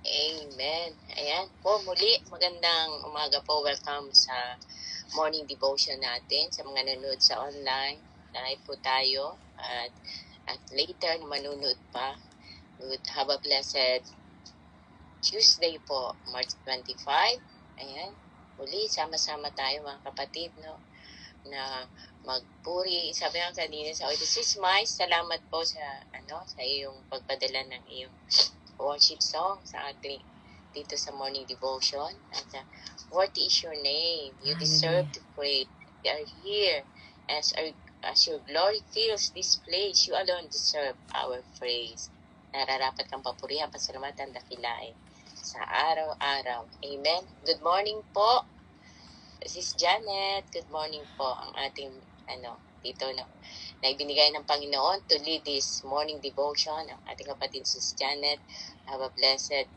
Amen. Ayan po, muli, magandang umaga po. Welcome sa morning devotion natin. Sa mga nanonood sa online, live po tayo. At later na manunod pa. Would have a blessed Tuesday po, March 25. Ayan. Muli, sama-sama tayo mga kapatid, no? Na magpuri. Sabi nga kanina sa audio, Sis Mais, salamat po sa sa iyong pagpadala ng iyong worship song sa ating dito sa morning devotion. At worthy is your name. You deserve to pray. We are here as your glory fills this place. You alone deserve our praise. Nararapat kang papurihan, pasalamatan, dakilain sa araw-araw. Amen. Good morning po, Sis Janet. Good morning po. Ang ating dito na ibinigay ng Panginoon to lead this morning devotion. Ang ating kapatid Sis Janet. Have a blessed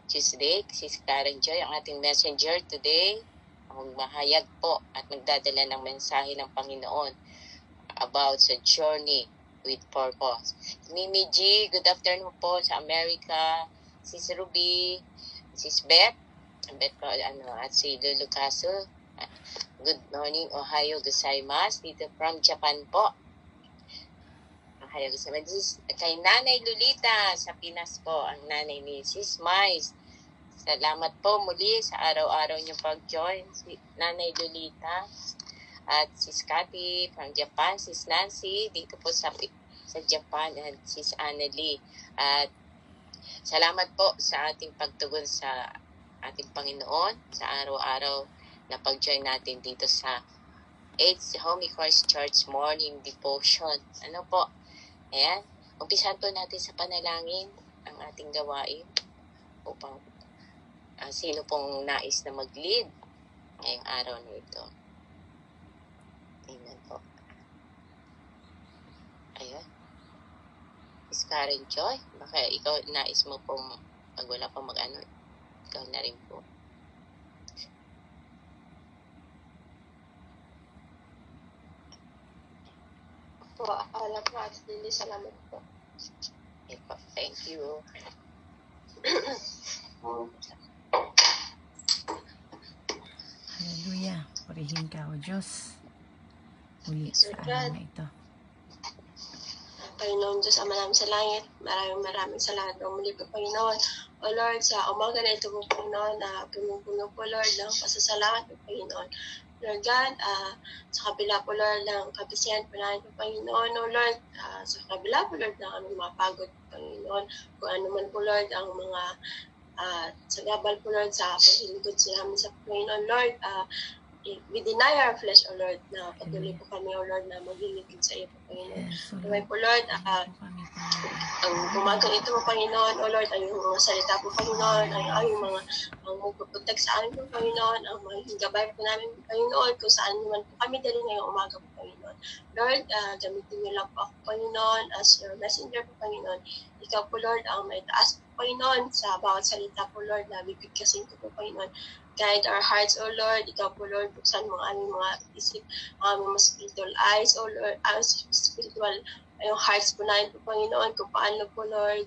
Tuesday. Sis Karen Joy, ang ating messenger today, ang mahayag po at nagdadala ng mensahe ng Panginoon about sa journey with purpose. Mimi G, good afternoon po sa America. Sis Ruby, Sis Beth po, at si Lulu Caso. Good morning, Ohio gozaimasu. Dito from Japan po. Ohio gozaimasu. Kay Nanay Lolita sa Pinas po, ang nanay ni Sis Mais. Salamat po muli sa araw-araw niyong pag-join. Si Nanay Lolita at Sis Cathy from Japan, Sis Nancy dito po sa Japan, at Sis Annalie. At salamat po sa ating pagtugon sa ating Panginoon sa araw-araw na pag-join natin dito sa 8th Holy Christ Church Morning Devotion. Ano po? Ayan. Umpisahan po natin sa panalangin ang ating gawain upang sino pong nais na mag-lead ngayong araw na ito. Amen po. Ayan. Miss Karen Joy, baka ikaw nais mo pong pag wala pa ikaw na rin po. Po, akala po at Lily, salamat po. Okay po. Thank you. Hallelujah. Purihin ka, O Diyos. Muli sa araw na ito. Panginoon Diyos, Ama namin sa langit, maraming salamat po muli po, Panginoon. O Lord, sa umaga na ito po, Panginoon, na puno-puno po, Lord, ng pasasalamat po, Panginoon. Lord God, sa kabila po, Lord, ng kabisihan po namin po, Panginoon. O Lord, sa kabila po, Lord, ng aming mga pagod po, Panginoon. Kung ano man po, Lord, ang mga sa gabal po, Lord, sa paghilingkod namin sa Panginoon, Lord, we deny our flesh, O Lord, na patuloy po kami, O Lord, na maglilingkod sa iyo po, Panginoon. Kamay po, Lord, ang umagang ito po, Panginoon, O Lord, ang iyong mga salita po, Panginoon, ang iyong mga magpuprotect sa amin po, Panginoon, ang maging gabay po namin, Panginoon, kung saan naman po kami dali ngayong umaga po, Panginoon. Lord, gamitin niyo lang po ako, Panginoon, as your messenger po, Panginoon. Ikaw po, Lord, ang may taas po, Panginoon, sa bawat salita po, Lord, na bibigkasin ko po, Panginoon. Guide our hearts, O Lord. Ikaw po, Lord, buksan mo ang aming mga isip, ang aming mga spiritual eyes, O Lord, ang spiritual, yung hearts po namin po, Panginoon, kung paano po, Lord,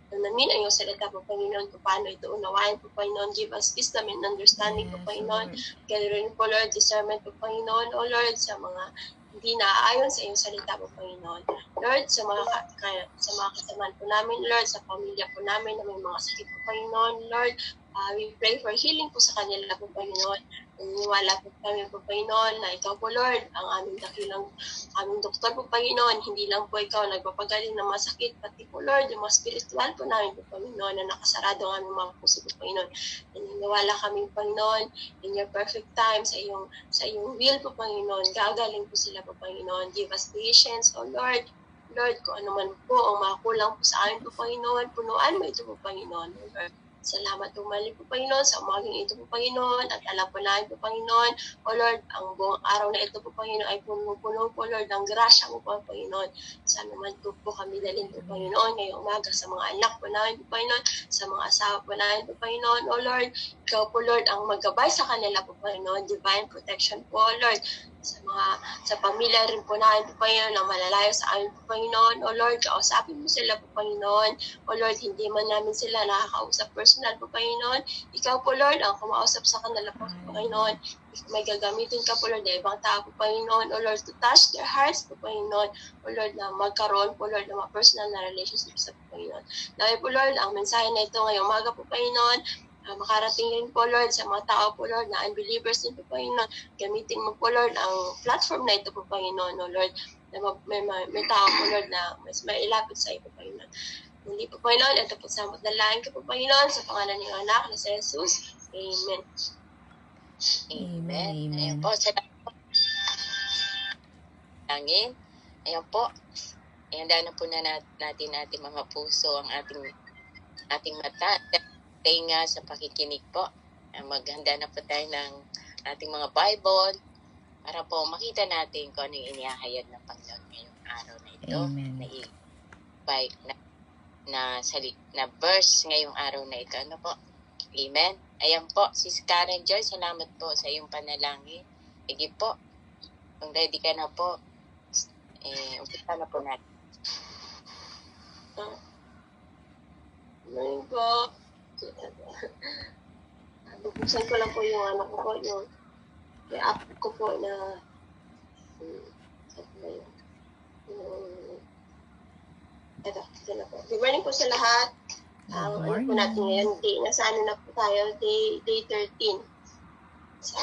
namin ang iyong salita po, Panginoon, kung paano ito unawain po, Panginoon. Give us wisdom and understanding po, Panginoon. Gathering po, Lord, discernment po, Panginoon, O Lord, sa mga hindi naaayon sa iyong salita po, Panginoon. Lord, sa mga kasamahan po namin, Lord, sa pamilya po namin na may mga sakit po, Panginoon, Lord, we pray for healing po sa kanila po, Panginoon. Naniniwala po kami po, Panginoon, na ikaw po, Lord, ang aming aming doktor po, Panginoon. Hindi lang po ikaw nagpapagaling ng masakit, pati po, Lord, yung mga spiritual po namin po, Panginoon, na nakasarado ang aming mga puso po, Panginoon. Naniniwala kami, Panginoon, in your perfect time, sa iyong will po, Panginoon. Gagaling po sila po, Panginoon. Give us patience, O Lord. Lord, kung ano man po, o makulang po sa amin po, Panginoon, punuan mo ito po, Panginoon, Lord. Salamat po mali po, Panginoon, sa umaging ito po, Panginoon, at alam po namin po, Panginoon, O Lord, ang buong araw na ito po, Panginoon, ay puno-puno po, Lord, ng grasya mo po, Panginoon. Sana naman po kami dalhin po, Panginoon, ngayong umaga sa mga anak po namin po, Panginoon, sa mga asawa po namin po, Panginoon, O Lord, ikaw po, Lord, ang maggabay sa kanila po, Panginoon, divine protection po, O Lord. sa pamilya rin po namin po, Panginoon, na malalayo sa amin po, Panginoon. O Lord, kausapin mo sila po, Panginoon. O Lord, hindi man namin sila nakakausap personal po, Panginoon. Ikaw po, Lord, ang kumausap sa kanila po, Panginoon. May gagamitin ka po, Lord, na ibang tao po, Panginoon. O Lord, to touch their hearts po, Panginoon. O Lord, na magkaroon po, Lord, ng mga personal na relationship sa Panginoon. Dahil po, Lord, ang mensahe na ito ngayong umaga po, Panginoon, makarating rin po, Lord, sa mga tao po, Lord, na unbelievers din po, Panginoon. Gamitin mo po, Lord, ang platform na ito po, Panginoon, o Lord, na may tao po, Lord, na mas mailapit sa iyo po, Panginoon. Muli po, Panginoon, ito po sa dalangin ko po, Panginoon, sa pangalan ng anak na si Jesus. Amen. Amen. Amen. Ayan po, salamat po. Langin. Ayan po. Ihanda na po na natin mga puso, ang ating mata. Tenga sa pakikinig po. Maghanda na po tayo ng ating mga Bible para po makita natin kung ano yung inihahayag ng Panginoon ngayong araw na ito. Amen. Na verse ngayong araw na ito. Ano po? Amen. Ayan po, Sis Karen Joy, salamat po sa iyong panalangin. Sige po, kung ready ka na po, umpisa na po natin. Ngayon po, bubuksan ko lang po yung ano ko po, yung app ko po na ito na po. Good morning po sa lahat. Good Ano po natin morning. ngayon, nasa ano na po tayo, day 13 sa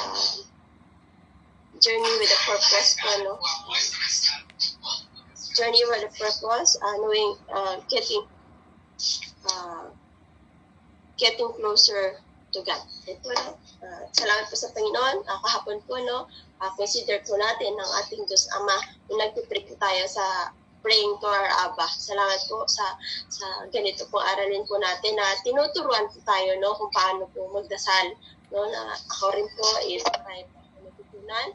Journey with a Purpose po, no? Journey with a Purpose, knowing, getting closer to God. Ito, no? Salamat po sa Panginoon. Kahapon po, no? Consider po natin ang ating Diyos Ama nung nagpipray po tayo sa praying to our Abba. Salamat po sa ganito pong aralin po natin na tinuturuan po tayo, no, kung paano po magdasal, no, na ako rin po is tayo po natutunan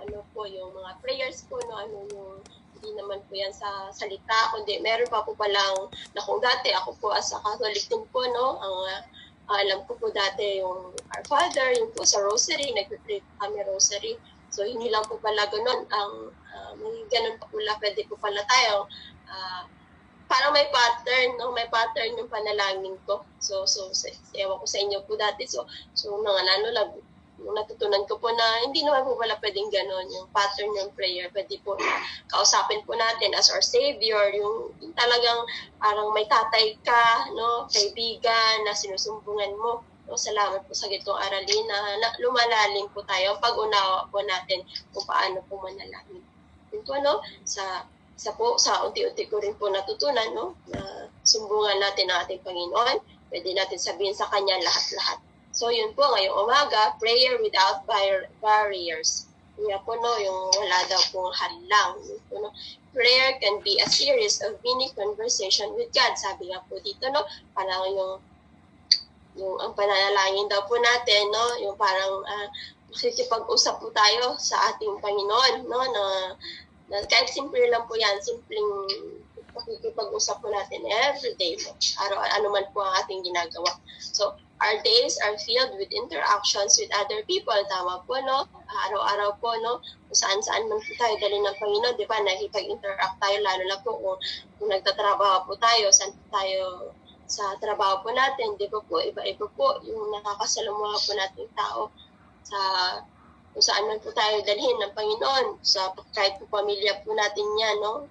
ano po yung mga prayers po, no, ano yung hindi naman po yan sa salita, kundi meron pa po palang na kung dati ako po as a Catholic din po, no, ang alam ko po dati yung Our Father, yung po sa Rosary, nagpipray kami Rosary. So, hindi lang po pala ganun. May ganun pa pala, pwede po pala tayo. Parang may pattern, no? May pattern yung panalangin ko. So ewan ko sa inyo po dati. So nung natutunan ko po na hindi naman po pala pwedeng ganun. Yung pattern ng prayer, pwede po kausapin po natin as our Savior. Yung talagang parang may tatay ka, no? Kaibigan na sinusumbungan mo. So, salamat po sa gitong aralin na lumalalim po tayo, pag-unawa po natin kung paano po manalangin. Yun po, no? Sa unti-unti ko rin po natutunan, no? Na sumbungan natin ang ating Panginoon. Pwede natin sabihin sa Kanya lahat-lahat. So, yun po, ngayong umaga, prayer without barriers. Kaya po, no, yung wala daw pong hadlang. Yun po, no? Prayer can be a series of mini conversation with God. Sabi nga po dito, no? Parang yung ang pananalangin daw po natin, no, yung parang makikipag-usap po tayo sa ating Panginoon, no, na kahit simple lang po yan, simpleng makikipag-usap po natin everyday, no, ano man po ang ating ginagawa. So, our days are filled with interactions with other people, tama po, no, araw-araw po, no, kung saan-saan man po tayo dali ng Panginoon, di ba, nakikipag-interact tayo, lalo na po kung nagtatrabaho po tayo, saan po tayo sa trabaho po natin, di ba po, iba-iba po yung nakakasalamuha po natin tao sa kung saan man po tayo dalhin ng Panginoon, sa kahit po pamilya po natin yan, no?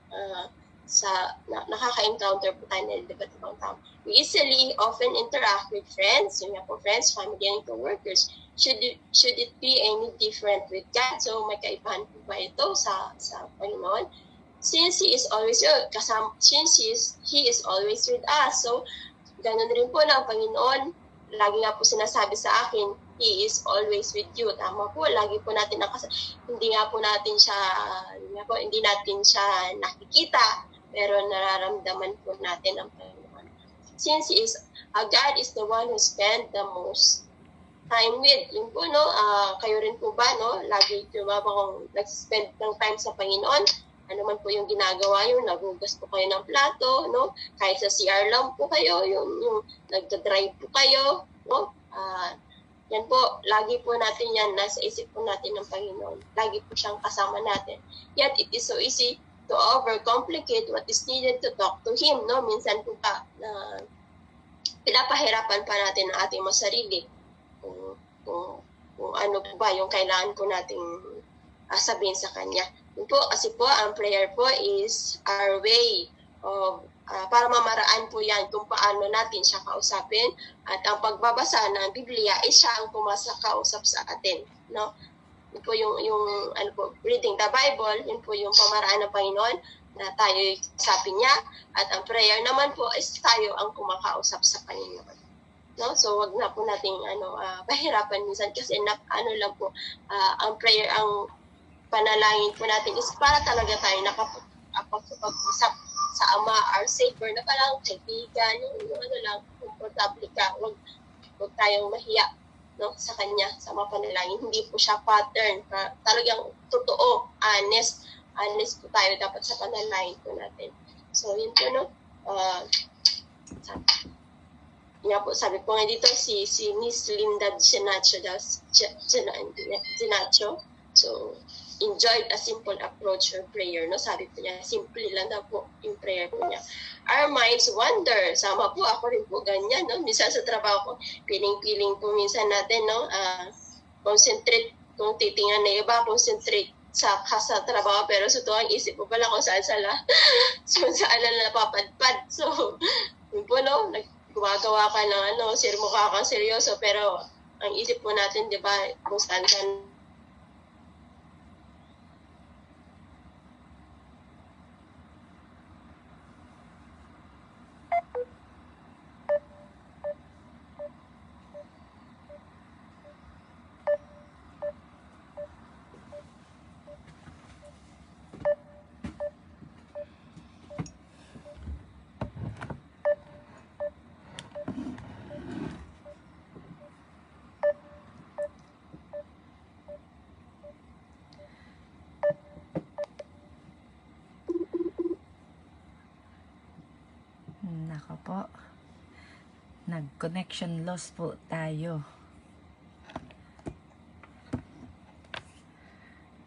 Nakaka-encounter po tayo ng iba't ibang tao. We easily often interact with friends, yun nga po, friends, family, and co-workers. Should it be any different with God? So, may kaibahan po ba ito sa Panginoon? Since He is always He is always with us, so ganun rin po ng Panginoon. Lagi nga po sinasabi sa akin, He is always with you. Tama po, lagi po natin hindi natin siya nakikita, pero nararamdaman po natin ang Panginoon. Since God is the one who spend the most time with. Yun po, no, kayo rin po ba, no, lagi kung nag-spend ng time sa Panginoon, ano man po yung ginagawa yun, nagugas po kayo ng plato, no? Kahit sa CR lang po kayo, yung nagdadrive po kayo, no? Yan po, lagi po natin yan, nasa isip po natin ng Panginoon. Lagi po siyang kasama natin. Yet, it is so easy to overcomplicate what is needed to talk to Him, no? Minsan po pa, pinapahirapan pa natin ang ating mga sarili kung ano po ba yung kailangan po nating sabihin sa Kanya. Yun po, kasi po, ang prayer po is our way of para mamaraan po yan kung paano natin siya kausapin, at ang pagbabasa ng Biblia ay siya ang kausap sa atin, no? Yun po yung ano po, reading the Bible, yun po yung pamaraan ng Panginoon na tayo kausapin niya, at ang prayer naman po is tayo ang kumakausap sa Panginoon, no? So wag na po nating pahirapan minsan, kasi ano lang po, ang prayer, ang panalangin po natin is para talaga tayo nakapag-usap sa Ama, our Savior, na parang kaibigan, yung ano lang, komportable ka, wag tayong mahiya, no, sa Kanya, sa mga panalangin. Hindi po siya pattern, talagang totoo, honest po tayo dapat sa panalangin po natin. So, yun po, no, sabi po nga dito, si Miss Linda Ginacho, so, enjoyed a simple approach or prayer, no? Sabi po niya, simple lang daw po yung prayer po niya. Our minds wander. Sama po, ako rin po ganyan, no? Minsan sa trabaho ko, piling-piling po minsan natin, no? Concentrate, kung titingnan na iba, concentrate sa trabaho, pero suto ang isip po pala kung saan saan na napapadpad. So, yun po, no? Gumagawa ka ng mukha kang seryoso, pero ang isip po natin, di ba, kung saan Nako po. Nag-connection loss po tayo.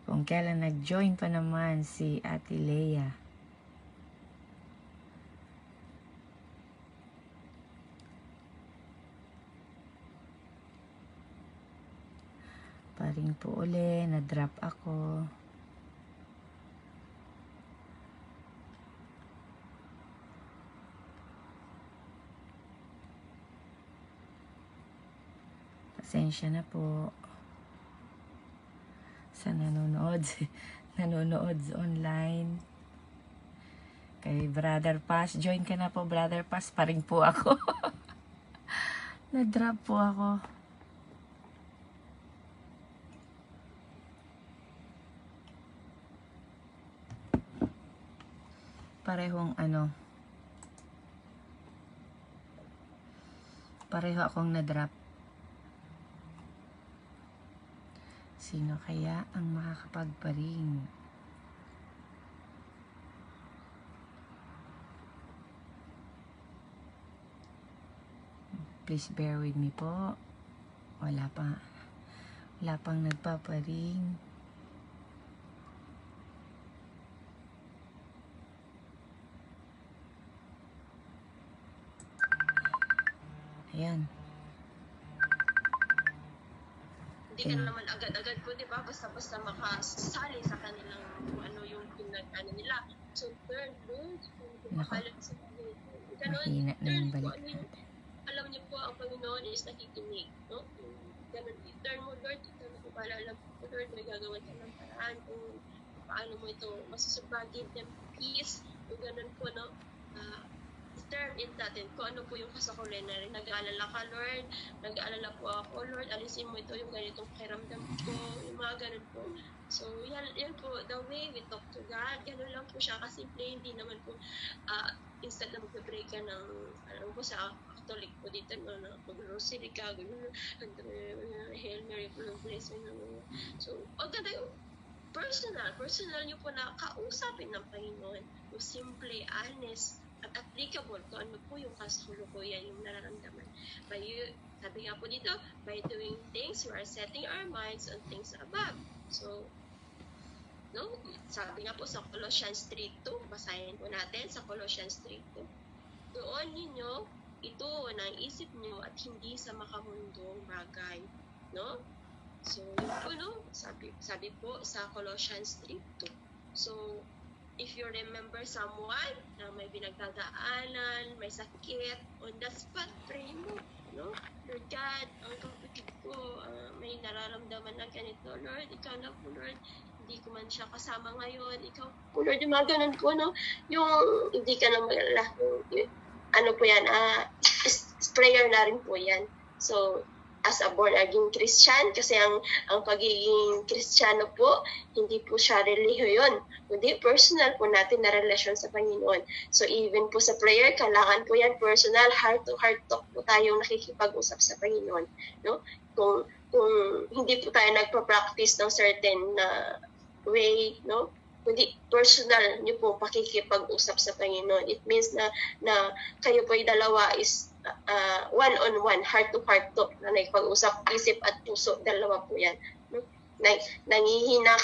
Kung kailan nag-join pa naman si Ate Leia. Paring po uli, na-drop ako. Pasensya na po sa nanonood online. Kay Brother Paz, join ka na po, Brother Paz. Paring po ako. Na-drop po ako. Pareho akong na-drop. Sino kaya ang makakapagparing? Please bear with me po. Wala pang nagpaparing. Ayan. Hindi ka naman agad-agad po, di ba? Basta-basta makasali sa kanilang yung nila. So, turn, makalat sa kanila. Mahina na yung balik. Alam niyo po, ang Panginoon is nakikinig, no? Ganun, turn mo, Lord, ito na po pala, alam po, Lord, may gagawin ka ng paraan kung paano mo ito masusubra, give them peace, yung ganun po, no? Turn in natin kung ano po yung kasakulan na rin. Nag-aalala ka, Lord. Nag-aalala po ako, Lord. Alisin mo ito yung ganitong pakiramdam ko. Yung mga ganun po. So, yan po, the way we talk to God, ganun lang po siya. Kasimple, hindi naman po, instead na mag-pray ka ng, sa Catholic po dito, mag-rosary ka, Hail Mary, full of grace. So, ganda yung personal nyo po na kausapin ng Panginoon. Yung simple, honest, at applicable kung ano po yung kasulukuyan, yung nararamdaman. Sabi nga po dito, by doing things, we are setting our minds on things above. So, no? Sabi nga po sa Colossians 3:2, basahin po natin sa Colossians 3:2. Doon ninyo ito ng isip nyo at hindi sa makamundong bagay, no? So, yun po, no? Sabi po sa Colossians 3:2. So, if you remember someone na may pinagdadaanan, may sakit, on the spot, pray mo, no? Lord God, ang kapatid ko, may nararamdaman na ganito, Lord, ikaw na po, Lord, hindi ko man siya kasama ngayon, ikaw po, Lord, yung mga ganun po, no? Yung hindi ka na magalala, ano po yan, prayer na rin po yan. So, as a born-again Christian, kasi ang pagiging Kristiyano po, hindi po siya relihiyon, kundi personal po natin na relasyon sa Panginoon. So even po sa prayer, kailangan po yan personal, heart-to-heart talk po tayong nakikipag-usap sa Panginoon. No? Kung hindi po tayo nagpa-practice ng certain way, no? Kundi personal nyo po pakikipag-usap sa Panginoon. It means na kayo po yung dalawa is one-on-one, heart-to-heart talk na nakipag-usap, isip at puso, dalawa po yan. No? Nangihina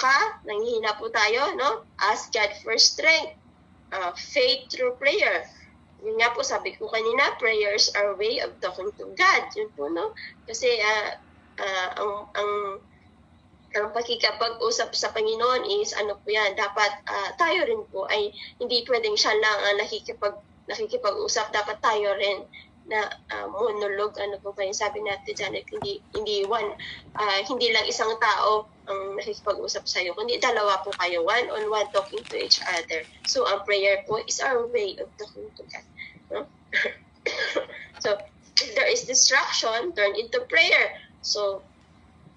po tayo, no? Ask God for strength, faith through prayer. Yun nga po, sabi ko kanina, prayers are a way of talking to God. Yun po, no? Kasi ang pakikipag-usap sa Panginoon is ano po yan, dapat tayo rin po ay hindi pwedeng siya lang nakikipag-usap, dapat tayo rin na monologue, ano po ba yung sabi natin dyan, hindi lang isang tao ang nakikipag-usap sa iyo, kundi dalawa po kayo, one-on-one talking to each other. So ang prayer po is our way of talking to God. No? So if there is distraction, turn into prayer. So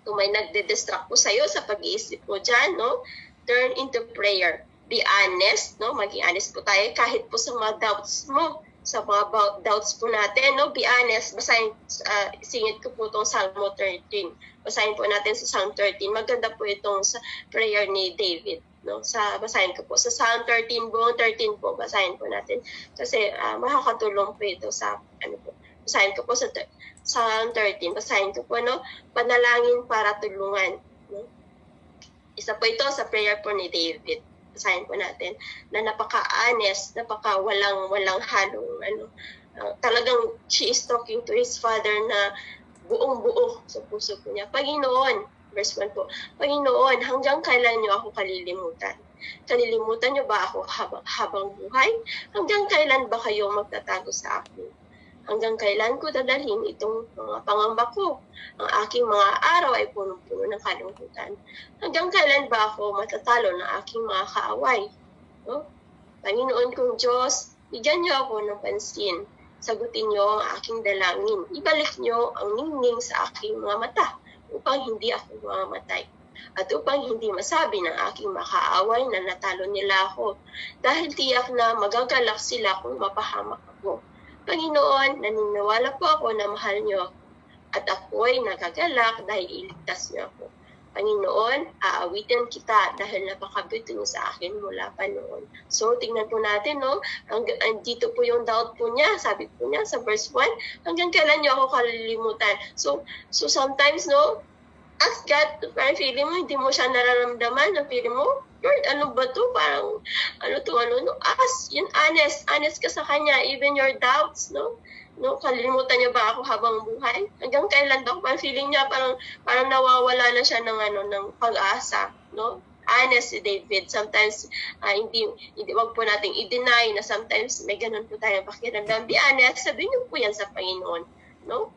kung may nagde-distract po sa iyo sa pag-iisip mo dyan, no? Turn into prayer. Be honest, no? Maging honest po tayo kahit po sa mga doubts mo, sa mga doubts po natin, no? Be honest. Basahin, singit ko po itong Psalm 13. Basahin po natin sa Psalm 13. Maganda po itong sa prayer ni David, no? Basahin ko po sa Psalm 13, buong 13 po, basahin po natin. Kasi makakatulong po ito sa, basahin ko po sa Psalm 13, basahin ko po, no? Panalangin para tulungan, no? Isa po ito sa prayer po ni David. Basahin po natin na napaka-honest, walang halong talagang she is talking to his father na buong-buo sa puso po niya. Panginoon, verse 1 po, Panginoon, hanggang kailan niyo ako kalilimutan? Kalilimutan niyo ba ako habang buhay? Hanggang kailan ba kayo magtatago sa akin? Hanggang kailan ko dadalhin itong mga pangamba ko? Ang aking mga araw ay punong-puno ng kalungkutan. Hanggang kailan ba ako matatalo ng aking mga kaaway? No? Panginoon kong Diyos, bigyan niyo ako ng pansin. Sagutin niyo ang aking dalangin. Ibalik niyo ang ningning sa aking mga mata upang hindi ako mamamatay. At upang hindi masabi ng aking makaaway na natalo nila ako. Dahil tiyak na magagalak sila kung mapahamak ako. Panginoon, naniniwala po ako na mahal niyo ako at ako'y nagagalak dahil iligtas niyo ako. Panginoon, aawitin kita dahil napakabuti niyo sa akin mula pa noon. So, tingnan po natin, no? Dito po yung doubt po niya. Sabi po niya sa verse 1, hanggang kailan niyo ako kalilimutan? So sometimes, no? Ask God, parang feeling mo, hindi mo siya nararamdaman, na feeling mo, Lord, ano ba to? Parang, no? Ask, yun, honest ka sa Kanya, even your doubts, no? No, kalilimutan niya ba ako habang buhay? Hanggang kailan daw? Parang feeling niya, parang nawawala na siya ng pag-asa, no? Honest si David. Sometimes, hindi, wag po nating i-deny na sometimes may ganun po tayong pakiramdam. Be honest, sabihin niyo po yan sa Panginoon, no?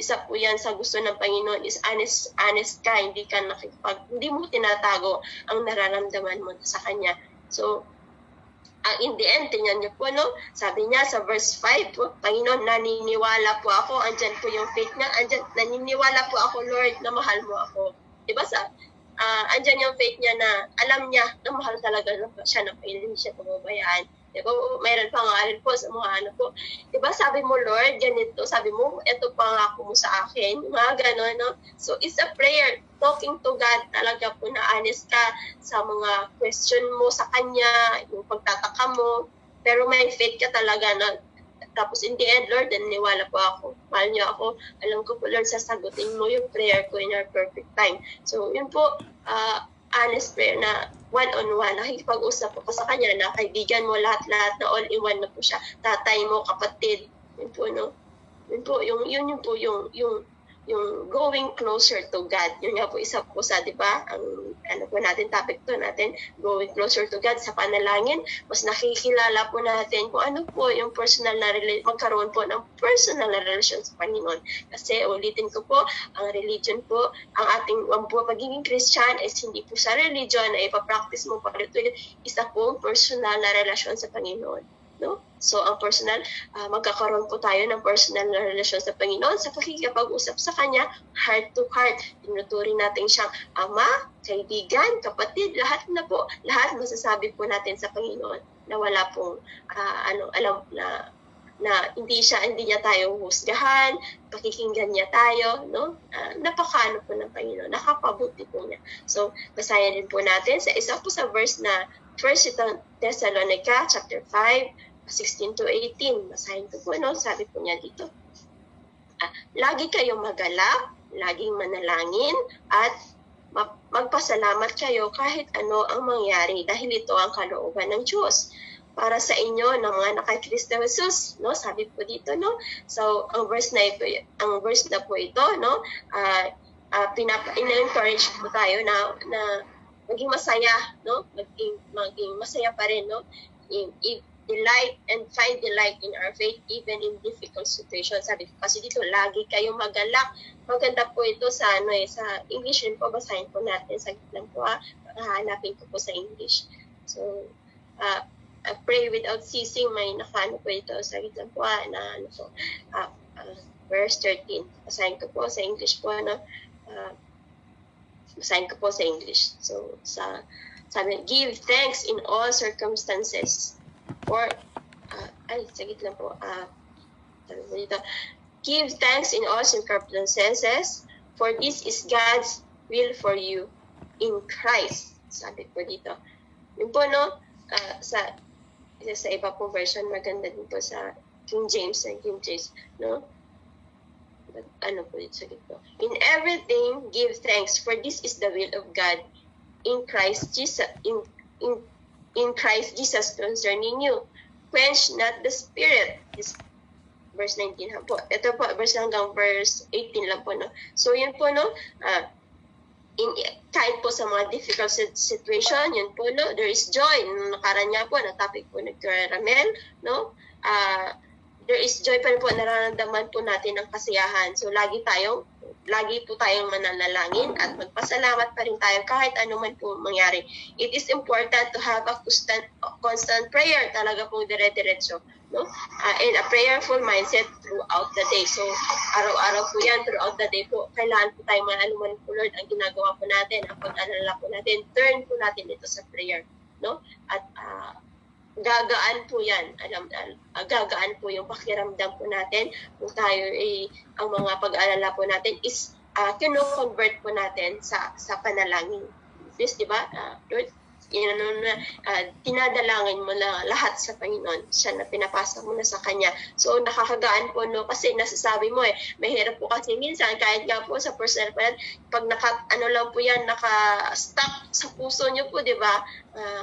Isa po yan sa gusto ng Panginoon is honest ka, hindi mo tinatago ang nararamdaman mo sa Kanya. So, in the end, tingnan niyo po, no? Sabi niya sa verse 5, Panginoon, naniniwala po ako, andyan po yung faith niya, naniniwala po ako, Lord, na mahal mo ako. Diba andyan yung faith niya na alam niya na mahal talaga siya na hindi siya pababayaan. Diba, mayroon pa nga rin po sa mga po. Diba, sabi mo, Lord, ganito, sabi mo, ito pangako mo sa akin, mga gano'n, no? So, it's a prayer, talking to God, talaga po na honest ka sa mga question mo sa Kanya, yung pagtataka mo, pero may faith ka talaga na Tapos in the end, Lord, naniniwala po ako. Mahal niyo ako. Alam ko po, Lord, sasagutin mo yung prayer ko in your perfect time. So, yun po, honest prayer na one-on-one, nakikipag-usap po sa kanya na kaibigan mo, lahat-lahat na all-in-one na po siya. Tatay mo, kapatid, yun po, no? Yun po, yung going closer to God. Yun nga po, isa po sa, di ba, ang ano po natin, topic to natin, going closer to God sa panalangin. Mas nakikilala po natin kung ano po yung personal na magkaroon po ng personal na relasyon sa Panginoon. Kasi ulitin ko po, ang religion po, ang po pagiging Christian is hindi po sa religion na ipapractice mo pa ito, isa po personal na relasyon sa Panginoon. No? So, ang personal, magkakaroon po tayo ng personal na relasyon sa Panginoon sa pakikipag-usap sa Kanya, heart to heart. Tinuturing natin siyang ama, kaibigan, kapatid, lahat na po. Lahat masasabi po natin sa Panginoon na wala pong, alam na hindi niya tayo husgahan, pakikinggan niya tayo, no? Napakaano po ng Panginoon, nakapabuti po niya. So, basahin din po natin sa isa po sa verse na 1 Thessalonica chapter 5, 16 to 18. Basahin ko po, no? Sabi po niya dito. Lagi kayong magalak, laging manalangin, at magpasalamat kayo kahit ano ang mangyari dahil ito ang kalooban ng Diyos para sa inyo ng mga nakay-Kristo Jesus, no? Sabi po dito, no? So, ang verse na po ito, no? In-encourage po tayo na maging masaya, no? Maging masaya pa rin, no? Delight and find delight in our faith even in difficult situations. Sabi ko kasi dito, lagi kayong magalak. Maganda po ito sa sa English rin po, basahin po natin. Saglit lang po, hahanapin ko po sa English. So, pray without ceasing, may nakaano po ito. Saglit lang po, verse 13. Basahin ko po sa English po, no? Basahin ko po sa English. So, sabi, give thanks in all circumstances. Or, sagit lang po. Sabi po dito, give thanks in all circumstances, for this is God's will for you in Christ. Sabi po dito. Yun po, no? Sa iba po version, maganda din po sa King James, no? But, po dito, sagit po. In everything, give thanks, for this is the will of God in Christ Jesus, in Christ Jesus concerning you. Quench not the spirit. This verse 19 po. Ito po, verse hanggang verse 18 lang po, no? So, yun po, no? Kahit po sa mga difficult situation, yun po, no? There is joy. Nakaraan niya po, na topic po ni Ramel, no? There is joy pa rin po, nararamdaman po natin ang kasiyahan. So, lagi po tayong mananalangin at magpasalamat pa rin tayo kahit anuman po mangyari. It is important to have a constant prayer, talaga pong dire-diretso, no? And a prayerful mindset throughout the day. So, araw-araw po yan, throughout the day po, kailangan po tayong anuman po, Lord, ang ginagawa po natin, ang pag-alala po natin, turn po natin ito sa prayer, no? At gagaan po yan. Gagaan po yung pakiramdam po natin kung tayo ang mga pag-aalala po natin is kino-convert po natin sa panalangin. Yes, di ba? Lord, tinadalangin mo na lahat sa Panginoon. Siya na pinapasa mo na sa Kanya. So, nakakagaan po, no? Kasi nasasabi mo mahirap po kasi minsan, kahit nga po sa personal plan, pag lang po yan, naka-stuck sa puso nyo po, di ba?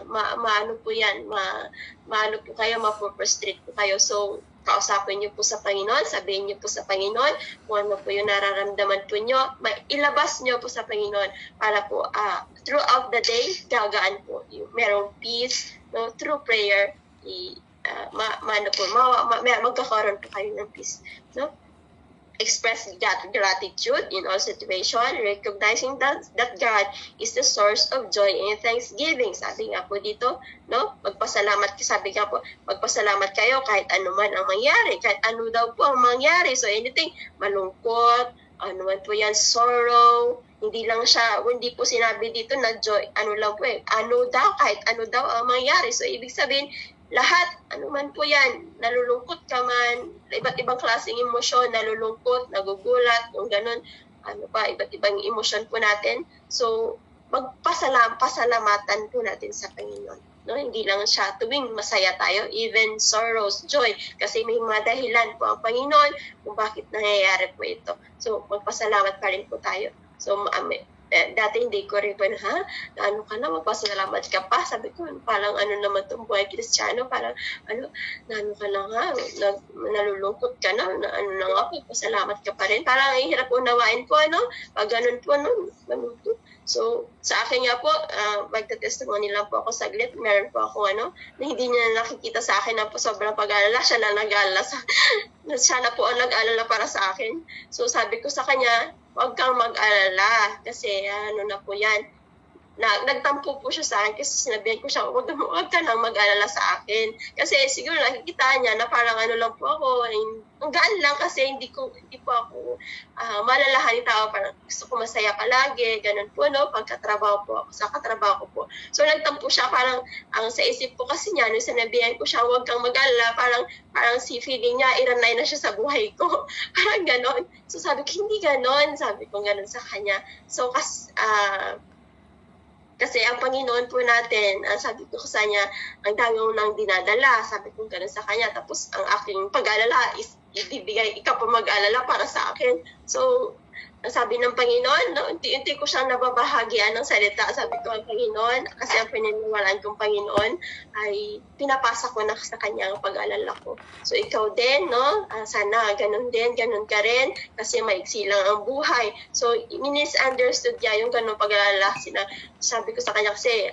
Maano po yan, maano po kayo, ma-frustrate po kayo. So, kausapin niyo po sa Panginoon, sabihin niyo po sa Panginoon kung ano po yung nararamdaman po niyo, ilabas niyo po sa Panginoon para po throughout the day, gagaan po. Merong peace, no? Through prayer, magkakaroon po kayo ng peace. No? Express gratitude in all situations, recognizing that God is the source of joy and thanksgiving. Sabi nga po dito, no? Magpasalamat kayo kahit ano man ang mangyari, kahit ano daw po ang mangyari. So anything, malungkot, ano man po yan, sorrow, hindi po sinabi dito na joy, kahit ano daw ang mangyari. So ibig sabihin, lahat, ano man po yan, nalulungkot ka man, iba't ibang klaseng emosyon, nalulungkot, nagugulat, yung ganun, iba't ibang emosyon po natin. So, pasalamatan po natin sa Panginoon. no? Hindi lang siya tuwing masaya tayo, even sorrows, joy, kasi may mga dahilan po ang Panginoon kung bakit nangyayari po ito. So, magpasalamat pa rin po tayo. So, dati hindi ko rin po ano ka na, magpasalamat ka pa. Sabi ko, parang ano naman itong buhay Kristiyano, parang ano ka na nga, nalulungkot ka na ano na nga, pasalamat ka pa rin. Parang ang hirap unawain po, pag ganun po, manuto. So, sa akin nga po, magta-testimony lang po ako saglit. Meron po ako, na hindi niya nakikita sa akin na po sobrang pag-alala. Siya na nag-alala siya na po ang nag-alala para sa akin. So, sabi ko sa kanya, huwag kang mag-alala kasi na po yan. Nagtampo po siya sa akin kasi sinabihan ko siya, huwag ka nang mag-alala sa akin. Kasi siguro nakikita niya na parang lang po ako, ang gaan lang kasi hindi po ako malalahanin tao, parang gusto ko masaya palagi, ganun po, pagkatrabaho po ako, sa katrabaho ko po. So nagtampo siya, parang sa isip ko kasi niya, nung sinabihan ko siya, huwag kang mag-alala, parang si feeling niya, iranay na siya sa buhay ko. Parang ganon. So sabi ko, hindi ganon. Sabi ko ganon sa kanya. So kasi ang Panginoon po natin, sabi ko sa kanya, ang dami mo nang dinadala. Sabi ko gano'n sa kanya. Tapos ang aking pag-alala is ibibigay, ikaw pa mag-alala para sa akin. So, sabi ng Panginoon, unti-unti ko siyang nababahagian ng salita. Sabi ko ang Panginoon, kasi ang pininiwalaan kong Panginoon ay pinapasa ko na sa kanya ang pag-alala ko. So ikaw din, sana ganun din, ganun ka rin, kasi maiksi lang ang buhay. So misunderstood niya yung ganun pag-alala. Sabi ko sa kanya kasi,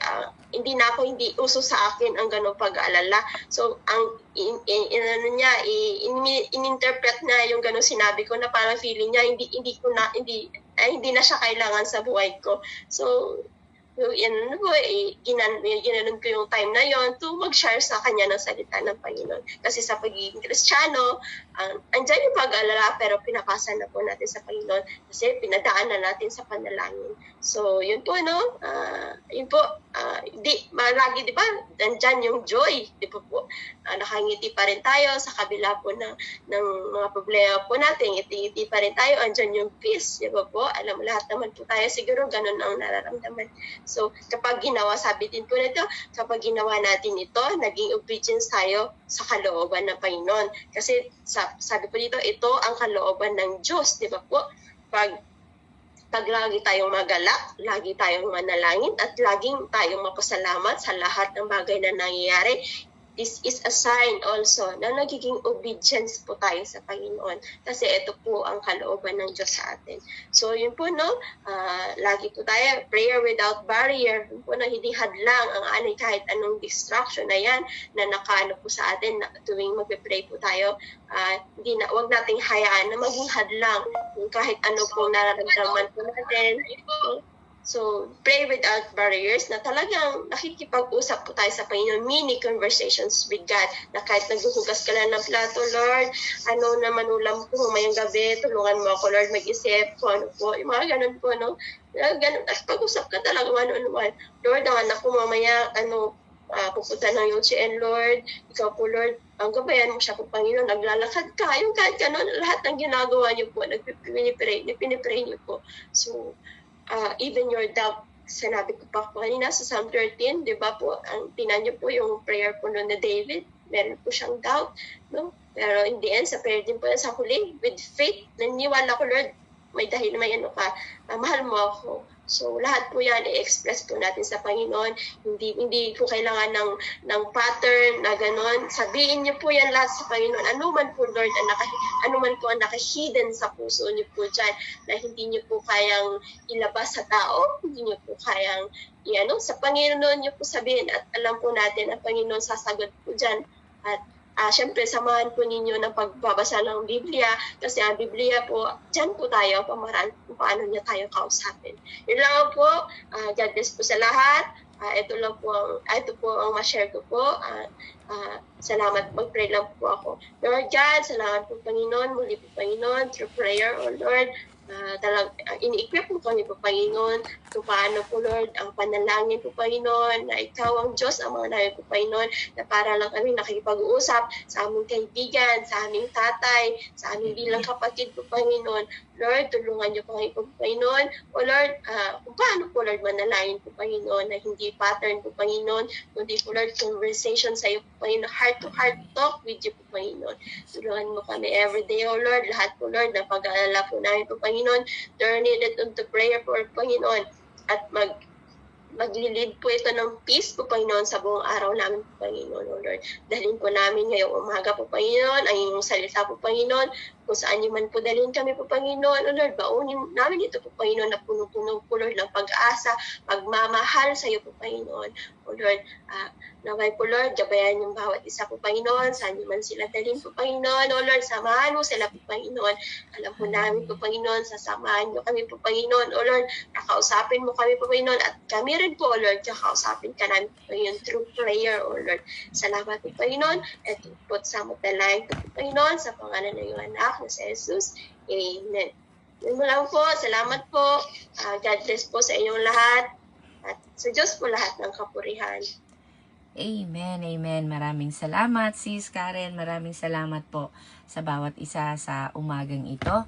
hindi uso sa akin ang ganun pag-alala. So ang in-interpret na yung ganun sinabi ko na parang feeling niya hindi na siya kailangan sa buhay ko. So ginanon ko yung time na yon to mag-share sa kanya ng salita ng Panginoon. Kasi sa pagiging Kristiyano, andyan yung pag-alala pero pinapasa na po natin sa Panginoon kasi pinadaan na natin sa panalangin. So, yun po, yun po, lagi, di ba, andyan yung joy, di ba po, nakangiti pa rin tayo sa kabila po ng mga problema po natin, ngiti-ngiti pa rin tayo, andyan yung peace, di ba po, alam mo, lahat naman po tayo, siguro ganun ang nararamdaman. So, kapag sabi din po nito, kapag ginawa natin ito, naging obedience tayo sa kalooban ng Panginoon. Kasi sabi po dito, ito ang kalooban ng Diyos, di ba po? Pag lagi tayong magalak, lagi tayong manalangin, at laging tayong mapasalamat sa lahat ng bagay na nangyayari, this is a sign also na nagiging obedience po tayo sa Panginoon. Kasi ito po ang kalooban ng Diyos sa atin. So yun po, lagi po tayo, prayer without barrier. Yun po na hindi hadlang ang kahit anong distraction na yan na nakaano po sa atin na tuwing magpe-pray po tayo. Wag nating hayaan na maging hadlang kung kahit ano po nararamdaman po natin. So, pray without barriers na talagang nakikipag-usap po tayo sa Panginoon, mini conversations with God, na kahit naghuhugas ka lang ng plato, Lord, naman ulam ko mamayang gabi, tulungan mo ako, Lord, mag-isip ko, yung mga ganun po, ganun, at pag-usap ka talaga, one-on-one. Lord, ang anak ko mamaya, pupunta ng UCN, Lord, ikaw po, Lord, ang gabayan mo siya po, Panginoon, naglalakad ka, yung kahit ganun, lahat ng ginagawa niyo po, pinipray niyo po. So, even your doubt, sinabi ko pa po kanina sa Psalm 13, di ba po, tinan niyo po yung prayer po noon na David, meron po siyang doubt, pero in the end, sa prayer din po sa huli, with faith, naniwala ko, Lord, may mahal mo ako. So, lahat po yan, i-express po natin sa Panginoon. Hindi po kailangan ng pattern na gano'n. Sabihin niyo po yan lahat sa Panginoon. Ano man po, Lord, ano man po ang nakahidden sa puso niyo po dyan na hindi niyo po kayang ilabas sa tao, hindi niyo po kayang sa Panginoon niyo po sabihin. At alam po natin, ang Panginoon sasagot po dyan. At syempre, samahan po ninyo ng pagbabasa ng Biblia kasi ang Biblia po, dyan po tayo pamaraan kung paano niya tayo kausapin. Yun lang po. God bless po sa lahat. Ito po ang ma-share ko po. Salamat, mag-pray lang po ako. Lord God, salamat po Panginoon, muli po Panginoon, through prayer, O Lord, ini-equip mo kami po, Panginoon, kung paano po, Lord, ang panalangin po, Panginoon, na ikaw ang Diyos, ang mga namin po, Panginoon, na para lang kami nakikipag-uusap sa aming kaibigan, sa aming tatay, sa aming bilang kapatid po, Panginoon. Lord, tulungan niyo po kami po, Panginoon. O Lord, kung paano po, Lord, manalangin po, Panginoon, na hindi pattern po, Panginoon, kundi po, Lord, conversation sa iyo po, Panginoon, heart-to-heart talk with you po, Panginoon. Tulungan mo kami everyday, O Lord, lahat po, Lord, na pag-aalala po namin po, Panginoon, turn it into prayer po, Panginoon, at maglilid po ito ng peace po, Panginoon, sa buong araw namin po, Panginoon, O Lord. Dalhin po namin ngayong umaga po, Panginoon, ang iyong salita po, Panginoon, kung saan niyo man po dalhin kami po, Panginoon, O Lord, baunin namin ito po, Panginoon, na puno-puno po, Lord, ng pag-asa, pagmamahal sa iyo po, Panginoon, O Lord. Naway po, Lord, gabayan yung bawat isa po, Panginoon, saan niyo man sila dalhin po, Panginoon, O Lord, samahan mo sila po, Panginoon. Alam po namin po, Panginoon, sasamahan niyo kami po, Panginoon, O Lord, kakausapin mo kami po, Panginoon, at kami rin po, O Lord, kakausapin ka namin po, Panginoon, through prayer, O Lord. Salamat po, Panginoon, at put sa matalang po, Panginoon, sa pangalan ng iyong anak na si Jesus. Amen. Yun mo lang po, salamat po. God bless po sa inyong lahat. At sa Diyos po lahat ng kapurihan. Amen, amen. Maraming salamat, Sis Karen. Maraming salamat po sa bawat isa sa umagang ito.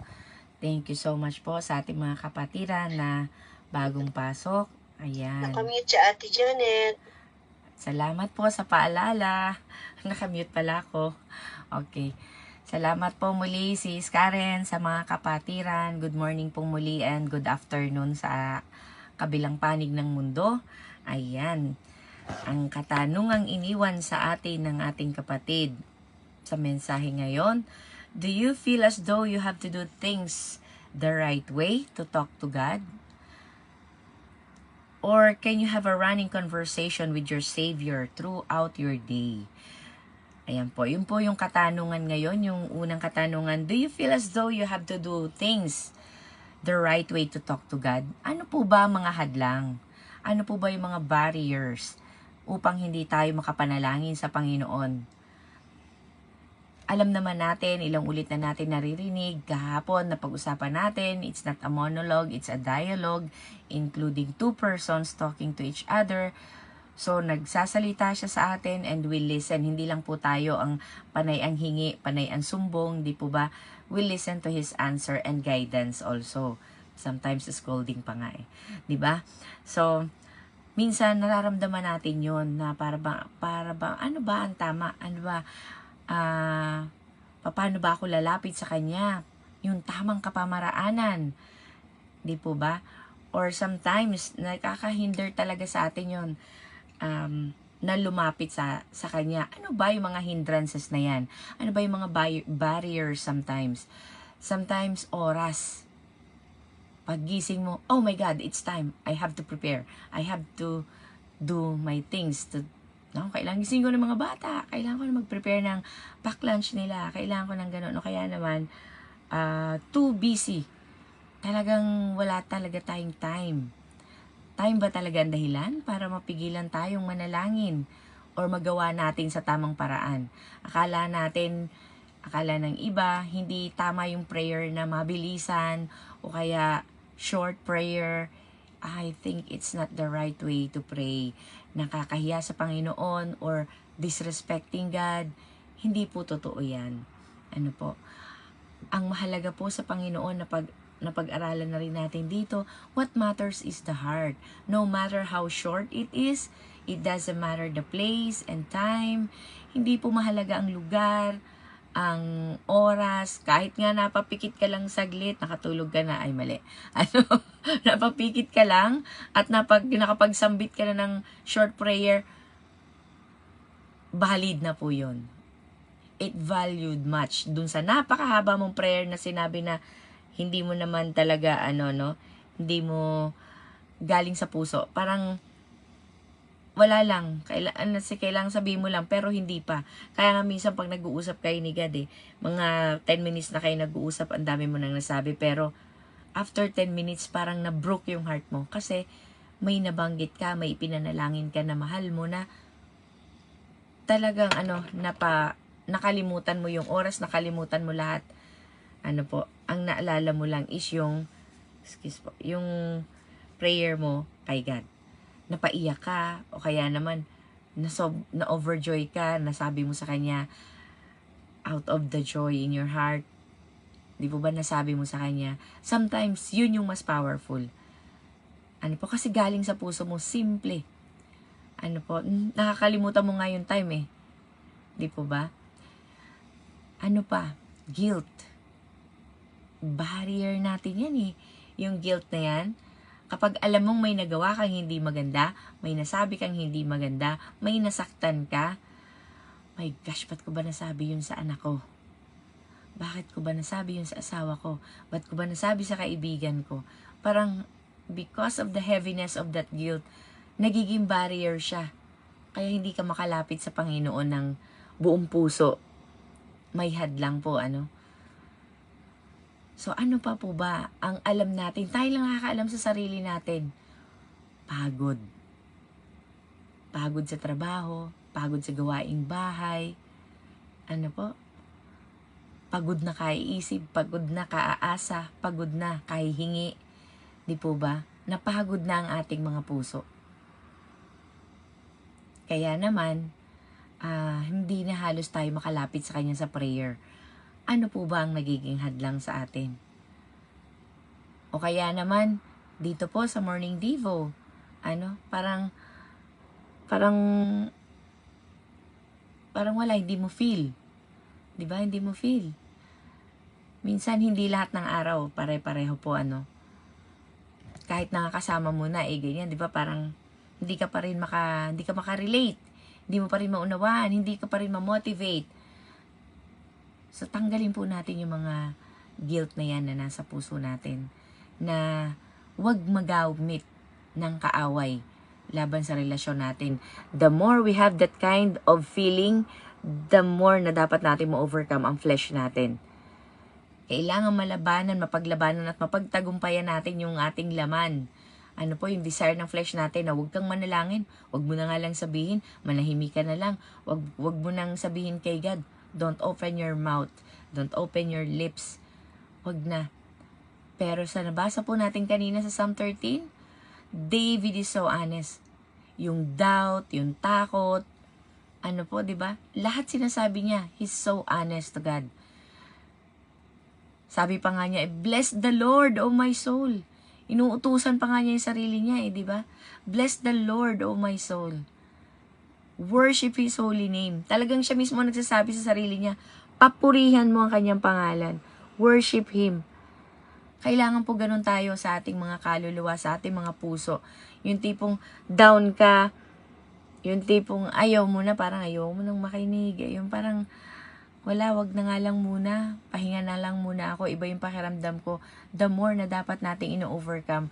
Thank you so much po sa ating mga kapatiran na bagong pasok. Ayan. Nakamute si Ate Janet. Salamat po sa paalala. Nakamute pala ako. Okay. Salamat po muli, Sis Karen, sa mga kapatiran. Good morning po muli and good afternoon sa kabilang panig ng mundo. Ayan. Ang katanungang iniwan sa atin ng ating kapatid sa mensahe ngayon, do you feel as though you have to do things the right way to talk to God? Or can you have a running conversation with your Savior throughout your day? Ayan po, yun po yung katanungan ngayon, yung unang katanungan, do you feel as though you have to do things the right way to talk to God? Ano po ba mga hadlang? Ano po ba yung mga barriers upang hindi tayo makapanalangin sa Panginoon? Alam naman natin, ilang ulit na natin naririnig, kahapon na pag-usapan natin, it's not a monologue, it's a dialogue, including two persons talking to each other. So, nagsasalita siya sa atin and we listen. Hindi lang po tayo ang panay ang hingi, panay ang sumbong, di po ba? We listen to His answer and guidance also. Sometimes scolding pa nga eh. Di ba? So, minsan nararamdaman natin yon na para ba, ano ba ang tama? Ano ba, paano ba ako lalapit sa Kanya? Yung tamang kapamaraanan. Di po ba? Or sometimes, nakakahinder talaga sa atin yon na lumapit sa Kanya. Ano ba yung mga hindrances na yan? Ano ba yung mga barriers sometimes? Sometimes, oras. Paggising mo, oh my God, it's time. I have to prepare. I have to do my things. Kailangan gising ko ng mga bata. Kailangan ko na mag-prepare ng pack lunch nila. Kailangan ko ng gano'n. O kaya naman, too busy. Talagang wala talaga tayong time. Time ba talaga ang dahilan para mapigilan tayong manalangin or magawa natin sa tamang paraan? Akala ng iba, hindi tama yung prayer na mabilisan o kaya short prayer. I think it's not the right way to pray. Nakakahiya sa Panginoon or disrespecting God. Hindi po totoo yan. Ano po? Ang mahalaga po sa Panginoon na pag-aralan na rin natin dito, what matters is the heart. No matter how short it is, it doesn't matter the place and time. Hindi po mahalaga ang lugar, ang oras, kahit nga napapikit ka lang saglit, nakatulog ka na, ay mali. Napapikit ka lang at nakapagsambit ka na ng short prayer, valid na po yun. It valued much. Dun sa napakahaba mong prayer na sinabi na hindi mo naman talaga, hindi mo galing sa puso. Parang, wala lang. Kailangan sabihin mo lang, pero hindi pa. Kaya nga minsan pag nag-uusap kayo ni God mga 10 minutes na kayo nag-uusap, ang dami mo nang nasabi, pero after 10 minutes, parang na-broke yung heart mo. Kasi, may nabanggit ka, may ipinanalangin ka na mahal mo na talagang, nakalimutan mo yung oras, nakalimutan mo lahat. Ang naalala mo lang is yung excuse po, yung prayer mo kay God. Napaiyak ka, o kaya naman, na-overjoy ka, nasabi mo sa Kanya, out of the joy in your heart, di po ba nasabi mo sa Kanya? Sometimes, yun yung mas powerful. Ano po, kasi galing sa puso mo, simple. Ano po, nakakalimutan mo nga yung time eh. Di po ba? Ano pa? Guilt. Barrier natin yan eh. Yung guilt na yan, kapag alam mong may nagawa kang hindi maganda, may nasabi kang hindi maganda, may nasaktan ka, my gosh, ba't ko ba nasabi yun sa anak ko? Bakit ko ba nasabi yun sa asawa ko? Ba't ko ba nasabi sa kaibigan ko? Parang, because of the heaviness of that guilt, nagiging barrier siya. Kaya hindi ka makalapit sa Panginoon ng buong puso. May hadlang po, ano? So, ano pa po ba ang alam natin? Tayo lang nakakaalam sa sarili natin. Pagod. Pagod sa trabaho, pagod sa gawaing bahay. Ano po? Pagod na kaiisip, pagod na kaaasa, pagod na kahihingi. Di po ba? Napagod na ang ating mga puso. Kaya naman, hindi na halos tayo makalapit sa Kanya sa prayer. Ano po ba ang nagiging hadlang sa atin? O kaya naman, dito po sa Morning Devo, parang wala, hindi mo feel. Di ba? Hindi mo feel. Minsan, hindi lahat ng araw, pare-pareho po, kahit nakakasama mo na, ganyan, di ba? Parang, hindi ka makarelate. Hindi mo pa rin maunawaan, hindi ka pa rin ma-motivate. So, tanggalin po natin yung mga guilt na yan na nasa puso natin. Na wag magamit ng kaaway laban sa relasyon natin. The more we have that kind of feeling, the more na dapat natin ma-overcome ang flesh natin. Kailangan malabanan, mapaglabanan at mapagtagumpayan natin yung ating laman. Ano po, yung desire ng flesh natin na huwag kang manalangin. Huwag mo na nga lang sabihin, manahimik ka na lang. Huwag mo nang sabihin kay God, don't open your mouth. Don't open your lips. Huwag na. Pero sa nabasa po natin kanina sa Psalm 13, David is so honest. Yung doubt, yung takot, ano po, di ba? Lahat sinasabi niya, he's so honest to God. Sabi pa nga niya, bless the Lord, oh my soul. Inuutusan pa nga niya yung sarili niya, di ba? Bless the Lord, oh my soul. Worship His holy name. Talagang siya mismo nagsasabi sa sarili niya, papurihan mo ang kanyang pangalan. Worship Him. Kailangan po ganun tayo sa ating mga kaluluwa, sa ating mga puso. Yung tipong down ka, yung tipong ayaw mo na, parang ayaw mo nang makinig. Yung parang, wala, wag na nga lang muna. Pahinga na lang muna ako. Iba yung pakiramdam ko. The more na dapat nating ino-overcome,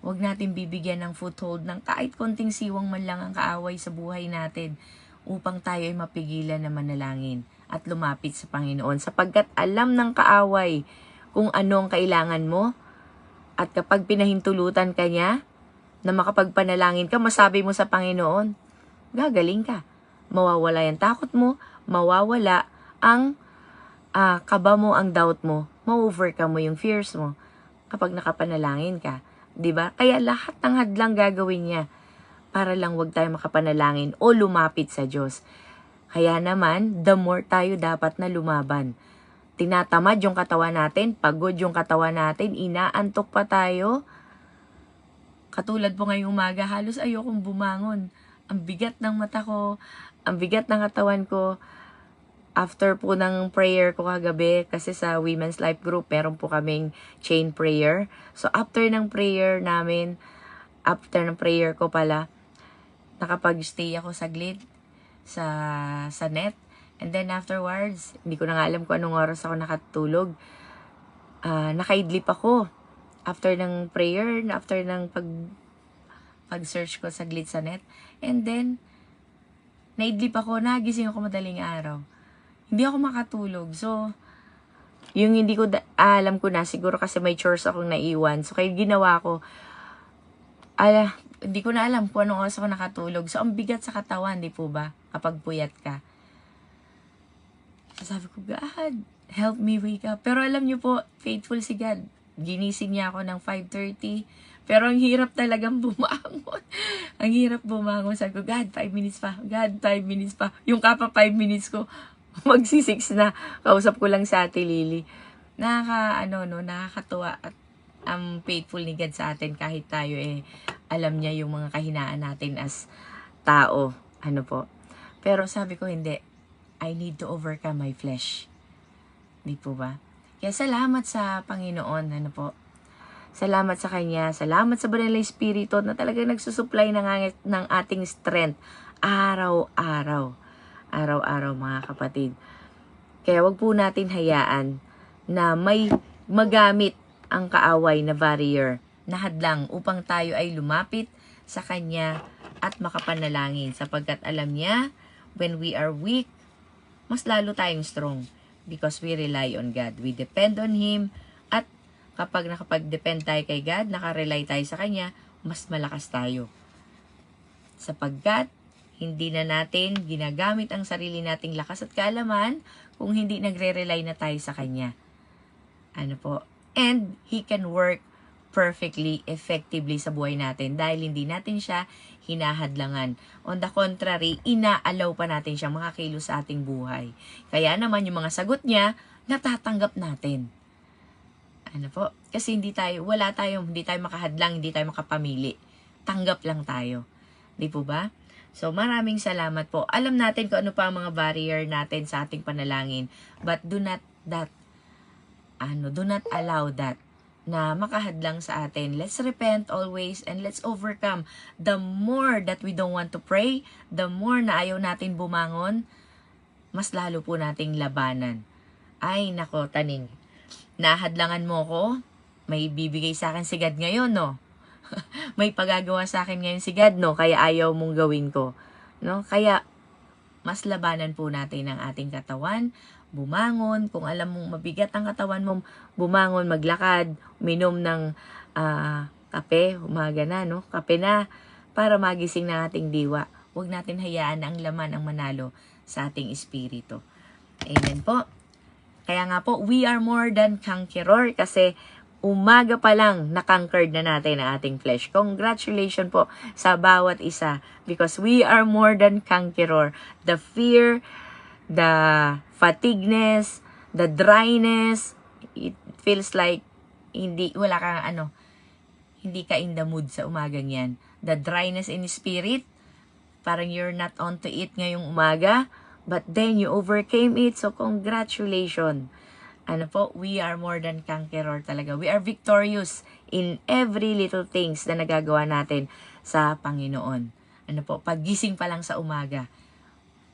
wag natin bibigyan ng foothold ng kahit konting siwang man lang ang kaaway sa buhay natin upang tayo ay mapigilan na manalangin at lumapit sa Panginoon. Sapagkat alam ng kaaway kung anong kailangan mo at kapag pinahintulutan ka niya na makapagpanalangin ka, masabi mo sa Panginoon, gagaling ka. Mawawala yung takot mo, mawawala ang kaba mo, ang doubt mo, ma-overcome mo yung fears mo kapag nakapanalangin ka. 'Di ba? Kaya lahat ng hadlang gagawin niya para lang wag tayo makapanalangin o lumapit sa Diyos. Kaya naman, the more tayo dapat na lumaban. Tinatamad yung katawan natin, pagod yung katawan natin, inaantok pa tayo. Katulad po ngayong umaga, halos ayokong bumangon. Ang bigat ng mata ko, ang bigat ng katawan ko. After po ng prayer ko kagabi, kasi sa Women's Life Group, meron po kaming chain prayer. So, after ng prayer namin, after ng prayer ko pala, nakapag-stay ako saglit sa net. And then afterwards, hindi ko na nga alam kung anong oras ako nakatulog. Nakaidlip ako. After ng prayer, after ng pag-search ko saglit sa net. And then, naidlip ako, nagising ako madaling araw. Hindi ako makatulog. So, yung hindi ko alam ko na, siguro kasi may chores akong naiwan. So, kaya ginawa ko, hindi ko na alam kung anong oras ako nakatulog. So, ang bigat sa katawan, di po ba? Kapag puyat ka. So, sabi ko, God, help me wake up. Pero alam niyo po, faithful si God. ginising niya ako ng 5:30. Pero ang hirap talagang bumangon. Ang hirap bumangon. Sabi ko, God, 5 minutes pa. God, 5 minutes pa. Yung kapa 5 minutes ko, magsi-6 na. Kausap ko lang sa Ate Lily. Nakakatuwa at ang faithful ni God sa atin kahit tayo alam niya yung mga kahinaan natin as tao. Ano po. Pero sabi ko, hindi. I need to overcome my flesh. Di po ba? Kaya salamat sa Panginoon. Ano po. Salamat sa Kanya. Salamat sa Banal na Espiritu na talagang nagsusupply ng ating strength. Araw-araw. Araw-araw mga kapatid. Kaya wag po natin hayaan na may magamit ang kaaway na barrier na hadlang upang tayo ay lumapit sa Kanya at makapanalangin. Sapagkat alam niya, when we are weak, mas lalo tayong strong because we rely on God. We depend on Him at kapag nakapag-depend tayo kay God, nakarely tayo sa Kanya, mas malakas tayo. Sapagkat hindi na natin ginagamit ang sarili nating lakas at kaalaman kung hindi nagre-rely na tayo sa Kanya. Ano po? And He can work perfectly, effectively sa buhay natin dahil hindi natin siya hinahadlangan. On the contrary, inaalaw pa natin siyang makakilos sa ating buhay. Kaya naman yung mga sagot niya, natatanggap natin. Ano po? Kasi hindi tayo makahadlang, hindi tayo makapamili. Tanggap lang tayo. Di po ba? So, maraming salamat po. Alam natin kung ano pa ang mga barrier natin sa ating panalangin. But do not allow that na makahadlang sa atin. Let's repent always and let's overcome. The more that we don't want to pray, the more na ayaw natin bumangon, mas lalo po nating labanan. Ay, nako, Taning. Nahadlangan mo ko, may bibigay sa akin si God ngayon, no? May pagagawa sa akin ngayon si God, no? Kaya ayaw mong gawin ko. No? Kaya, mas labanan po natin ang ating katawan, bumangon, kung alam mong mabigat ang katawan mo, bumangon, maglakad, minom ng kape, umaga na, no? Kape na, para magising ng ating diwa. Huwag natin hayaan na ang laman ang manalo sa ating espiritu. Amen po. Kaya nga po, we are more than conqueror kasi umaga pa lang na-conquered na natin ang ating flesh. Congratulations po sa bawat isa because we are more than conqueror. The fear, the fatigueness, the dryness, it feels like hindi ka in the mood sa umagang yan. The dryness in spirit, parang you're not on to it ngayong umaga, but then you overcame it, so congratulations. Ano po, we are more than conqueror talaga. We are victorious in every little things na nagagawa natin sa Panginoon. Ano po, paggising pa lang sa umaga,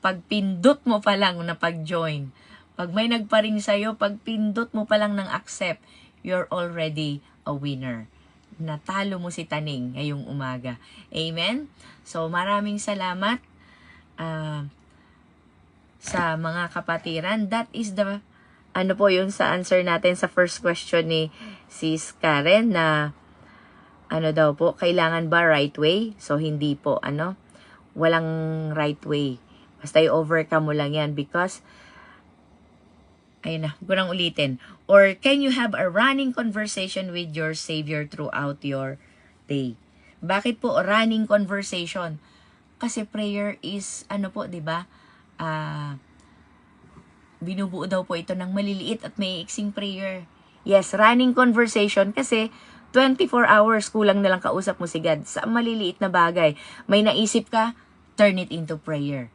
pagpindot mo pa lang na pag-join, pag may nagparing sa'yo, pagpindot mo pa lang ng accept, you're already a winner. Natalo mo si Taning ngayong umaga. Amen? So, maraming salamat sa mga kapatiran. That is the, yung sa answer natin sa first question ni Sis Karen na, daw po, kailangan ba right way? So, hindi po, walang right way. Basta i-overcome mo lang yan because, kurang ulitin. Or, can you have a running conversation with your Savior throughout your day? Bakit po running conversation? Kasi prayer is, diba? Binubuo daw po ito ng maliliit at may iksing prayer. Yes, running conversation kasi 24 hours kulang na lang kausap mo si God sa maliliit na bagay. May naisip ka, turn it into prayer.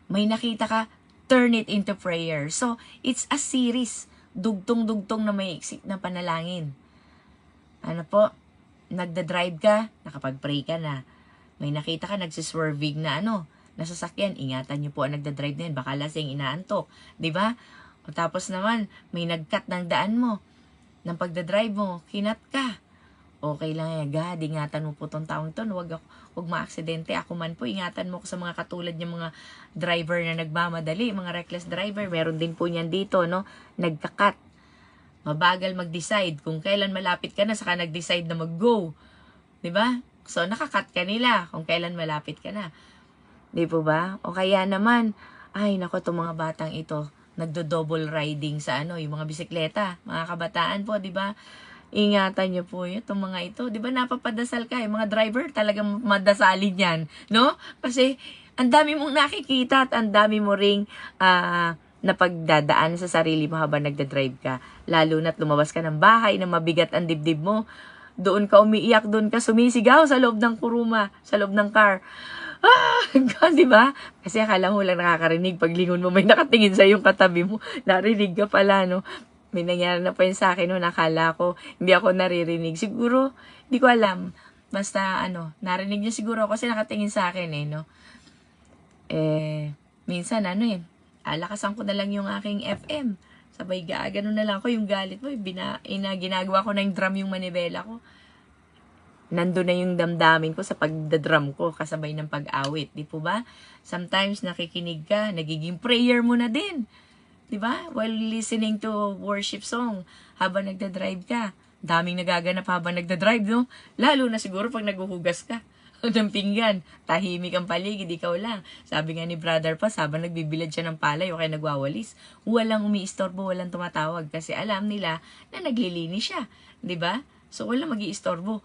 May nakita ka, turn it into prayer. So, it's a series. Dugtong-dugtong na may iksik na panalangin. Nagda-drive ka, nakapag-pray ka na. May nakita ka, nagsiswerving na nasasakyan, ingatan niyo po ang nagda-drive na yun, baka lasing, inaantok, di ba? O tapos naman, may nag-cut ng daan mo, ng pagda-drive mo, kinat ka. Okay lang yan, God, ingatan mo po tong taong to, huwag ma-aksidente, ako man po, ingatan mo ko sa mga katulad ng mga driver na nagmamadali, mga reckless driver, meron din po niyan dito, nagka-cut. Mabagal mag-decide, kung kailan malapit ka na, saka nag-decide na mag-go. Di ba? So, naka-cut ka nila, kung kailan malapit ka na. Di po ba? O kaya naman, itong mga batang ito, nagdo-double riding sa yung mga bisikleta, mga kabataan po, di ba? Ingatan niyo po yun, itong mga ito. Di ba napapadasal ka? Yung mga driver talagang madasalin yan. No? Kasi ang dami mong nakikita at ang dami mo ring napagdadaan sa sarili mo habang nagda-drive ka. Lalo na't lumabas ka ng bahay na mabigat ang dibdib mo. Doon ka umiiyak, doon ka sumisigaw sa loob ng kuruma, sa loob ng car. Di ba? Kasi akala mo lang nakakarinig. Pag lingon mo, may nakatingin sa yung katabi mo. Narinig ka pala, no? May nangyari na pa yun sa akin, no? Nakala ko, hindi ako naririnig. Siguro, hindi ko alam. Basta, narinig niya siguro kasi nakatingin sa akin, no? Minsan, lakasan ko na lang yung aking FM. Sabay, ganun na lang ako yung galit mo. Ginagawa ko na yung drum yung manibela ko. Nandun na yung damdamin ko sa pagdadrum ko kasabay ng pag-awit. Di po ba? Sometimes nakikinig ka, nagiging prayer mo na din. Di ba? While listening to worship song habang nagdadrive ka. Daming nagaganap habang nagdadrive, no? Lalo na siguro pag naghuhugas ka ng pinggan. Tahimik ang paligid, ikaw lang. Sabi nga ni Brother Paz, habang nagbibilad siya ng palay o kaya nagwawalis, walang umiistorbo, walang tumatawag kasi alam nila na naglilinis siya. Di ba? So, walang mag-iistorbo.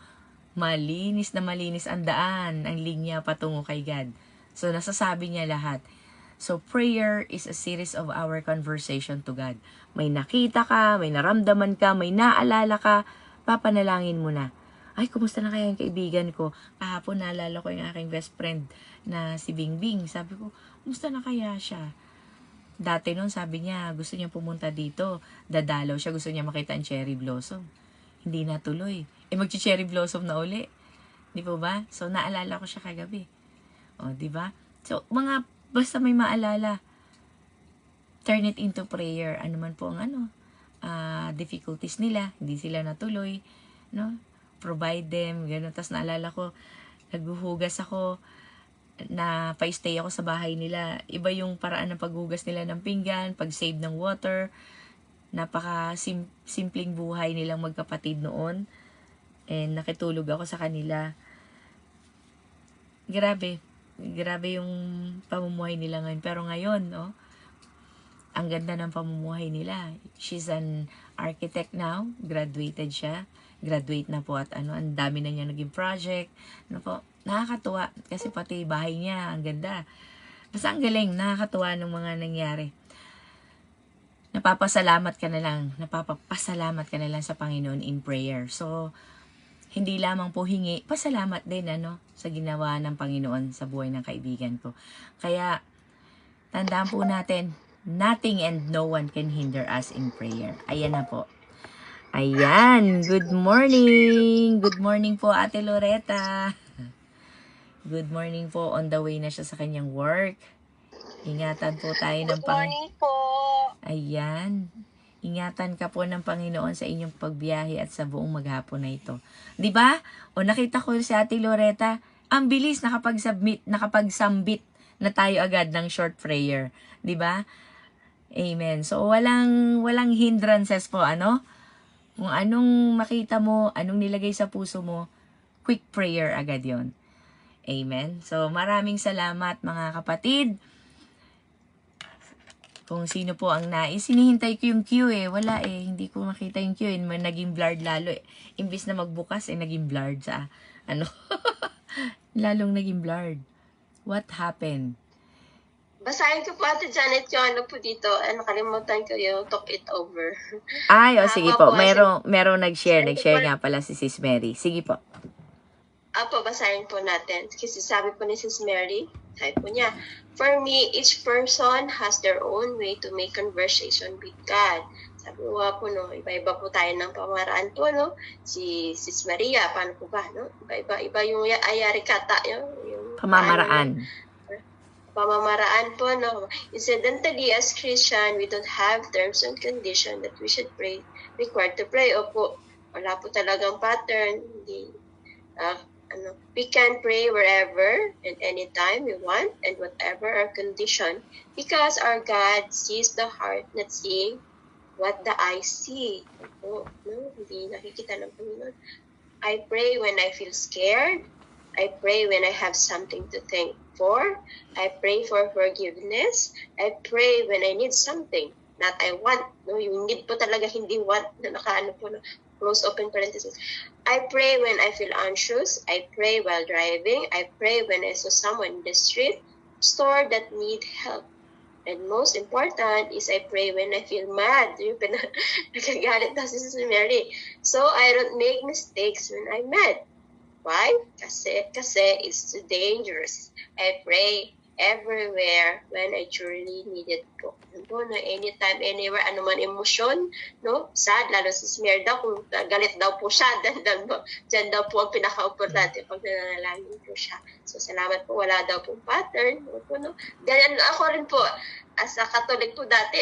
Malinis na malinis ang daan, ang linya patungo kay God. So, nasasabi niya lahat. So, prayer is a series of our conversation to God. May nakita ka, may naramdaman ka, may naalala ka, papanalangin mo na. Ay, kumusta na kaya yung kaibigan ko? Kahapon naalala ko yung aking best friend na si Bingbing. Sabi ko, kumusta na kaya siya? Dati nun, sabi niya, gusto niya pumunta dito. Dadalaw siya, gusto niya makita ang cherry blossom. Hindi natuloy. Magchi-cherry blossom na uli. Di po ba? So, naalala ko siya kagabi. O, di ba? So, basta may maalala, turn it into prayer. Ano man po ang difficulties nila, hindi sila natuloy, no? Provide them, gano'n. Tapos naalala ko, naghuhugas ako, na pa-stay ako sa bahay nila. Iba yung paraan ng paghugas nila ng pinggan, pag-save ng water. Napaka-simpleng buhay nilang magkapatid noon. And nakitulog ako sa kanila. Grabe yung pamumuhay nila ngayon. Pero ngayon, ang ganda ng pamumuhay nila. She's an architect now. Graduated siya. Graduate na po at ang dami na niya naging project. Nakakatuwa. Kasi pati bahay niya, ang ganda. Basta ang galing, nakakatuwa ng mga nangyari. Napapasalamat ka na lang sa Panginoon in prayer. So, hindi lamang po hingi, pasalamat din sa ginawa ng Panginoon sa buhay ng kaibigan ko. Kaya, tandaan po natin, nothing and no one can hinder us in prayer. Ayan na po. Ayan, good morning. Good morning po, Ate Loretta. Good morning po, on the way na siya sa kanyang work. Ingatan po tayo ng Good morning po. Ayan. Ingatan ka po ng Panginoon sa inyong pagbiyahe at sa buong maghapon na ito. 'Di ba? O nakita ko si Ate Loretta, ang bilis nakapagsambit na tayo agad ng short prayer, 'di ba? Amen. So walang hindrances po, Kung anong makita mo, anong nilagay sa puso mo, quick prayer agad 'yon. Amen. So maraming salamat mga kapatid. Kung sino po ang nais. Sinihintay ko yung queue Wala Hindi ko makita yung queue Naging blurred lalo Imbis na magbukas naging blurred sa lalong naging blurred. What happened? Basahin ko po, Ate Janet, yung po dito. Nakalimutan ko yung talk it over. Ay, sige po. Merong nag-share. Nag-share nga pala si Sis Mary. Sige po. Basahin po natin. Kasi sabi po ni Sis Mary, sabi po niya, for me, each person has their own way to make conversation with God. Sabi ko po, iba-iba po tayo ng pamaraan po, Si Sis Maria, paano po ba, Iba yung ayari kata, yung pamamaraan po, Incidentally, as Christian, we don't have terms and conditions that we should pray, required to pray. Opo, wala po talagang pattern. We can pray wherever and anytime we want and whatever our condition because our God sees the heart, not seeing what the eye see. Hindi nakikita ng Panginoon. I pray when I feel scared. I pray when I have something to thank for. I pray for forgiveness. I pray when I need something. not I want. No, yung need po talaga, hindi want, na nakaano po, no, close open parenthesis. I pray when I feel anxious. I pray while driving. I pray when I saw someone in the street store that need help. And most important is I pray when I feel mad. Yung nagagalit na si Sister Mary. So I don't make mistakes when I'm mad. Why? Kasi it's too dangerous. I pray everywhere when I truly need it po. No, anytime, anywhere, ano man emosyon, no? Sad, lalo si Smear daw, kung galit daw po siya, dyan daw po ang pinaka-importante pag nananalangin po siya. So, salamat po, wala daw pong pattern. No? Ganyan ako rin po, as a Catholic po dati,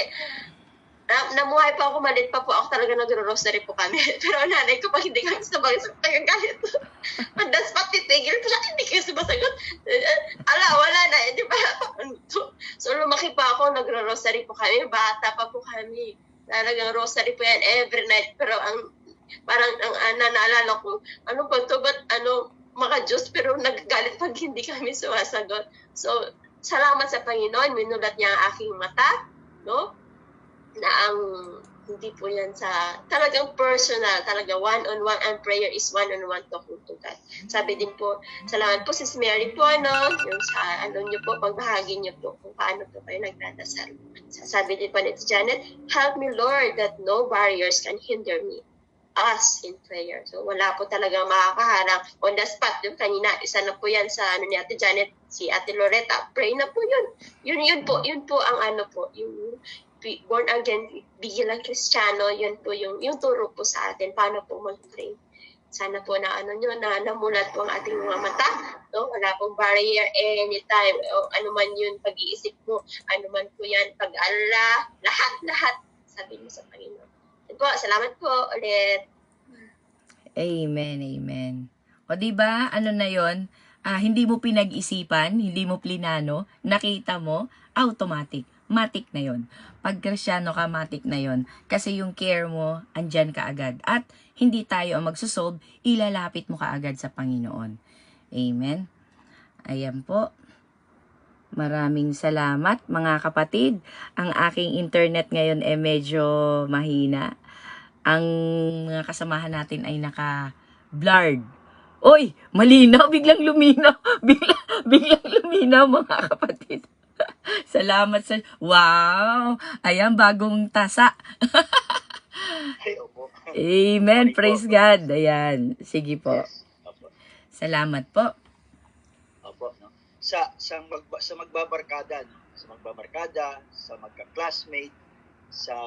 namuhay pa ako, malit pa po ako, talaga nagro-rosary po kami. Pero ang nanay ko, pag hindi kami sumagot, tagagalit. Mandas pa, titigil po siya, hindi kayo sumasagot. Wala na, di ba? So, lumaki pa ako, nagro-rosary po kami, bata pa po kami. Talagang rosary po yan every night. Pero parang naalala ko, ano ba ito, ba't mga Diyos, pero nagagalit pag hindi kami sumasagot. So, salamat sa Panginoon, minulat niya ang aking mata, no? Na ang hindi po yan sa talagang personal, talaga one-on-one, and prayer is one-on-one talking to God. Sabi din po, salamat po Sis Mary po, yung sa nyo po, pagbahagi nyo po kung paano po kayo nagdadasal. Sabi din po ni Janet, help me Lord that no barriers can hinder me us in prayer. So wala po talagang makakaharang on the spot. Yung kanina, isa na po yan sa ni Ate Janet, si Ate Loretta, pray na po yun. Yun po ang yung born again, bigilang Kristiyano, yun po yung turo po sa atin, paano po mag-pray. Sana po na namulat po ang ating mga mata, no? Wala pong barrier anytime, o ano man yun, pag-iisip mo, ano man po yan, pag-alala, lahat, sabi mo sa Panginoon. Po, salamat po ulit. Amen. O diba, ano na yon? Hindi mo pinag-isipan, hindi mo plinano, nakita mo, automatic. Matik na yon. Pag Kristiyano ka, matik na yon. Kasi yung care mo, andyan ka agad. At hindi tayo ang magsusolve, ilalapit mo ka agad sa Panginoon. Amen. Ayan po. Maraming salamat mga kapatid. Ang aking internet ngayon medyo mahina. Ang mga kasamahan natin ay naka-blurred. Oy, malinaw, biglang luminaw. Biglang luminaw mga kapatid. Salamat sa... Wow! Ayan, bagong tasa. Amen. Praise God. Ayan. Sige po. Salamat po. Opo, no? Sa magbabarkada, no? Sa magka-classmate, sa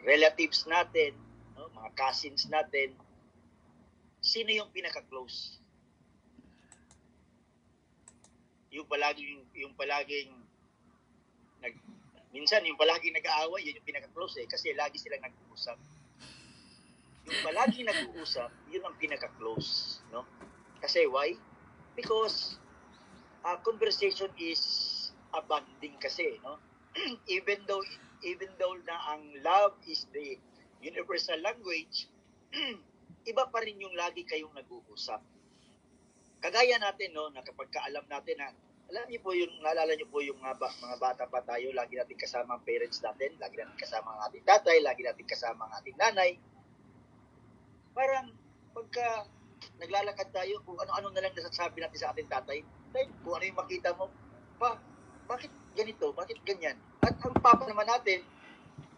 relatives natin, no? Mga cousins natin, sino yung pinaka-close? Yung palaging minsan yung palaging nag-aaway, yun yung pinaka-close kasi lagi silang nag-uusap. Yung palaging nag-uusap, yun ang pinaka-close, no? Kasi why? Because conversation is a bonding kasi, no? even though na ang love is the universal language, iba pa rin yung lagi kayong nag-uusap. Kagaya natin, no, na kapag kaalam natin na, naalala niyo po yung mga bata pa tayo, lagi natin kasama ang parents natin, lagi natin kasama ang ating tatay, lagi natin kasama ang ating nanay. Parang, pagka naglalakad tayo, kung ano-ano na lang nasasabi natin sa ating tatay, kung ano yung makita mo, bakit ganito, bakit ganyan? At ang papa naman natin,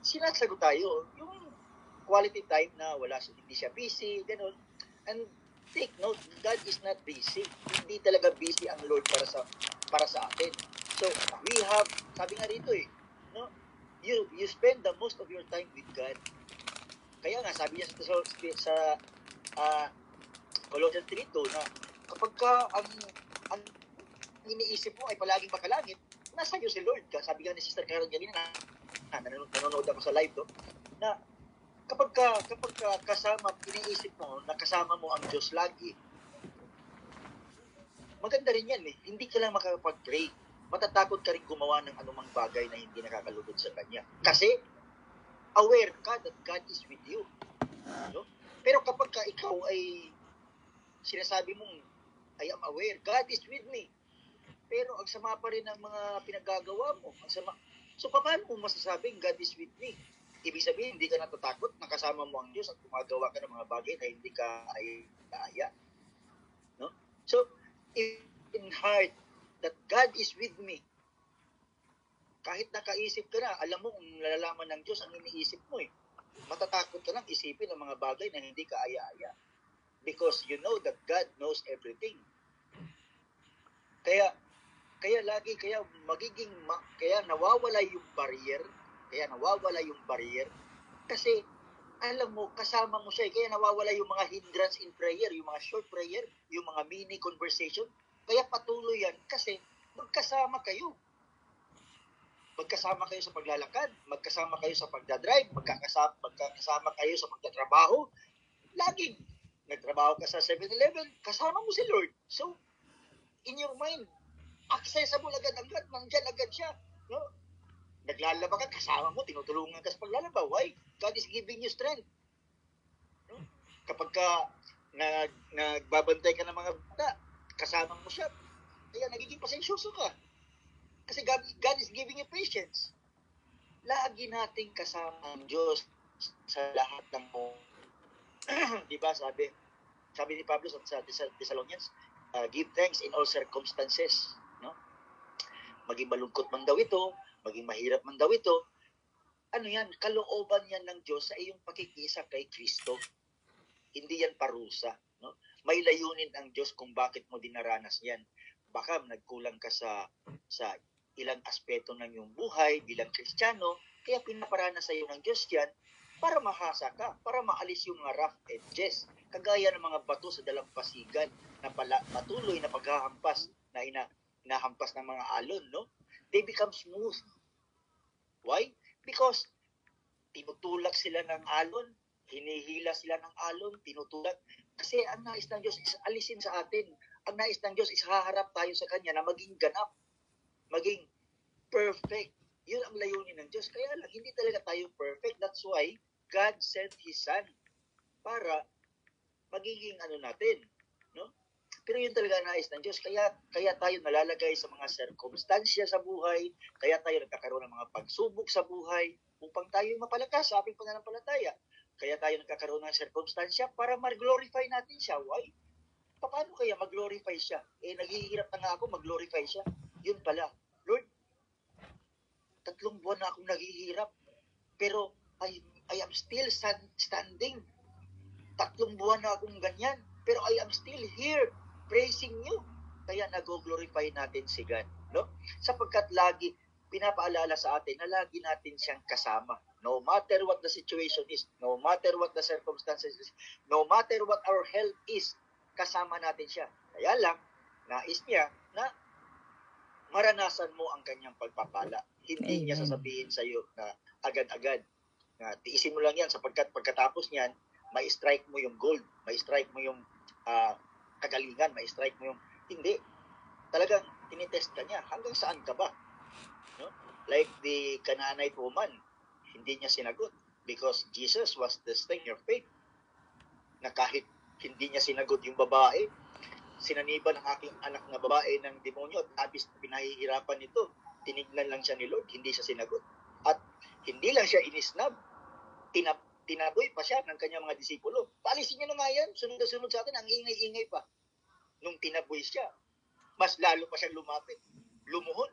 sinasagot tayo, yung quality time na hindi siya busy, gano'n. And take note, God is not busy. Hindi talaga busy ang Lord para sa atin. So, we have, sabi nga rito no? You spend the most of your time with God. Kaya nga, sabi niya sa Colossians 3:2 na kapag ang iniisip mo ay palaging makalangit, nasa iyo si Lord. Sabi nga ni Sister Karen kanina, nanonood ako sa live na kapag iniisip mo, nakasama mo ang Diyos lagi, maganda rin yan Hindi ka lang makakapag-pray. Matatakot ka rin gumawa ng anumang bagay na hindi nakakalugod sa Kanya. Kasi, aware ka that God is with you. No? Pero kapag ikaw ay sinasabi mong, I am aware, God is with me. Pero ang sama pa rin ng mga pinagagawa mo. So, paano mo masasabing God is with me? Ibig sabihin, hindi ka natatakot, nakasama mo ang Diyos at gumagawa ka ng mga bagay na hindi ka aya. No? So, in heart that God is with me, kahit nakaisip ka na, alam mo kung nalalaman ng Diyos ang iniisip mo eh. Matatakot ka lang isipin ang mga bagay na hindi ka aya-aya. Because you know that God knows everything. Kaya nawawala yung barrier, kasi alam mo, kasama mo siya. Kaya nawawala yung mga hindrance in prayer, yung mga short prayer, yung mga mini conversation. Kaya patuloy yan kasi magkasama kayo. Magkasama kayo sa paglalakad, magkasama kayo sa pagdadrive, magkasama kayo sa pagtatrabaho. Laging nagtrabaho ka sa 7-Eleven, kasama mo si Lord. So, in your mind, accessible agad-agad, nandyan agad siya. No? Naglalaba ka, kasama mo, tinutulungan ka sa paglalaba. Why? God is giving you strength. No? Kapag ka nagbabantay ka ng mga bata, kasama mo siya, kaya nagiging pasensyoso ka. Kasi God is giving you patience. Lagi nating kasama ang Diyos sa lahat ng mo. Diba sabi ni Pablo sa Thessalonians, give thanks in all circumstances. No? Maging malungkot man daw ito, maging mahirap man daw ito, ano yan, kalooban yan ng Diyos sa iyong pakikisa kay Kristo. Hindi yan parusa. No? May layunin ang Diyos kung bakit mo dinaranas yan. Baka nagkulang ka sa ilang aspeto ng iyong buhay bilang Kristiyano, kaya pinaparanas sa iyo ng Diyos yan para mahasa ka, para maalis yung mga rough edges, kagaya ng mga bato sa dalampasigan na patuloy na paghahampas na inahampas ng mga alon, no? They become smooth. Why? Because tinutulak sila ng alon, hinihila sila ng alon, tinutulak. Kasi ang nais ng Diyos is alisin sa atin. Ang nais ng Diyos is haharap tayo sa Kanya na maging ganap, maging perfect. Yun ang layunin ng Diyos. Kaya lang, hindi talaga tayo perfect. That's why God sent His Son para magiging natin. No? Pero yun talaga nais ng Diyos. Kaya tayo nalalagay sa mga circumstansya sa buhay, kaya tayo nagkakaroon ng mga pagsubok sa buhay, upang tayo mapalakas sa ating pananampalataya. Kaya tayo nagkakaroon ng circumstansya para mag-glorify natin siya. Why? Paano kaya mag-glorify siya? Naghihirap na nga ako, mag-glorify siya. Yun pala, Lord, 3 buwan na akong naghihirap, pero I am still standing. 3 buwan na akong ganyan, pero I am still here, praising you. Kaya nag-glorify natin si God. No? Sapagkat lagi, pinapaalala sa atin na lagi natin siyang kasama. No matter what the situation is, no matter what the circumstances is, no matter what our health is, kasama natin siya. Kaya lang, nais niya na maranasan mo ang kanyang pagpapala. Hindi niya sasabihin sa iyo na agad-agad na tiisin mo lang yan sapagkat pagkatapos niyan, may strike mo yung gold, may strike mo yung kagalingan, may strike mo yung hindi. Talagang tinitest ka niya. Hanggang saan ka ba? No? Like the Canaanite woman, hindi niya sinagot because Jesus was testing your faith. Na kahit hindi niya sinagot yung babae, sinaniban ng aking anak na babae ng demonyo at abis na pinahihirapan nito, tinignan lang siya ni Lord, hindi siya sinagot. At hindi lang siya inisnab, tinaboy pa siya ng kanyang mga disipulo. Paalisin niyo na nga yan, sunod na sunod sa atin, ang ingay-ingay pa. Nung tinaboy siya, mas lalo pa siyang lumapit, lumuhon.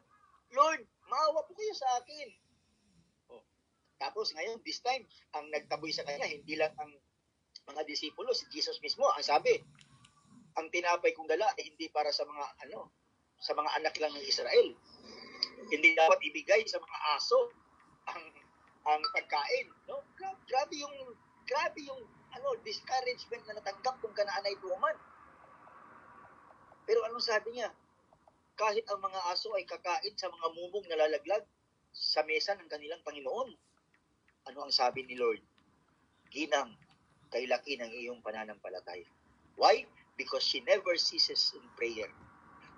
Lord, maawa po kayo sa akin. Tapos ngayon, this time, ang nagtaboy sa kanya, hindi lang ang mga disipulo, si Jesus mismo, ang sabi, ang tinapay kong dala ay hindi para sa mga sa mga anak lang ng Israel. Hindi dapat ibigay sa mga aso ang pagkain, no? Grabe yung discouragement na natanggap ng Canaanite woman. Pero anong sabi niya? Kahit ang mga aso ay kakain sa mga mumong nalalaglag sa mesa ng kanilang Panginoon. Ano ang sabi ni Lord? Ginang, kay laki ng iyong pananampalataya. Why? Because she never ceases in prayer.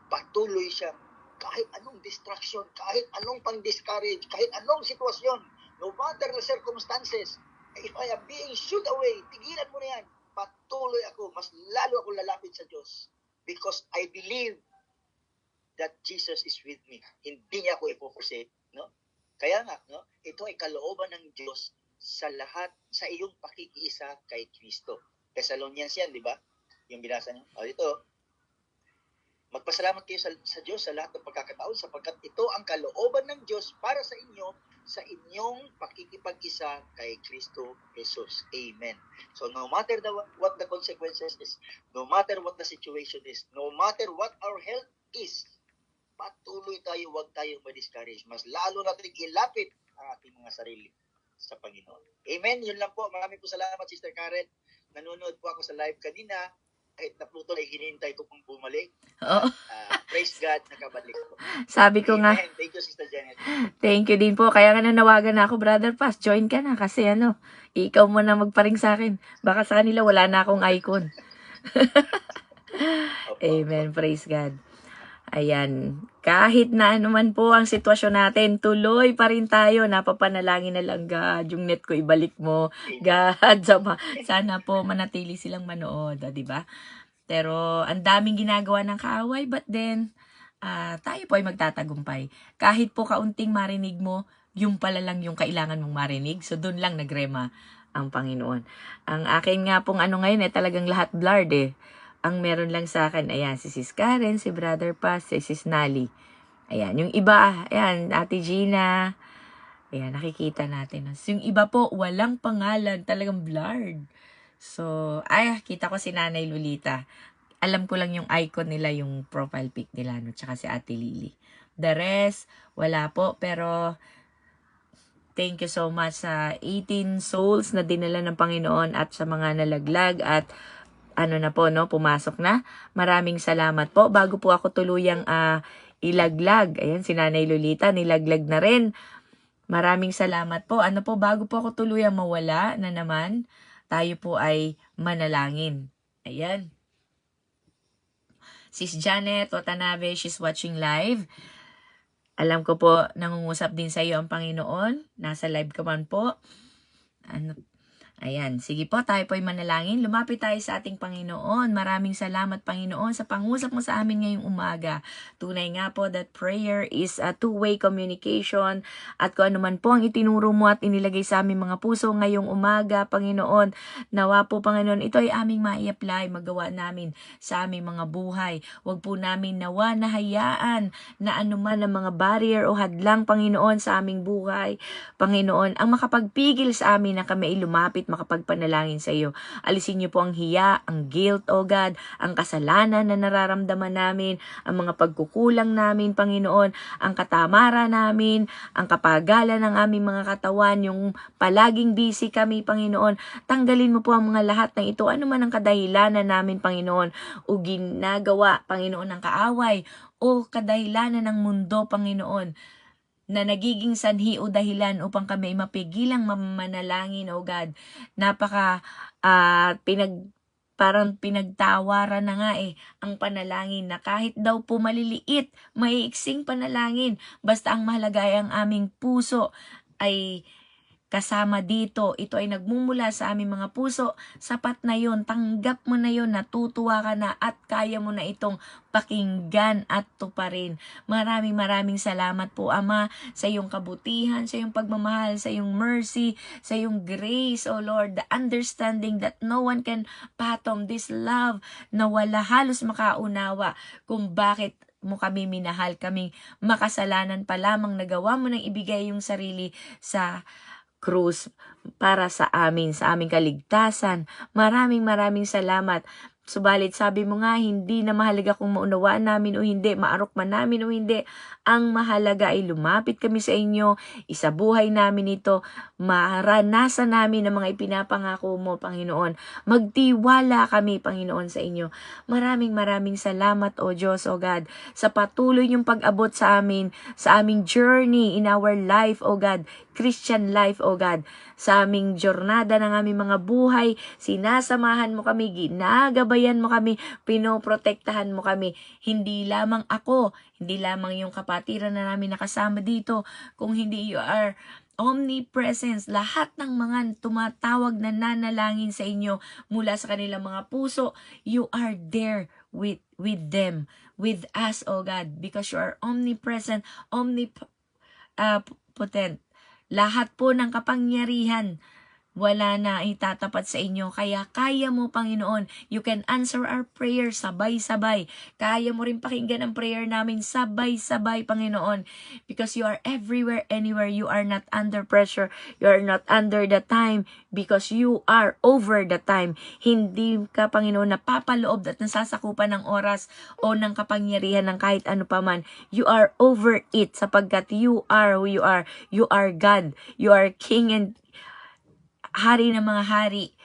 Patuloy siya kahit anong distraction, kahit anong pang-discourage, kahit anong sitwasyon, no matter the circumstances, if I am being shooed away, tigilan mo na yan. Patuloy ako, mas lalo ako lalapit sa Diyos. Because I believe that Jesus is with me. Hindi niya ako ipoforsake. No? Kaya nga, lahat sa iyong pakikiisa kay Kristo. Thessalonians yan, di ba? Yung binasa niyo. O, ito, magpasalamat kayo sa Diyos sa lahat ng pagkakataon sapagkat ito ang kalooban ng Diyos para sa inyo sa inyong pakikipag-isa kay Kristo Jesus. Amen. So no matter what the consequences is, no matter what the situation is, no matter what our health is, patuloy tayo, huwag tayong ma-discourage. Mas lalo natin ilapit ang ating mga sarili sa Panginoon. Amen. Yun lang po. Maraming po salamat, Sister Karen. Nanonood po ako sa live kanina. Kahit naputol ay hinihintay ko pong bumalik. Oo. Praise God, nakabalik po. Sabi ko nga, Amen. Thank you, Sister Janet. thank you din po. Kaya nga nanawagan na ako, Brother Paz, join ka na kasi ikaw mo na magparing sa akin. Baka sa kanila wala na akong icon. Opo, Amen. Praise God. Ayan. Kahit na anuman po ang sitwasyon natin, tuloy pa rin tayo. Napapanalangin na lang, God, yung net ko ibalik mo. God, sana po manatili silang manood, di ba? Pero ang daming ginagawa ng kaaway, but then, tayo po ay magtatagumpay. Kahit po kaunting marinig mo, yung pala lang yung kailangan mong marinig. So, doon lang nagrema ang Panginoon. Ang akin nga pong ngayon, talagang lahat blurred eh. Ang meron lang sa akin, ayan, si Sis Karen, si Brother Paz, si Sis Nali. Ayan, yung iba, ayan, Ate Gina. Ayan, nakikita natin. Yung iba po, walang pangalan, talagang blurred. So, kita ko si Nanay Lolita. Alam ko lang yung icon nila, yung profile pic nila, tsaka si Ate Lily. The rest, wala po, pero thank you so much sa 18 souls na dinala ng Panginoon at sa mga nalaglag at na po, pumasok na. Maraming salamat po. Bago po ako tuluyang ilaglag, ayan, si Nanay Lolita, nilaglag na rin. Maraming salamat po. Bago po ako tuluyang mawala na naman, tayo po ay manalangin. Ayan. Sis Janet Watanabe, she's watching live. Alam ko po, nangungusap din sa iyo ang Panginoon. Nasa live ka man po. Ayan, sige po, tayo po ay manalangin. Lumapit tayo sa ating Panginoon. Maraming salamat, Panginoon, sa pangusap mo sa amin ngayong umaga. Tunay nga po that prayer is a two-way communication. At kung ano man po ang itinuro mo at inilagay sa aming mga puso ngayong umaga, Panginoon, nawa po, Panginoon, ito ay aming mai-apply, magawa namin sa aming mga buhay. Huwag po namin nawa na hayaan na anuman ang mga barrier o hadlang, Panginoon, sa aming buhay. Panginoon, ang makapagpigil sa amin na kami ay lumapit makapagpanalangin sa iyo. Alisin niyo po ang hiya, ang guilt, O God, ang kasalanan na nararamdaman namin, ang mga pagkukulang namin, Panginoon, ang katamara namin, ang kapagalan ng aming mga katawan, yung palaging busy kami, Panginoon. Tanggalin mo po ang mga lahat ng ito, ano man ang kadahilanan namin, Panginoon, o ginagawa, Panginoon, ng kaaway, o kadahilanan ng mundo, Panginoon, na nagiging sanhi o dahilan upang kami mapigilang mamanalangin, O God. Parang pinagtawaran na nga ang panalangin na kahit daw po maliliit, maiiksing panalangin. Basta ang mahalaga ay ang aming puso ay kasama dito. Ito ay nagmumula sa aming mga puso. Sapat na yon, tanggap mo na yon, natutuwa ka na at kaya mo na itong pakinggan at tuparin. Maraming salamat po, Ama, sa iyong kabutihan, sa iyong pagmamahal, sa iyong mercy, sa iyong grace, O Lord, the understanding that no one can fathom, this love na wala halos makaunawa kung bakit mo kami minahal, kaming makasalanan pa lamang nagawa mo nang ibigay yung sarili sa krus para sa aming kaligtasan. Maraming salamat. Subalit sabi mo nga, hindi na mahalaga kung maunawaan namin o hindi, maarok man namin o hindi. Ang mahalaga ay lumapit kami sa inyo, isabuhay namin ito, maranasan namin ang mga ipinapangako mo, Panginoon. Magtiwala kami, Panginoon, sa inyo. Maraming salamat, O Diyos, O God, sa patuloy niyong pag-abot sa amin, sa aming journey in our life, O God, Christian life, O God, sa aming jornada ng aming mga buhay, sinasamahan mo kami, ginagabayan mo kami, pinoprotektahan mo kami. Hindi lamang ako, hindi lamang yung kapatiran na namin nakasama dito, kung hindi you are omnipresence, lahat ng mga tumatawag na nanalangin sa inyo mula sa kanilang mga puso, you are there with them, with us, O God, because you are omnipresent, omnipotent. Lahat po ng kapangyarihan wala na itatapat sa inyo. Kaya kaya mo, Panginoon, you can answer our prayer sabay-sabay. Kaya mo rin pakinggan ang prayer namin sabay-sabay, Panginoon. Because you are everywhere, anywhere. You are not under pressure. You are not under the time because you are over the time. Hindi ka, Panginoon, napapaloob at nasasakupan ng oras o ng kapangyarihan ng kahit ano paman. You are over it sapagkat you are who you are. You are God. You are King and Hari ng mga hari,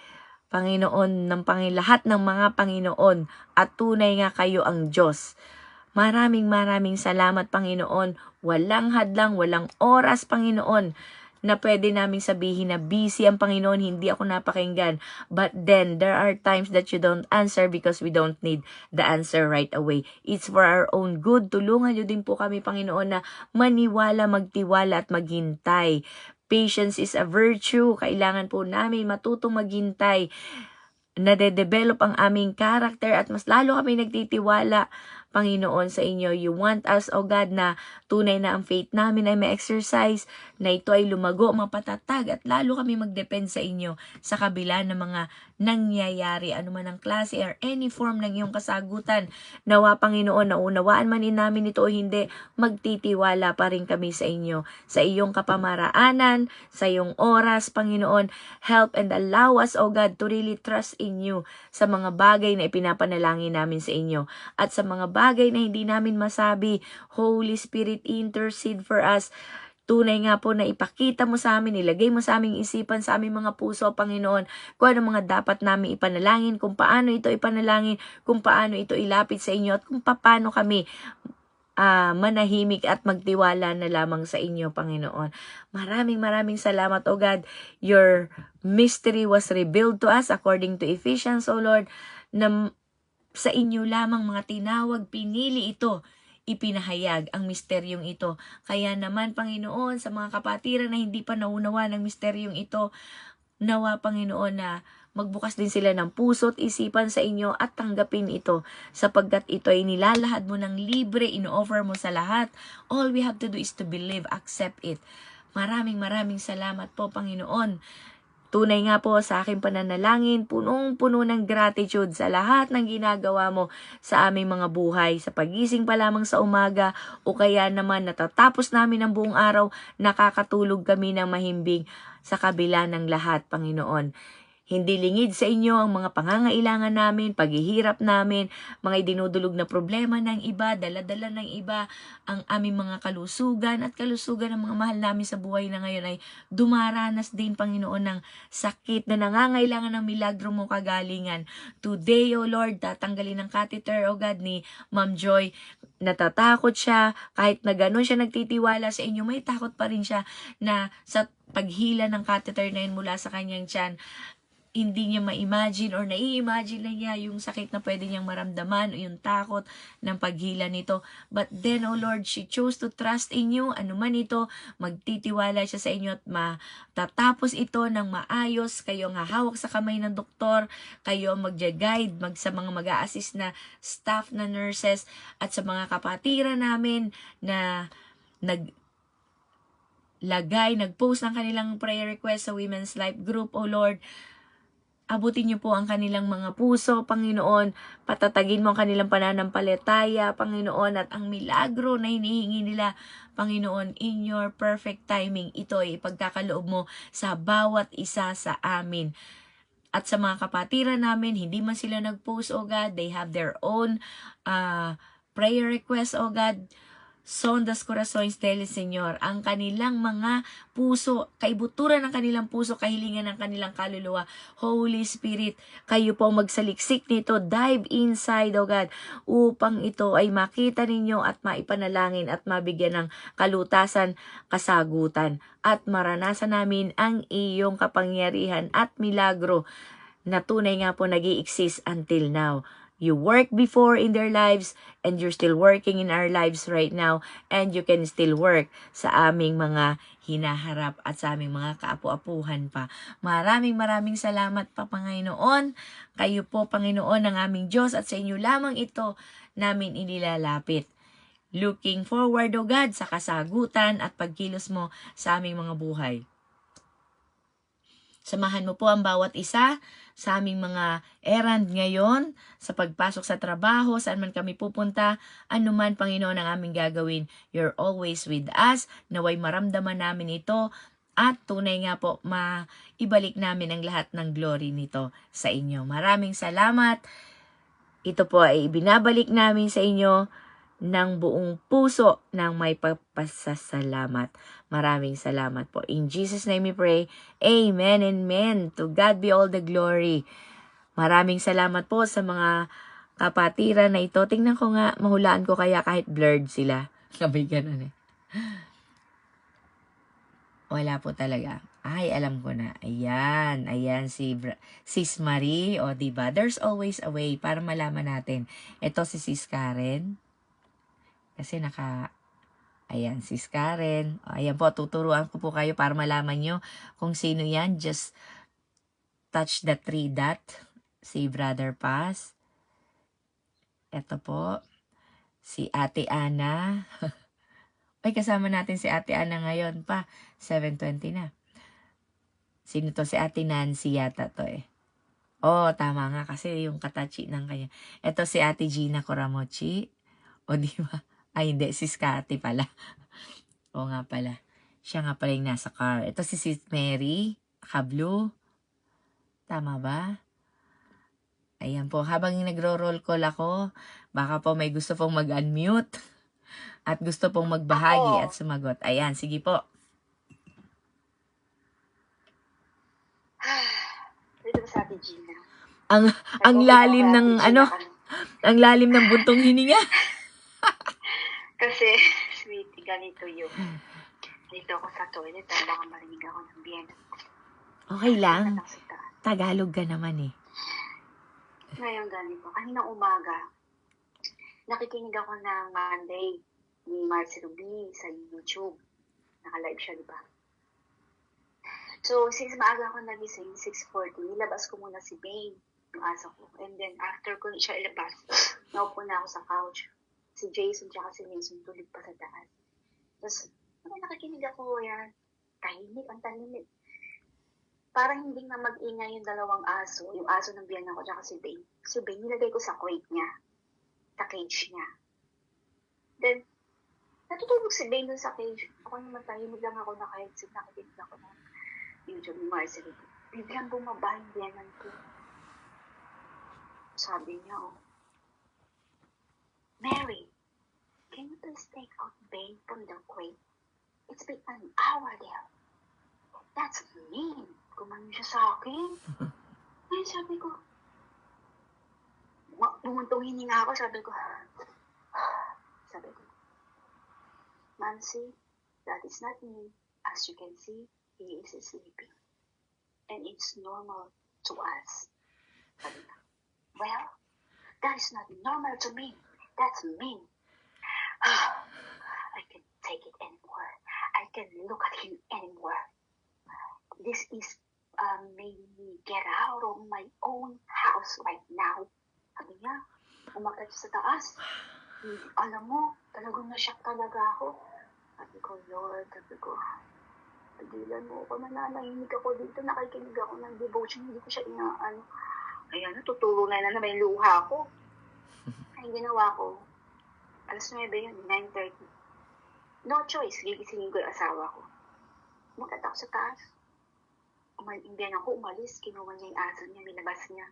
Panginoon ng lahat ng mga Panginoon, at tunay nga kayo ang Diyos. Maraming salamat, Panginoon. Walang hadlang, walang oras, Panginoon, na pwede namin sabihin na busy ang Panginoon, hindi ako napakinggan. But then, there are times that you don't answer because we don't need the answer right away. It's for our own good. Tulungan niyo din po kami, Panginoon, na maniwala, magtiwala at maghintay. Patience is a virtue. Kailangan po namin matutong maghintay. Nade-develop ang aming character at mas lalo kami nagtitiwala, Panginoon, sa inyo. You want us, O God, na tunay na ang faith namin ay ma-exercise, na ito ay lumago, mapatatag, at lalo kami mag-depend sa inyo sa kabila ng mga nangyayari, anuman ang klase or any form ng iyong kasagutan. Nawa, Panginoon, naunawaan man namin ito o hindi, magtitiwala pa rin kami sa inyo, sa iyong kapamaraanan, sa iyong oras, Panginoon. Help and allow us, O God, to really trust in you sa mga bagay na ipinapanalangin namin sa inyo. At sa mga bagay na hindi namin masabi, Holy Spirit, intercede for us. Tunay nga po na ipakita mo sa amin, ilagay mo sa aming isipan, sa aming mga puso, Panginoon, kung ano mga dapat namin ipanalangin, kung paano ito ipanalangin, kung paano ito ilapit sa inyo, at kung paano kami manahimik at magtiwala na lamang sa inyo, Panginoon. Maraming salamat, O God. Your mystery was revealed to us according to Ephesians, O Lord, na sa inyo lamang mga tinawag, pinili ito, ipinahayag ang misteryong ito. Kaya naman, Panginoon, sa mga kapatiran na hindi pa naunawa ng misteryong ito, nawa, Panginoon, na magbukas din sila ng puso at isipan sa inyo at tanggapin ito, sapagkat ito ay nilalahad mo ng libre, ino-offer mo sa lahat. All we have to do is to believe, accept it. Maraming salamat po, Panginoon. Tunay nga po sa aking pananalangin, punong-puno ng gratitude sa lahat ng ginagawa mo sa aming mga buhay. Sa pagising pa lamang sa umaga o kaya naman natatapos namin ang buong araw, nakakatulog kami ng mahimbing sa kabila ng lahat, Panginoon. Hindi lingid sa inyo ang mga pangangailangan namin, paghihirap namin, mga idinudulog na problema ng iba, dala-dala ng iba, ang aming mga kalusugan at kalusugan ng mga mahal namin sa buhay na ngayon ay dumaranas din, Panginoon, ng sakit na nangangailangan ng milagro mo kagalingan. Today, O Lord, tatanggalin ang catheter, O God, ni Ma'am Joy. Natatakot siya, kahit na gano'n siya nagtitiwala sa inyo, may takot pa rin siya na sa paghila ng catheter na yun mula sa kanyang tiyan, hindi niya ma-imagine or nai-imagine na niya yung sakit na pwede niyang maramdaman o yung takot ng paghila nito. But then, O Lord, she chose to trust in you. Ano man ito, magtitiwala siya sa inyo at matatapos ito ng maayos. Kayo ang hahawak sa kamay ng doktor. Kayo ang magja-guide sa mga mag-a-assist na staff na nurses at sa mga kapatiran namin na nag-post ng kanilang prayer request sa Women's Life Group, O Lord. Abutin niyo po ang kanilang mga puso, Panginoon. Patatagin mo ang kanilang pananampalataya, Panginoon, at ang milagro na hinihingi nila, Panginoon, in your perfect timing. Ito ay ipagkakaloob mo sa bawat isa sa amin. At sa mga kapatiran namin, hindi man sila nag-post, O God, they have their own prayer request, O God. Son das corazones del Señor, ang kanilang mga puso, kaibuturan ng kanilang puso, kahilingan ng kanilang kaluluwa. Holy Spirit, kayo po magsaliksik nito, dive inside, O God, upang ito ay makita ninyo at maipanalangin at mabigyan ng kalutasan, kasagutan, at maranasan namin ang iyong kapangyarihan at milagro na tunay nga po nag-i-exist until now. You worked before in their lives and you're still working in our lives right now, and you can still work sa aming mga hinaharap at sa aming mga kaapu-apuhan pa. Maraming salamat pa, Panginoon. Kayo po, Panginoon, ang aming Diyos, at sa inyo lamang ito namin inilalapit. Looking forward, O God, sa kasagutan at pagkilos mo sa aming mga buhay. Samahan mo po ang bawat isa sa aming mga errand ngayon, sa pagpasok sa trabaho, saan man kami pupunta, anuman, Panginoon, ang aming gagawin. You're always with us. Naway maramdaman namin ito at tunay nga po, maibalik namin ang lahat ng glory nito sa inyo. Maraming salamat. Ito po ay ibinabalik namin sa inyo ng buong puso ng may pagpasasalamat. Maraming salamat po. In Jesus' name we pray. Amen and amen. To God be all the glory. Maraming salamat po sa mga kapatiran na ito. Tingnan ko nga, mahulaan ko kaya kahit blurred sila. Sabay ganun eh. Wala po talaga. Ay, alam ko na. Ayan. Ayan si Sis Marie. O, diba? There's always a way para malaman natin. Ito si Sis Karen. Kasi ayan, Sis Karen. O, ayan po, tuturuan ko po kayo para malaman nyo kung sino yan. Just touch the 3 dot. Si Brother Paz. Ito po. Si Ate Ana. Ay, kasama natin si Ate Ana ngayon pa. 7:20 na. Sino to? Si Ate Nancy yata to eh. Oh, tama nga kasi yung katachi ng kanya. Ito si Ate Gina Coramochi. O di ba? Ay hindi, si Scotty pala. O nga pala. Siya nga pala yung nasa car. Ito si Sis Mary. Naka-blue. Tama ba? Ayan po. Habang nagro-roll call ako, baka po may gusto pong mag-unmute. At gusto pong magbahagi at sumagot. Ayan, sige po. Dito ba sa Ate Gina? Ang lalim ng ang lalim ng buntong hininga. Kasi, sweetie, ganito yun. Dito ako sa toilet, baka marinig ako ng biyan. Okay lang. Tagalog ka naman eh. Ngayon ganito, kanina umaga, nakikinig ako ng Monday ni Marcy Ruby sa YouTube. Naka-live siya, di ba? So, since maaga ako nagising, 6:40, nilabas ko muna si Bane, yung aso ko. And then, after ko siya ilabas, naupo na ako sa couch. Si Jason tsaka si Mason tulog pa sa taas. Tapos, nakikinig ako yan. Tahimik, ang tahimik. Parang hindi na mag-ingay yung dalawang aso, yung aso ng biyanan ko tsaka si Bane. Si Bane, nilagay ko sa crate niya, sa cage niya. Then, natutulog si Bane dun sa cage. Ako naman tahimik lang ako naka-headset, nakikinig ako ng YouTube ni Marcel. Biglang bumaba yung biyanan ko. Sabi niya, Mary, can you please take out Bane from the crate? It's been an hour there. That's mean. Kumain siya sa akin. Ngayon sabi ko, bumuntong hininga ako, sabi ko, Nancy, that is not me. As you can see, he is sleeping. And it's normal to us. Sabi ko, well, that is not normal to me. That's mean. I can't take it anymore. I can't look at him anymore. This is making me get out of my own house right now. Sabi niya, umakyat sa taas. Alam mo, talagang na-shock talaga ako. Sabi ko, Lord, pagilan mo ako, nananahimik ako dito, nakikinig ako ng devotion, hindi ko siya inaano. Ayan, natutulog na may luha ko. Ay, ginawa ko. Alas 9 yun, 9:30. No choice, gigisingin ko yung asawa ko. Umakyat ako sa taas. Indian ako umalis, kinuha niya yung aso niya, minabas niya.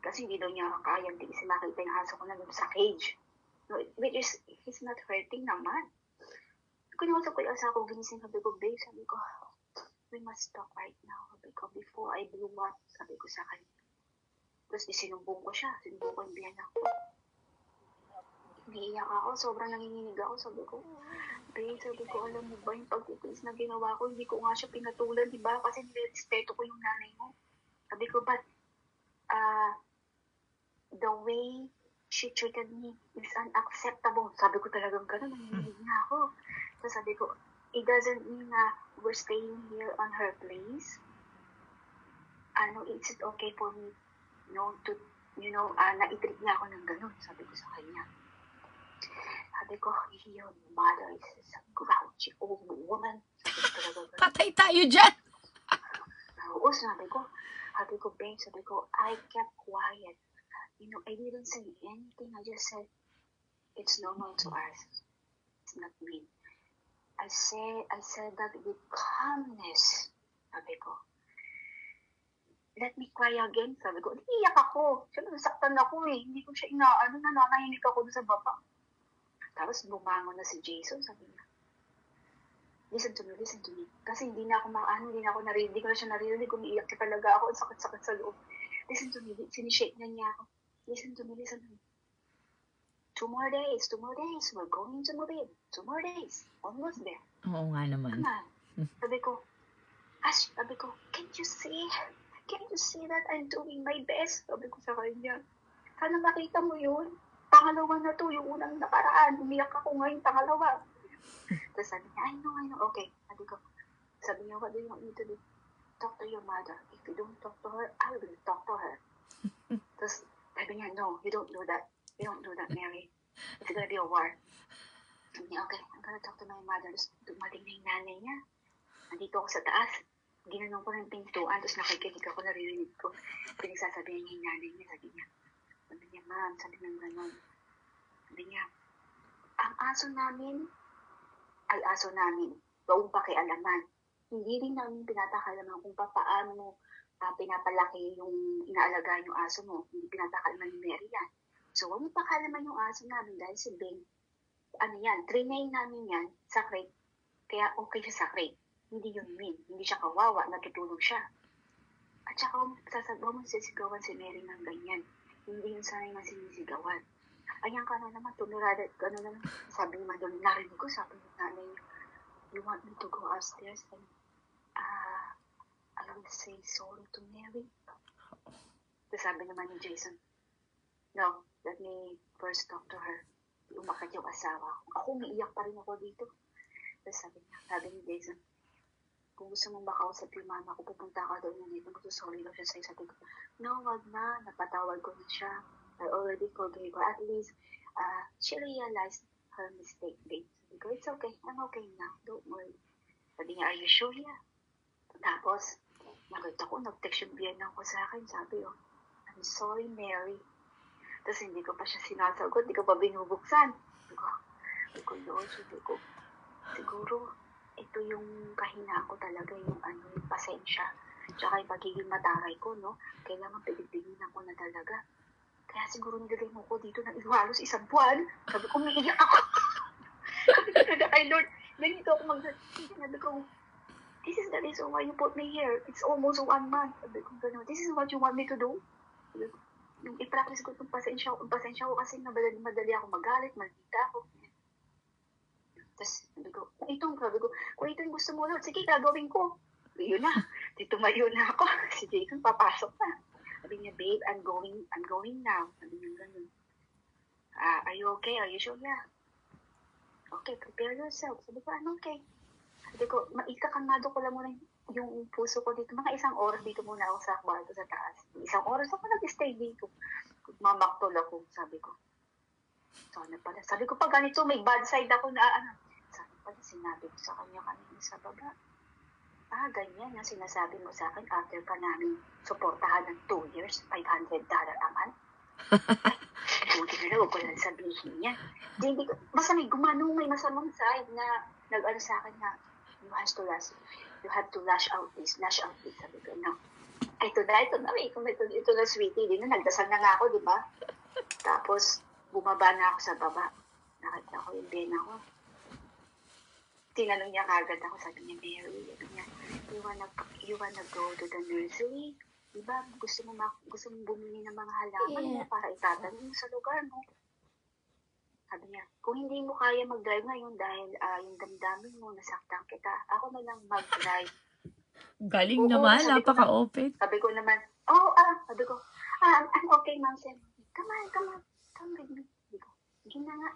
Kasi hindi daw niya kaya, hindi kasi makita yung aso ko na doon sa cage. No, which is, he's not hurting naman. Kinuha ko yung aso ko, ginising, sabi ko, babe, sabi ko, we must talk right now. Sabi ko, before I blew up, sabi ko sa kanya. Tapos sinumbong ko siya, sinumbong ko yung biyan ako. Naiiyak ako, sobrang nanginginig ako, sabi ko, babe, sabi ko, alam mo ba yung pagtitiis na ginawa ko, hindi ko nga siya pinatulan, di ba? Kasi nirespeto ko yung nanay mo. Sabi ko, but the way she treated me is unacceptable. Sabi ko talagang gano'n, nanginginig na ako. So sabi ko, it doesn't mean na we're staying here on her place. Is it okay for me, na-treat niya ako ng gano'n, sabi ko sa kanya. Sabi ko, your mother is a grouchy old woman. Patay tayo dyan! Oo, sabi ko, babe, sabi ko, I kept quiet. I didn't say anything. I just said, it's normal to us. It's not mean. I said that with calmness. Sabi ko, let me cry again. Sabi ko, iiyak ako. Siyempre, nasaktan ako eh. Hindi ko siya nananahimik ako doon sa baba. Tapos bumangon na si Jason. Sabi niya, listen to me. Kasi hindi na ako narinig. Hindi ko na siya narinig. Umiiyak ka talaga ako. Ang sakit-sakit sa loob. Listen to me. Sinishake na niya ako. Listen to me. 2 more days. We're going to move in. 2 more days. Almost there. Oo nga naman. Come on. Sabi ko, can't you see that I'm doing my best? Sabi ko sa kanya, sana makita mo yun. Pangalawa na to, yung unang nakaraan. Umiyak ako ngayon, pangalawa. Tapos sabi niya, I know. Okay. Sabi niya, what do you want me to do? Talk to your mother. If you don't talk to her, I will talk to her. Tapos sabi niya, no, you don't do that. You don't do that, Mary. It's gonna be a war. Sabi niya, okay, I'm gonna talk to my mother. Tapos dumating na yung nanay niya. Nandito ako sa taas. Ginanong ko ng pintuan. Tapos nakikinig ako, naririnig ko. Pinagsasabihin niya yung nanay niya. Sabi niya, ma'am, sabi ng gano'n. Sabi niya, ang aso namin ay aso namin. Huwag pakialaman. Hindi rin namin pinapakalaman kung paano pinapalaki yung inaalagaan yung aso mo. Hindi pinapakalaman ni Mary yan. So, huwag mo pakalaman yung aso namin dahil si Ben, trainay namin yan sa crate. Kaya okay siya sa crate. Hindi yun mean. Hindi siya kawawa, natutulog siya. At saka, huwag mo sisigawan si Mary ng ganyan. Hindi yun sanay na sinisigawan. Ayan ka na naman, tumiradat, sabi naman doon, narinig ko, sabi ng nanay, you want me to go upstairs and I will say sorry to Mary? So sabi naman ni Jason, no, let me first talk to her. Umakit yung asawa. Ako, umiiyak pa rin ako dito. Tapos sabi ni Jason, kung gusto mong makausap yung mama ko, pupunta ka doon dito, magsusorry daw siya sa'yo. Sabi ko, no, wag na, napatawad ko na siya. I already forgave her. At least, she realized her mistake, babe. Sabi ko, it's okay, I'm okay now, don't worry. Sabi niya, are you sure? Yeah. Tapos, nakita ko, nag-text yung biyanan ko sa akin. Sabi, I'm sorry, Mary. Tapos hindi ko pa siya sinasagot, hindi ko pa binubuksan. Sabi ko, Lord, siguro, ito yung kahinaan ko talaga, yung pasensya. Tsaka yung pagiging mataray ko, no? Kailangan pigil-pigilan ko na talaga. Kaya siguro nilagay mo ko dito ng halos 1 buwan. Sabi ko, umiiyak ako. Sabi ko talaga kay Lord, ganito ako sabi ko, this is the reason why you put me here. It's almost 1 month. Sabi ko, this is what you want me to do? Yung i-practice ko itong pasensya ko kasi madali ako magalit, malita ako. Tapos sabi ko, kung ito yung gusto mo, Lord, sige, gagawin ko. Yun na, tumayo na ako. Si Jason, papasok na. Sabi niya, babe, I'm going now. Sabi niya ganun. Are you okay? Are you sure? Yeah. Okay, prepare yourself. Sabi ko, I'm okay. Sabi ko, ikakalmado ko lang muna yung puso ko dito. Mga 1 oras dito muna ako sa kwarto sa taas. 1 oras ako nag-stay dito. Mamaktol ako, sabi ko. Sana pala. Sabi ko, pag ganito, may bad side ako na Sabi pala, sinabi ko sa kanya kanina sa baba. Ganyan na sinasabi mo sa akin after ka namin suportahan ng 2 years, $500 a month. Buti na lang, huwag ko lang sabihin yan. Basta may masamang side na nag-ano sa akin na you have to lash out this. Sabi ko, no. Ito na, sweetie. Di na, nagdasal na nga ako, di ba? Tapos, bumaba na ako sa baba. Nakita ko yung bena ko. Tinanong niya kagad ako, sabi niya, Mary, you wanna go to the nursery? Diba, gusto mo bumili ng mga halaman mo para itatanim sa lugar mo. Sabi niya, kung hindi mo kaya mag-drive ngayon dahil yung damdamin mo, nasaktan kita, ako na lang mag-drive. Galing naman, napaka-open. Sabi ko naman, I'm okay, Ma'am Sam. Come with me. Sabi ko, hindi na nga.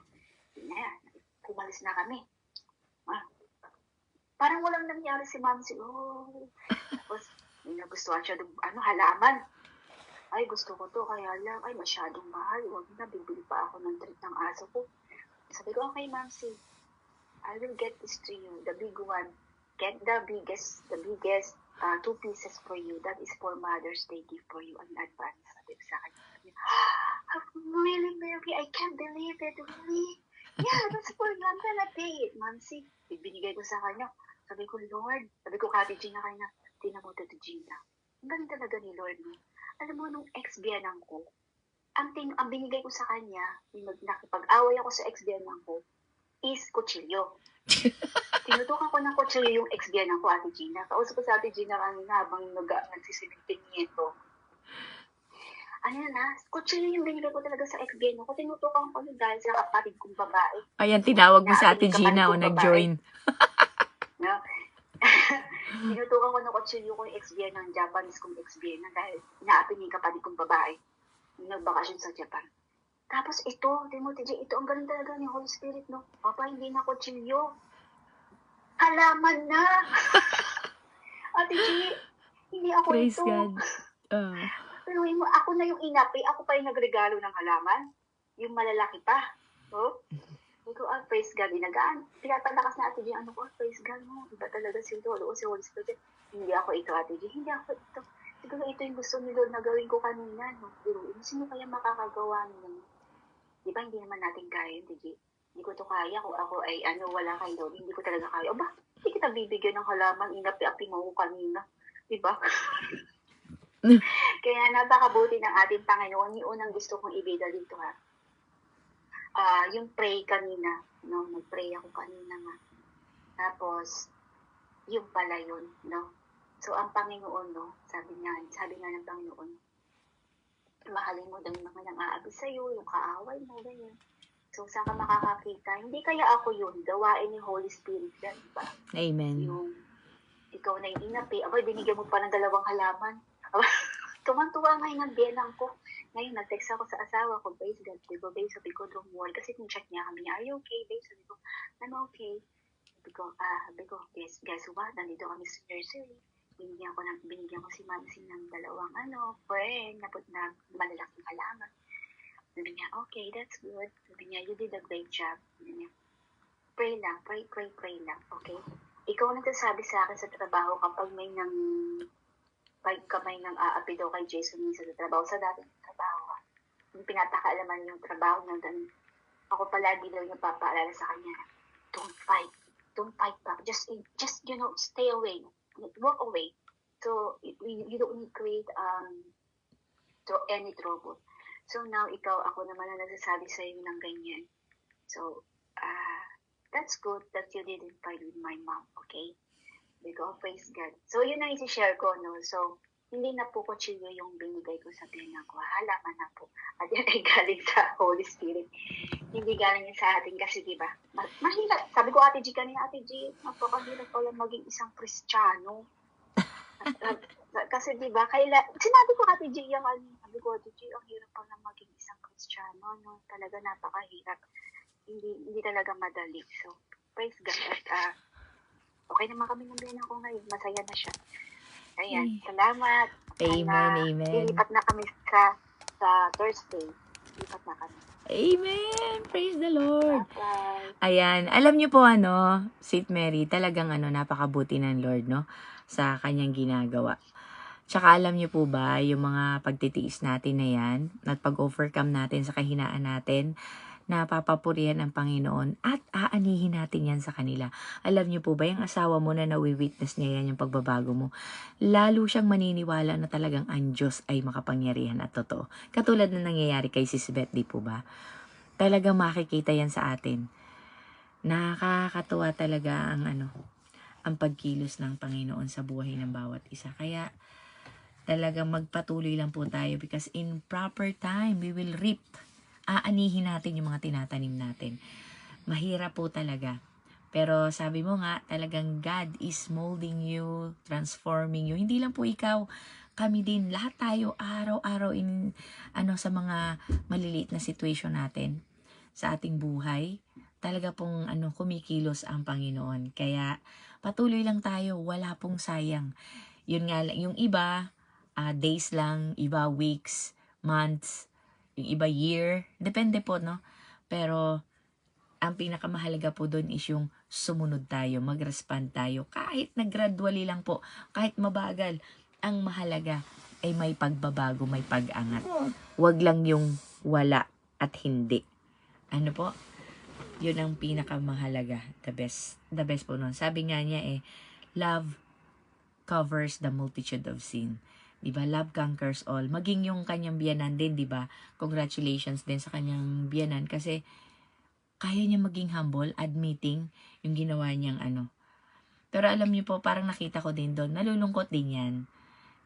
Kumalis na kami. Parang walang nangyari si Ma'am Sam. Tapos, may nagustuhan siya halaman. Ay, gusto ko to, kaya lang, masyadong mahal. Huwag na, bibili pa ako ng treat ng aso ko. Sabi ko, okay, Ma'am Sam, I will get this to you, the big one. Get the biggest 2 pieces for you. That is for Mother's Day gift for you in advance. Sabi ko sa kanya. Really, Mary? I can't believe it. Really? Yeah, that's for you. I'm gonna pay it, Mamsi. Ibinigay ko sa kanya. Sabi ko, Lord. Sabi ko, Kati Gina kanya. Tingnan mo to Gina. Ang galing talaga ni Lord. No? Alam mo, nung ex-biyanang ko, ang binigay ko sa kanya, yung nakipag-away ako sa ex-biyanang ko, is kutsilyo. Tinutukan ko ng kutsilyo yung ex-biyanang ko, Ate Gina. Kausap ko sa Ate Gina kanina habang nagsisilipin niya. Ano na, kutsilyo yung binigay ko talaga sa ex-biyanang ko. Tinutukan ko dahil sa kapatid kong babae. Ayan, tinawag mo sa Ate Gina o nag-join. No? Tinutukan ko ng kutsilyo ko yung ex-biyanang, Japanese kong ex-biyanang dahil inaapin yung kapatid kong babae. Nagbakasyon sa Japan. Tapos ito, Timothy J, ito ang galing talaga ni Holy Spirit, no? Papa, hindi na kutsilyo. Halaman na! Ate G, hindi ako Praise ito. God. Pero ako na yung inapi, ako pa yung nagregalo ng halaman. Yung malalaki pa. Oh? Iko, praise God, inagaan. Pinapalakas na Ate G, praise God mo. Iba talaga si Lord, si Holy Spirit. Hindi ako ito, Ate G, hindi ako ito. Siguro ito yung gusto ni Lord na gawin ko kanina, no? Pero sino kaya makakagawa nila? Di ba, hindi naman natin kaya, Ate G? Hindi ko to kaya kung ako ay wala kay Lord. Hindi ko talaga kaya. Aba, hindi kita bibigyan ng halaman, inapi-api mo ko kanina. Di ba? Kaya napakabuti ng ating Panginoon. Yung unang gusto kong ibida dito, ha? Yung pray kanina, no? Nag-pray ako kanina nga. Tapos, yung pala yun, no? So, ang Panginoon, no? Sabi nga ng Panginoon, mahalin mo daw yung mga nang-aabi sa'yo, yung kaaway mo, ganyan. So, saan ka makakakita? Hindi kaya ako yun, gawain ni Holy Spirit yan, diba? Amen. Yung, ikaw na yung inapi, abay, binigyan mo pa ng 2 halaman. Tumantuwa ngayon ang biyanang ko. Ngayon, nag-text ako sa asawa ko, Babe, diba, Babe, sabi ko, don't worry. Kasi kung-check niya kami, are you okay, Babe? Sabi ko, I'm okay. Sabi ko, guess what? Nandito kami sa nursery. Binigyan ko si Mamsi ng 2 friend na malalaking halaman. Sabi niya, okay, that's good. Sabi niya, you did a great job. Sabi niya, pray lang, pray lang, okay? Ikaw nagsasabi sa akin sa trabaho kapag may aapi daw kay Jason minsan sa trabaho, sa dating trabaho. Yung pinatakaalaman yung trabaho niya, ganun. Ako palagi daw yung papaalala sa kanya, don't fight back. Just stay away. Walk away. So, you don't need to create any trouble. So, now, ako naman na nagsasabi sa iyo ng ganyan. So, that's good that you didn't fight with my mom, okay? Because, praise God. So, yun ang isi-share ko, no? So, hindi na po kutsilyo yung binigay ko sa biyanan ko. Halaman na po. At yan ay galing sa Holy Spirit. Hindi galing yun sa atin kasi, di ba? Mahirap. Sabi ko, Ate G, kanina, Ate G, napakahirap pala maging isang Kristiyano. Kasi, di ba, sinabi ko, Ate G, sabi ko, Ate G, ang hirap pala maging isang Kristiyano. No? Talaga napakahirap. Hindi talaga madali. So, praise God. At, okay naman kami ng biyanan ko ngayon. Masaya na siya. Ayan, salamat. Amen. Lilipat na kami sa Thursday. Lilipat na kami. Amen! Praise the Lord! Bye-bye. Ayan, alam niyo po St. Mary, talagang napakabuti ng Lord, no? Sa kanyang ginagawa. Tsaka alam niyo po ba, yung mga pagtitiis natin na yan, at pag-overcome natin sa kahinaan natin, na papapurihan ng Panginoon at aanihin natin yan sa kanila. Alam niyo po ba, yung asawa mo na nawi-witness niya yan, yung pagbabago mo, lalo siyang maniniwala na talagang ang Diyos ay makapangyarihan at totoo. Katulad na nangyayari kay Sis Beth, di po ba? Talagang makikita yan sa atin. Nakakatuwa talaga ang pagkilos ng Panginoon sa buhay ng bawat isa. Kaya talagang magpatuloy lang po tayo because in proper time, we will reap. Aanihin natin yung mga tinatanim natin. Mahirap po talaga. Pero sabi mo nga, talagang God is molding you, transforming you. Hindi lang po ikaw, kami din. Lahat tayo araw-araw sa mga maliliit na situation natin sa ating buhay. Talaga pong kumikilos ang Panginoon. Kaya patuloy lang tayo, wala pong sayang. Yun nga lang, yung iba, days lang, iba weeks, months, yung iba year, depende po, no? Pero, ang pinakamahalaga po doon is yung sumunod tayo, mag-respond tayo. Kahit na gradually lang po, kahit mabagal, ang mahalaga ay may pagbabago, may pag-angat. Huwag lang yung wala at hindi. Ano po? Yun ang pinakamahalaga. The best po nun. Sabi nga niya love covers the multitude of sin. Diba? Love conquers all. Maging yung kanyang biyanan din, diba? Congratulations din sa kanyang biyanan kasi kaya niya maging humble, admitting yung ginawa niyang ano. Pero alam niyo po, parang nakita ko din doon, nalulungkot din yan.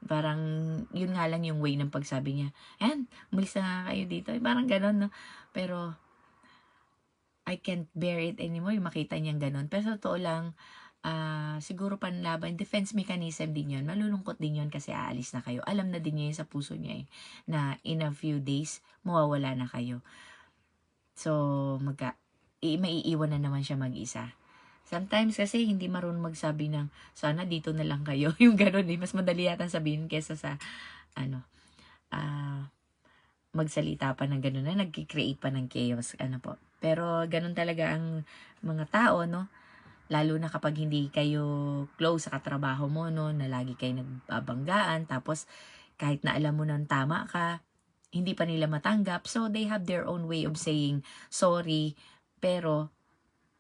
Parang, yun nga lang yung way ng pagsabi niya, umalis na nga kayo dito. Parang ganon, no? Pero, I can't bear it anymore, yung makita niyang ganon. Pero sa totoo lang, siguro panlaban, defense mechanism din yun. Malulungkot din yun kasi aalis na kayo. Alam na din niya yun sa puso niya na in a few days, mawawala na kayo. So, maiiwan na naman siya mag-isa. Sometimes kasi hindi marunong magsabi ng, sana dito na lang kayo. Yung gano'n mas madali yata sabihin kesa sa, magsalita pa ng gano'n na nag-create pa ng chaos. Po. Pero gano'n talaga ang mga tao, no? Lalo na kapag hindi kayo close sa katrabaho mo, no? Na lagi kayo nagbabanggaan. Tapos, kahit na alam mo nang tama ka, hindi pa nila matanggap. So, they have their own way of saying sorry, pero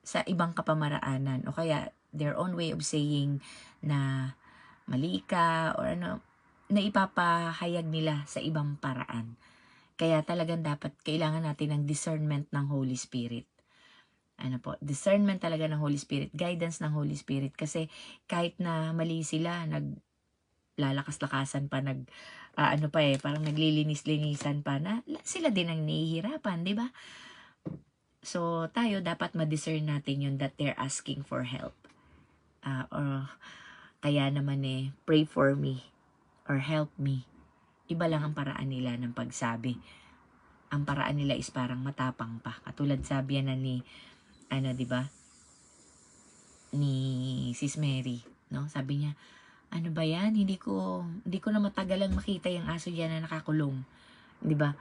sa ibang kapamaraanan. O kaya, their own way of saying na mali ka or na ipapahayag nila sa ibang paraan. Kaya talagang kailangan natin ng discernment ng Holy Spirit. Discernment talaga ng Holy Spirit, guidance ng Holy Spirit. Kasi kahit na mali sila, naglalakas-lakasan pa, parang naglilinis-linisan pa na sila din ang nahihirapan, di ba? So, tayo dapat ma-discern natin yun that they're asking for help. Or kaya naman pray for me or help me. Iba lang ang paraan nila ng pagsabi. Ang paraan nila is parang matapang pa. Katulad sabi na ni, di ba? Ni Sis Mary, no? Sabi niya, ano ba yan? Hindi ko na matagalang makita yung aso yan na nakakulong. Di ba?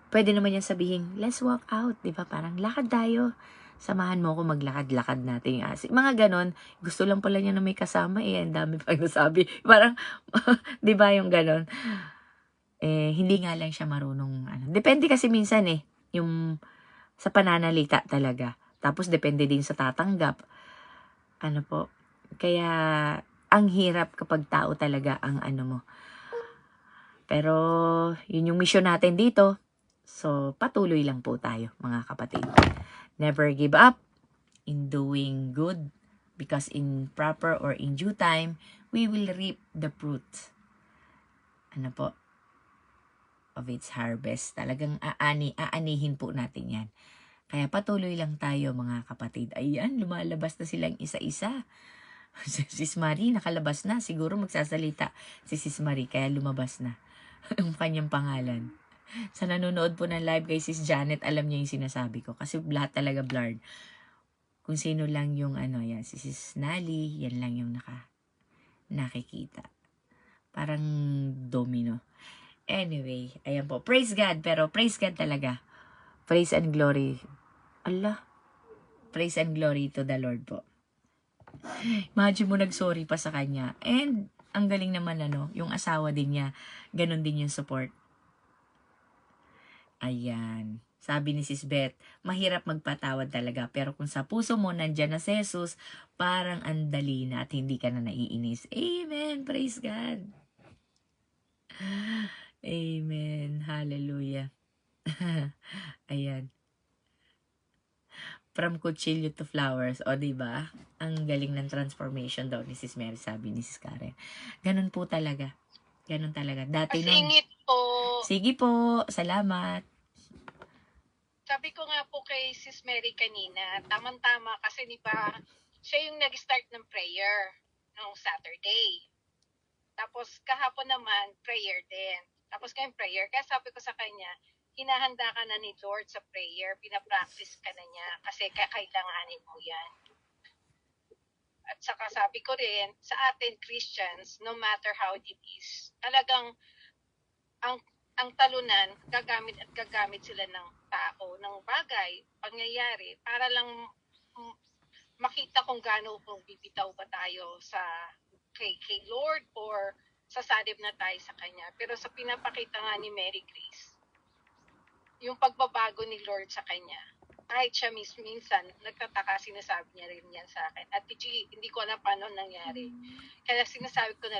Pwede naman yan sabihin, let's walk out. Di ba? Parang lakad tayo. Samahan mo ako maglakad-lakad natin yung aso. Mga ganon. Gusto lang pala niya na may kasama. Ang dami pang nasabi. Parang, di ba yung ganon? Hindi nga lang siya marunong. Depende kasi minsan yung sa pananalita talaga. Tapos depende din sa tatanggap. Po. Kaya, ang hirap kapag tao talaga ang mo. Pero, yun yung mission natin dito. So, patuloy lang po tayo, mga kapatid. Never give up in doing good because in proper or in due time, we will reap the fruit. Po? Of its harvest. Talagang aanihin po natin yan. Kaya patuloy lang tayo, mga kapatid. Ayan, lumalabas na silang isa-isa. Sis Marie, nakalabas na. Siguro magsasalita si Sis Marie, kaya lumabas na ang kanyang pangalan. Sa nanonood po ng live kay Sis Janet, alam niya yung sinasabi ko. Kasi lahat talaga blurred. Kung sino lang yung yan, si Sis Nali, yan lang yung nakikita. Parang domino. Anyway, ayan po. Praise God, pero praise God talaga. Praise and glory. Allah. Praise and glory to the Lord po. Imagine mo nag-sorry pa sa kanya. And, ang galing naman yung asawa din niya, ganun din yung support. Ayan. Sabi ni Sis Beth, mahirap magpatawad talaga. Pero kung sa puso mo nandyan na si Jesus, parang andali na at hindi ka na naiinis. Amen. Praise God. Amen. Hallelujah. Ayan. From kutsilyo to flowers. O, diba? Ang galing ng transformation daw ni Sis Mary, sabi ni Sis Karen. Ganun po talaga. Ganun talaga. Dati Pasingit po. Sige po. Salamat. Sabi ko nga po kay Sis Mary kanina, tamang-tama kasi di ba, siya yung nag-start ng prayer noong Saturday. Tapos kahapon naman, prayer din. Tapos kayong prayer. Kaya sabi ko sa kanya, hinahanda ka na ni Lord sa prayer, pinapractice ka na niya kasi kakailanganin mo yan. At saka sabi ko rin, sa atin Christians, no matter how it is, talagang ang talunan, gagamit sila ng tao, ng bagay, pangyayari, para lang makita kung gaano kung bibitaw ba tayo sa kay Lord or sasadib na tayo sa Kanya. Pero sa pinapakita nga ni Mary Grace, yung pagbabago ni Lord sa Kanya, kahit siya minsan, nagtataka, sinasabi niya rin yan sa akin. At hindi ko alam paano nangyari. Kaya sinasabi ko na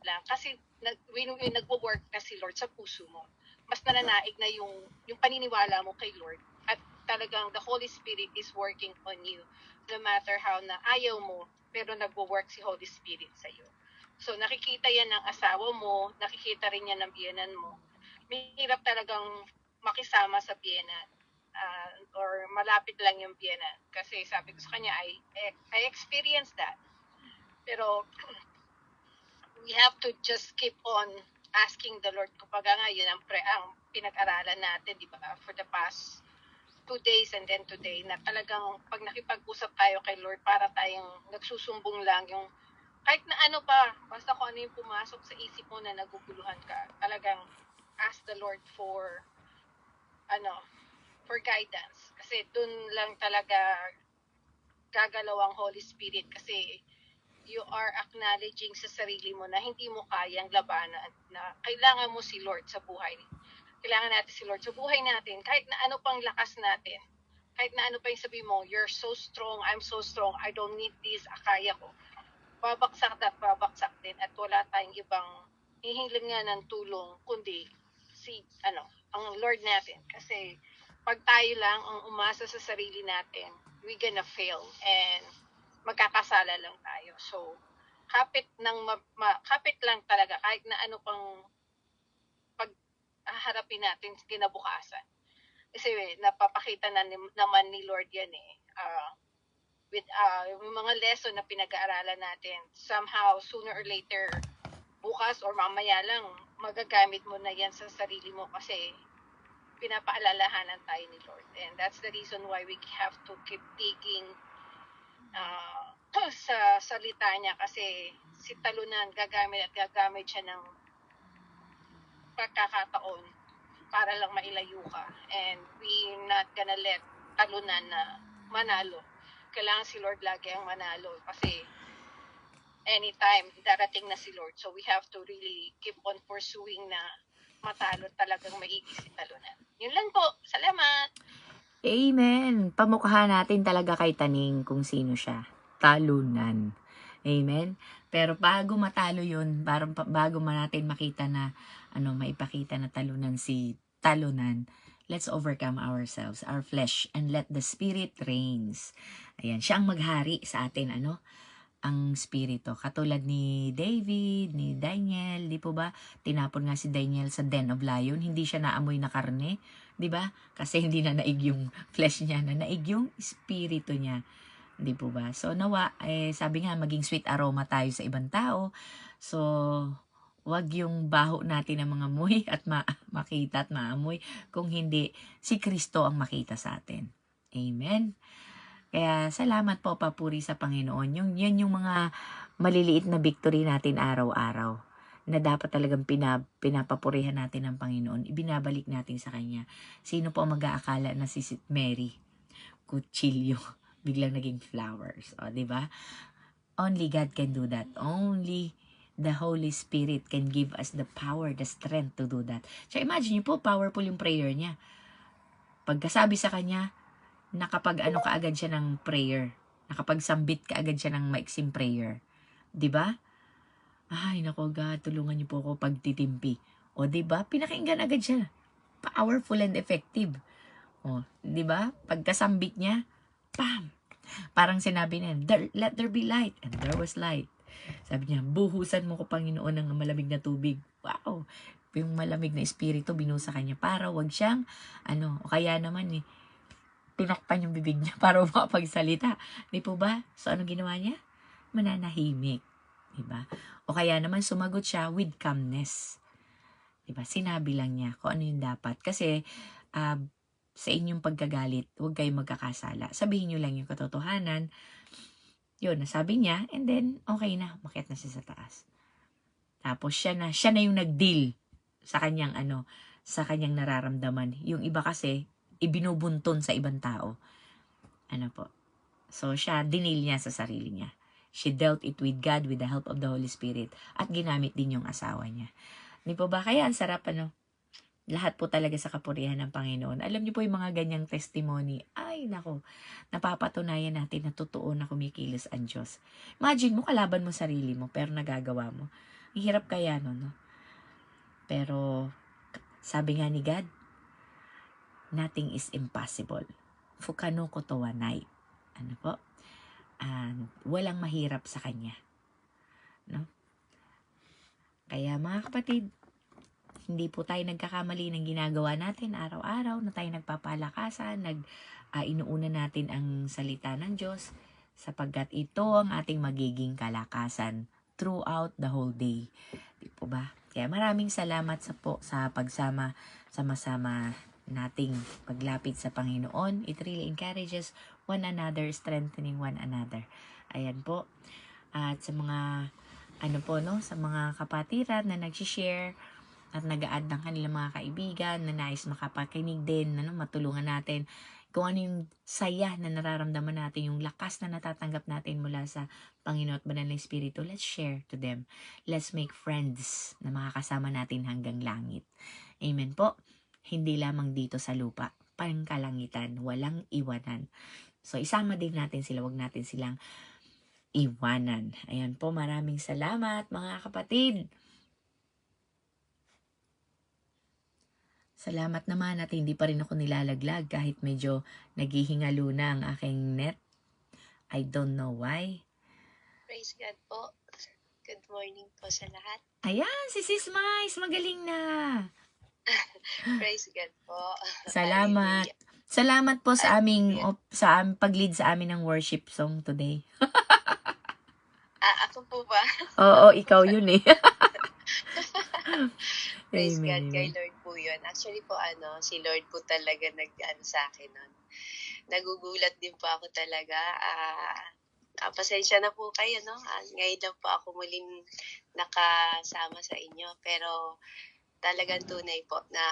lang, kasi when nagwo-work na si Lord sa puso mo, mas nananaig na yung paniniwala mo kay Lord. At talagang the Holy Spirit is working on you. No matter how na ayaw mo, pero nagwo-work si Holy Spirit sa iyo. So nakikita yan ng asawa mo, nakikita rin yan ng biyenan mo. Mahirap talagang makisama sa biyenan. Or malapit lang yung biyenan. Kasi sabi ko sa kanya, I experienced that. Pero we have to just keep on asking the Lord. Kumbaga nga, yun ang pinag-aralan natin, di ba? For the past 2 days and then today, na talagang pag nakipag-usap tayo kay Lord, para tayong nagsusumbong lang yung kahit na ano pa, basta kung ano yung pumasok sa isip mo na naguguluhan ka, talagang ask the Lord for guidance. Kasi dun lang talaga gagalaw ang Holy Spirit, kasi you are acknowledging sa sarili mo na hindi mo kayang labanan, na kailangan mo si Lord sa buhay. Kailangan natin si Lord sa buhay natin. Kahit na ano pang lakas natin, kahit na ano pa yung sabi mo, you're so strong, I'm so strong, I don't need this, akaya ko. Babaksak din, at wala tayong ibang hihilingan ng tulong, kundi ang Lord natin. Kasi pag tayo lang ang umasa sa sarili natin, we gonna fail and magkakasala lang tayo. So, kapit lang talaga kahit na ano pang pagharapin natin kinabukasan. Kasi napapakita naman ni Lord yan with yung mga lesson na pinag-aaralan natin. Somehow, sooner or later, bukas or mamaya lang, magagamit mo na yan sa sarili mo, kasi pinapaalalahanan tayo ni Lord. And that's the reason why we have to keep digging sa salita niya, kasi si talunan gagamit siya ng pagkakataon para lang mailayo ka. And we not gonna let talunan na manalo. Kailangan si Lord lagi ang manalo, kasi anytime darating na si Lord. So we have to really keep on pursuing na matalo, talagang maigi si talunan. Yun lang po. Salamat! Amen. Pamukha natin talaga kay Taning kung sino siya. Talunan. Amen. Pero bago matalo yun, bago natin makita na, maipakita na talunan si talunan, let's overcome ourselves, our flesh, and let the Spirit reigns. Ayan, siya ang maghari sa atin, ang Spirito. Katulad ni David, ni Daniel, di po ba? Tinapon nga si Daniel sa den of lion, hindi siya naamoy na karne, di ba? Kasi hindi na naig yung flesh niya, na naig yung Spirito niya. Di po ba? So nawa, sabi nga, maging sweet aroma tayo sa ibang tao. So, wag yung baho natin ng mga amoy at makita at maamoy, kung hindi si Kristo ang makita sa atin. Amen. Kaya salamat po, papuri sa Panginoon. Yun yung mga maliliit na victory natin araw-araw, na dapat talagang pinapapurihan natin ng Panginoon. Ibinabalik natin sa Kanya. Sino po ang mag-aakala na si Mary? Kutsilyo. Biglang naging flowers. O, diba? Only God can do that. Only the Holy Spirit can give us the power, the strength to do that. So imagine niyo po, powerful yung prayer niya. Pagkasabi sa Kanya, nakapag-ano kaagad siya ng prayer. Nakapagsambit kaagad siya ng maiksing prayer. 'Di ba? Ay, nako God, tulungan niyo po ako pagtitimpi. O 'di ba? Pinakinggan agad siya. Powerful and effective. O, 'di ba? Pagkasambit niya, pam. Parang sinabi niya, let there be light, and there was light. Sabi niya, buhusan mo ko, Panginoon, ng malamig na tubig. Wow. Yung malamig na espiritu binusa kanya para wag siyang o kaya naman pinakpan yung bibig niya para makapagsalita. Di po ba? So, ano ginawa niya? Mananahimik. Diba? O kaya naman sumagot siya with calmness. Diba? Sinabi lang niya kung ano yung dapat. Kasi, sa inyong pagkagalit, huwag kayong magkakasala. Sabihin niyo lang yung katotohanan. Yun, nasabi niya, and then, okay na, umakyat na siya sa taas. Tapos, siya na yung nag-deal sa kanyang, sa kanyang nararamdaman. Yung iba kasi, ibinubunton sa ibang tao. So, siya, dinil niya sa sarili niya. She dealt it with God with the help of the Holy Spirit. At ginamit din yung asawa niya. Di po ba? Kaya ang sarap, lahat po talaga sa kapurihan ng Panginoon. Alam niyo po yung mga ganyang testimony. Ay, nako. Napapatunayan natin na totoo na kumikilos ang Diyos. Imagine mo, kalaban mo sarili mo, pero nagagawa mo. Ang hirap kaya no? Pero, sabi nga ni God, nothing is impossible. Fukano kotowanay. Ano po? Walang mahirap sa Kanya. No? Kaya mga kapatid, hindi po tayo nagkakamali ng ginagawa natin araw-araw na tayo nagpapalakasan, inuuna natin ang salita ng Diyos sapagkat ito ang ating magiging kalakasan throughout the whole day. Di po ba? Kaya maraming salamat sa pagsama, sama-sama nating paglapit sa Panginoon. It really encourages one another, strengthening one another. Ayan po. At sa mga sa mga kapatiran na nag-share at nag-a-add ng kanilang mga kaibigan na nais makapakinig din, matulungan natin kung ano yung saya na nararamdaman natin, yung lakas na natatanggap natin mula sa Panginoon at Banal na Espiritu. Let's share to them. Let's make friends na makakasama natin hanggang langit. Amen po. Hindi lamang dito sa lupa, pangkalangitan, walang iwanan. So, isama din natin sila, wag natin silang iwanan. Ayan po, maraming salamat mga kapatid. Salamat naman at hindi pa rin ako nilalaglag kahit medyo naghihingalo na ang aking net. I don't know why. Praise God po. Good morning po sa lahat. Ayan, si Sis Mais, magaling na. Praise God po. Salamat. Salamat po sa aming pag-lead sa amin ng worship song today. Ako po ba? Oo, ikaw yun eh. Praise Amen, God, kay amen. Lord po yun. Actually po, si Lord po talaga sa akin nun. Nagugulat din po ako talaga. Pasensya na po kayo, no? Ngayon lang po ako muling nakasama sa inyo. Pero talagang tunay po na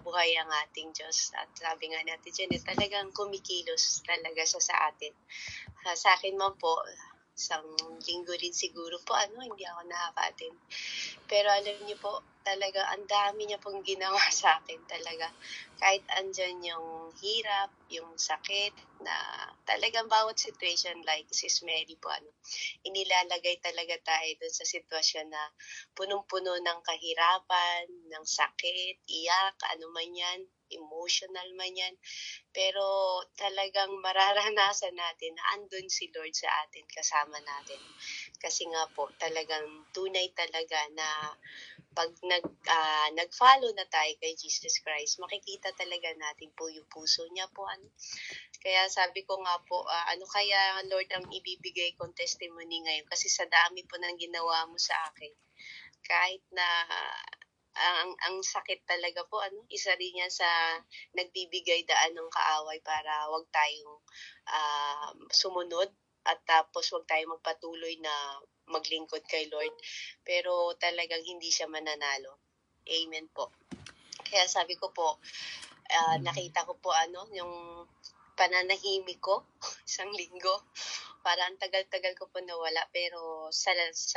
buhay ang ating Diyos. At sabi nga natin dyan, talagang kumikilos talaga siya sa atin. Sa akin man po, isang linggo rin siguro po, hindi ako nakaka-attend. Pero alam niyo po, talaga ang dami niya pong ginawa sa akin talaga. Kahit andyan yung hirap, yung sakit, na talagang bawat situation like Sis Mary po, inilalagay talaga tayo dun sa sitwasyon na punong-puno ng kahirapan, ng sakit, iyak, ano man yan, emotional man yan. Pero talagang mararanasan natin na andun si Lord sa atin, kasama natin. Kasi nga po, talagang tunay talaga na pag nag-follow na tayo kay Jesus Christ, makikita talaga natin po yung puso niya po. Kaya sabi ko nga po, ano kaya Lord ang ibibigay kong testimony ngayon? Kasi sa dami po ng ginawa mo sa akin, kahit na ang sakit talaga po, isa rin yan sa nagbibigay daan ng kaaway para wag tayong sumunod at tapos wag tayong magpatuloy na maglingkod kay Lord. Pero talagang hindi siya mananalo. Amen po. Kaya sabi ko po, nakita ko po yung pananahimik ko isang linggo. Parang tagal-tagal ko po nawala, pero sa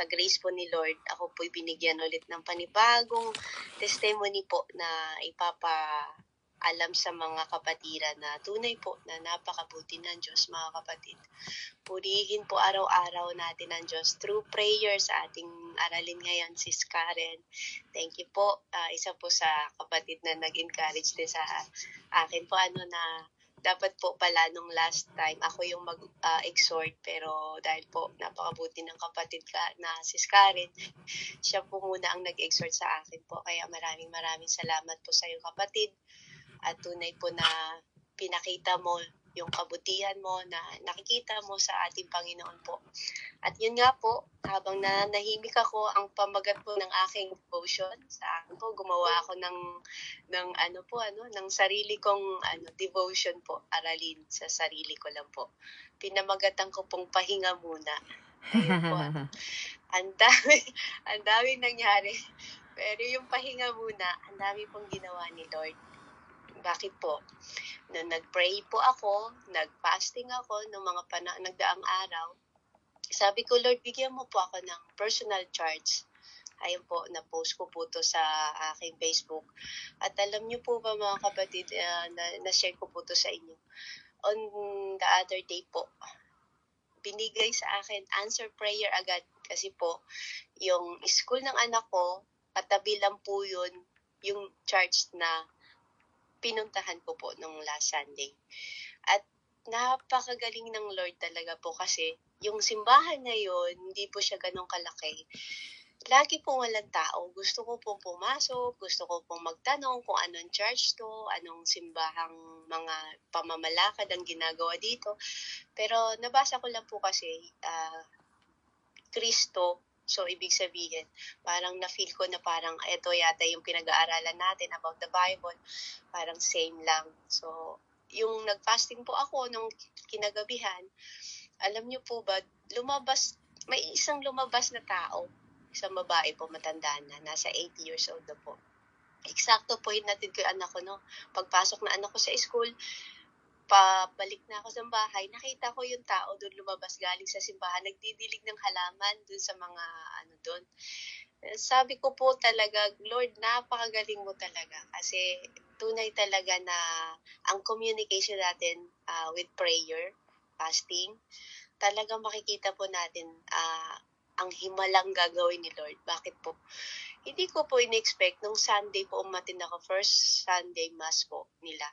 grace po ni Lord, ako po'y binigyan ulit ng panibagong testimony po na ipapaalam sa mga kapatiran na tunay po na napakabuti ng Diyos, mga kapatid. Purihin po araw-araw natin ang Diyos through prayer sa ating aralin ngayon, Sis Karen. Thank you po. Isa po sa kapatid na nag-encourage din sa akin po na dapat po pala nung last time ako yung mag-exhort, pero dahil po napakabuti ng kapatid na Sis Karen, siya po muna ang nag-exhort sa akin po. Kaya maraming salamat po sa iyo, kapatid. At tunay po na pinakita mo yung kabutihan mo na nakikita mo sa ating Panginoon po. At yun nga po, habang nanahimik ako, ang pamagat po ng aking devotion sa akin po, gumawa ako ng sarili kong devotion po, aralin sa sarili ko lang po. Pinamagatan ko pong pahinga muna. Ayun po. Ang dami nangyari. Pero yung pahinga muna, ang dami pong ginawa ni Lord. Bakit po? Nung nag-pray po ako, nag-fasting ako ng mga nagdaang araw, sabi ko, Lord, bigyan mo po ako ng personal charge. Ayun po, na-post ko po to sa aking Facebook. At alam niyo po ba mga kapatid, na-share ko po to sa inyo. On the other day po, binigay sa akin answer prayer agad. Kasi po, yung school ng anak ko, katabi lang po yun, yung church na pinuntahan ko po nung last Sunday. At napakagaling ng Lord talaga po kasi yung simbahan na yun, hindi po siya ganun kalaki. Lagi po walang tao. Gusto ko pong pumasok, gusto ko pong magtanong kung anong church to, anong simbahang mga pamamalakad ang ginagawa dito. Pero nabasa ko lang po kasi Kristo. So, ibig sabihin, parang na-feel ko na parang ito yata yung pinag-aaralan natin about the Bible. Parang same lang. So, yung nag-fasting po ako nung kinagabihan, alam niyo po ba, may isang lumabas na tao, isang babae po, matanda na, nasa 80 years old na po. Eksakto po hinatid ko yung anak ko, no? Pagpasok na anak ko sa school, pabalik na ako sa bahay, nakita ko yung tao doon lumabas galing sa simbahan, nagdidilig ng halaman doon sa mga doon. Sabi ko po talaga, Lord, napakagaling mo talaga kasi tunay talaga na ang communication natin with prayer, fasting, talagang makikita po natin ang himalang gagawin ni Lord. Bakit po? Hindi ko po in-expect nung Sunday po umatin ako, first Sunday mass po nila.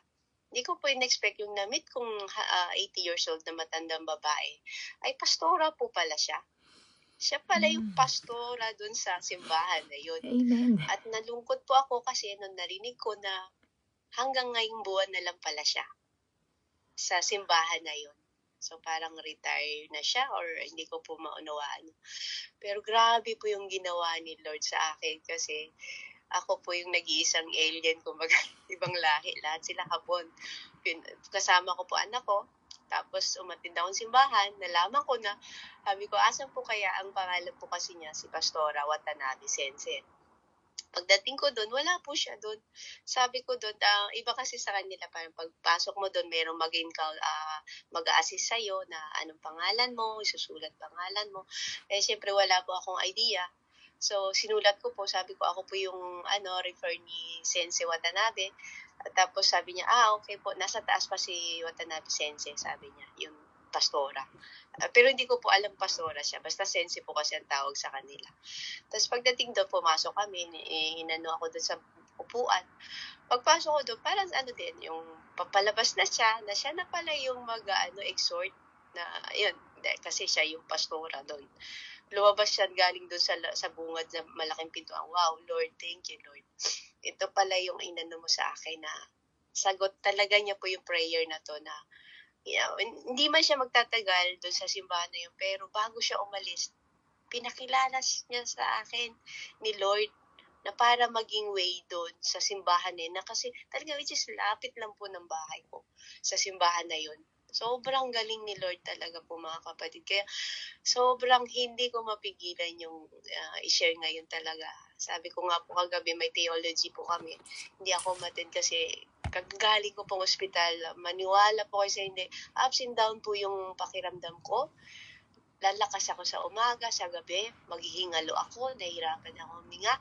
Hindi ko po in-expect yung na-meet kong 80 years old na matandang babae. Ay, pastora po pala siya. Siya pala yung pastora dun sa simbahan na yun. Amen. At nalungkot po ako kasi nung narinig ko na hanggang ngayong buwan na lang pala siya sa simbahan na yun. So parang retire na siya or hindi ko po maunawaan. Pero grabe po yung ginawa ni Lord sa akin kasi ako po yung nag-iisang alien, kumbaga ibang lahi, lahat sila Hapon. Kasama ko po anak ko, tapos umattend akong simbahan, nalaman ko na, sabi ko, asan po kaya ang pangalan po kasi niya, si Pastora Watanabe Sensei. Pagdating ko doon, wala po siya doon. Sabi ko doon, iba kasi sa kanila, parang pagpasok mo doon, merong mag-a-assist sa'yo na anong pangalan mo, isusulat pangalan mo. Eh, siyempre wala po akong idea. So, sinulat ko po, sabi ko, ako po yung refer ni Sensei Watanabe. At tapos sabi niya, okay po, nasa taas pa si Watanabe Sensei, sabi niya, yung pastora. Pero hindi ko po alam pastora siya, basta Sensei po kasi ang tawag sa kanila. Tapos pagdating doon, pumasok kami, hinano ako doon sa upuan. Pagpasok ko doon, parang din, yung papalabas na siya na pala yung exhort na, yun, kasi siya yung pastora doon. Lumabas siya galing doon sa bungad na malaking pintuan. Wow, Lord, thank you, Lord. Ito pala yung inano mo sa akin na sagot talaga niya po yung prayer na to na, hindi man siya magtatagal doon sa simbahan na yun, pero bago siya umalis, pinakilala niya sa akin ni Lord na para maging way doon sa simbahan na kasi talaga which is lapit lang po ng bahay ko sa simbahan na yun. Sobrang galing ni Lord talaga po mga kapatid. Kaya sobrang hindi ko mapigilan yung i-share ngayon talaga. Sabi ko nga po kagabi may theology po kami. Hindi ako umattend kasi kagaling ko pong ospital. Maniwala po kayo sa hindi. Ups and down po yung pakiramdam ko. Lalakas ako sa umaga, sa gabi, maghihingalo ako, nahihirapan ako huminga.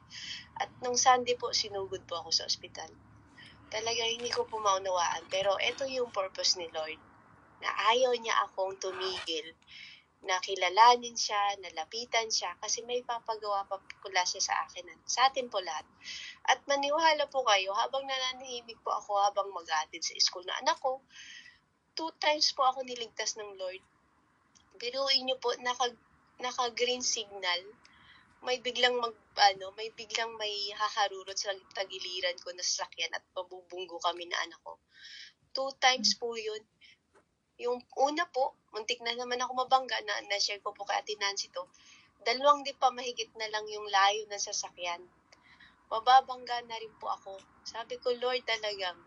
At nung Sunday po, sinugod po ako sa ospital. Talaga hindi ko po maunawaan. Pero ito yung purpose ni Lord. Na ayaw niya akong tumigil, na kilalanin siya, nalapitan siya, kasi may papagawa pa pula siya sa akin, sa atin po lahat. At maniwala po kayo, habang nananahimik po ako, habang mag-aatid sa school na anak ko, 2 times po ako niligtas ng Lord. Biruin niyo po, naka-green signal, may biglang may haharurot sa tagiliran ko na sasakyan at pabubunggo kami na anak ko. 2 times po yun. Yung una po, muntik na naman ako mabangga, na-share ko po kay Ate Nancy to. 2 di pa mahigit na lang yung layo ng sasakyan. Mababangga na rin po ako. Sabi ko, Lord, talagang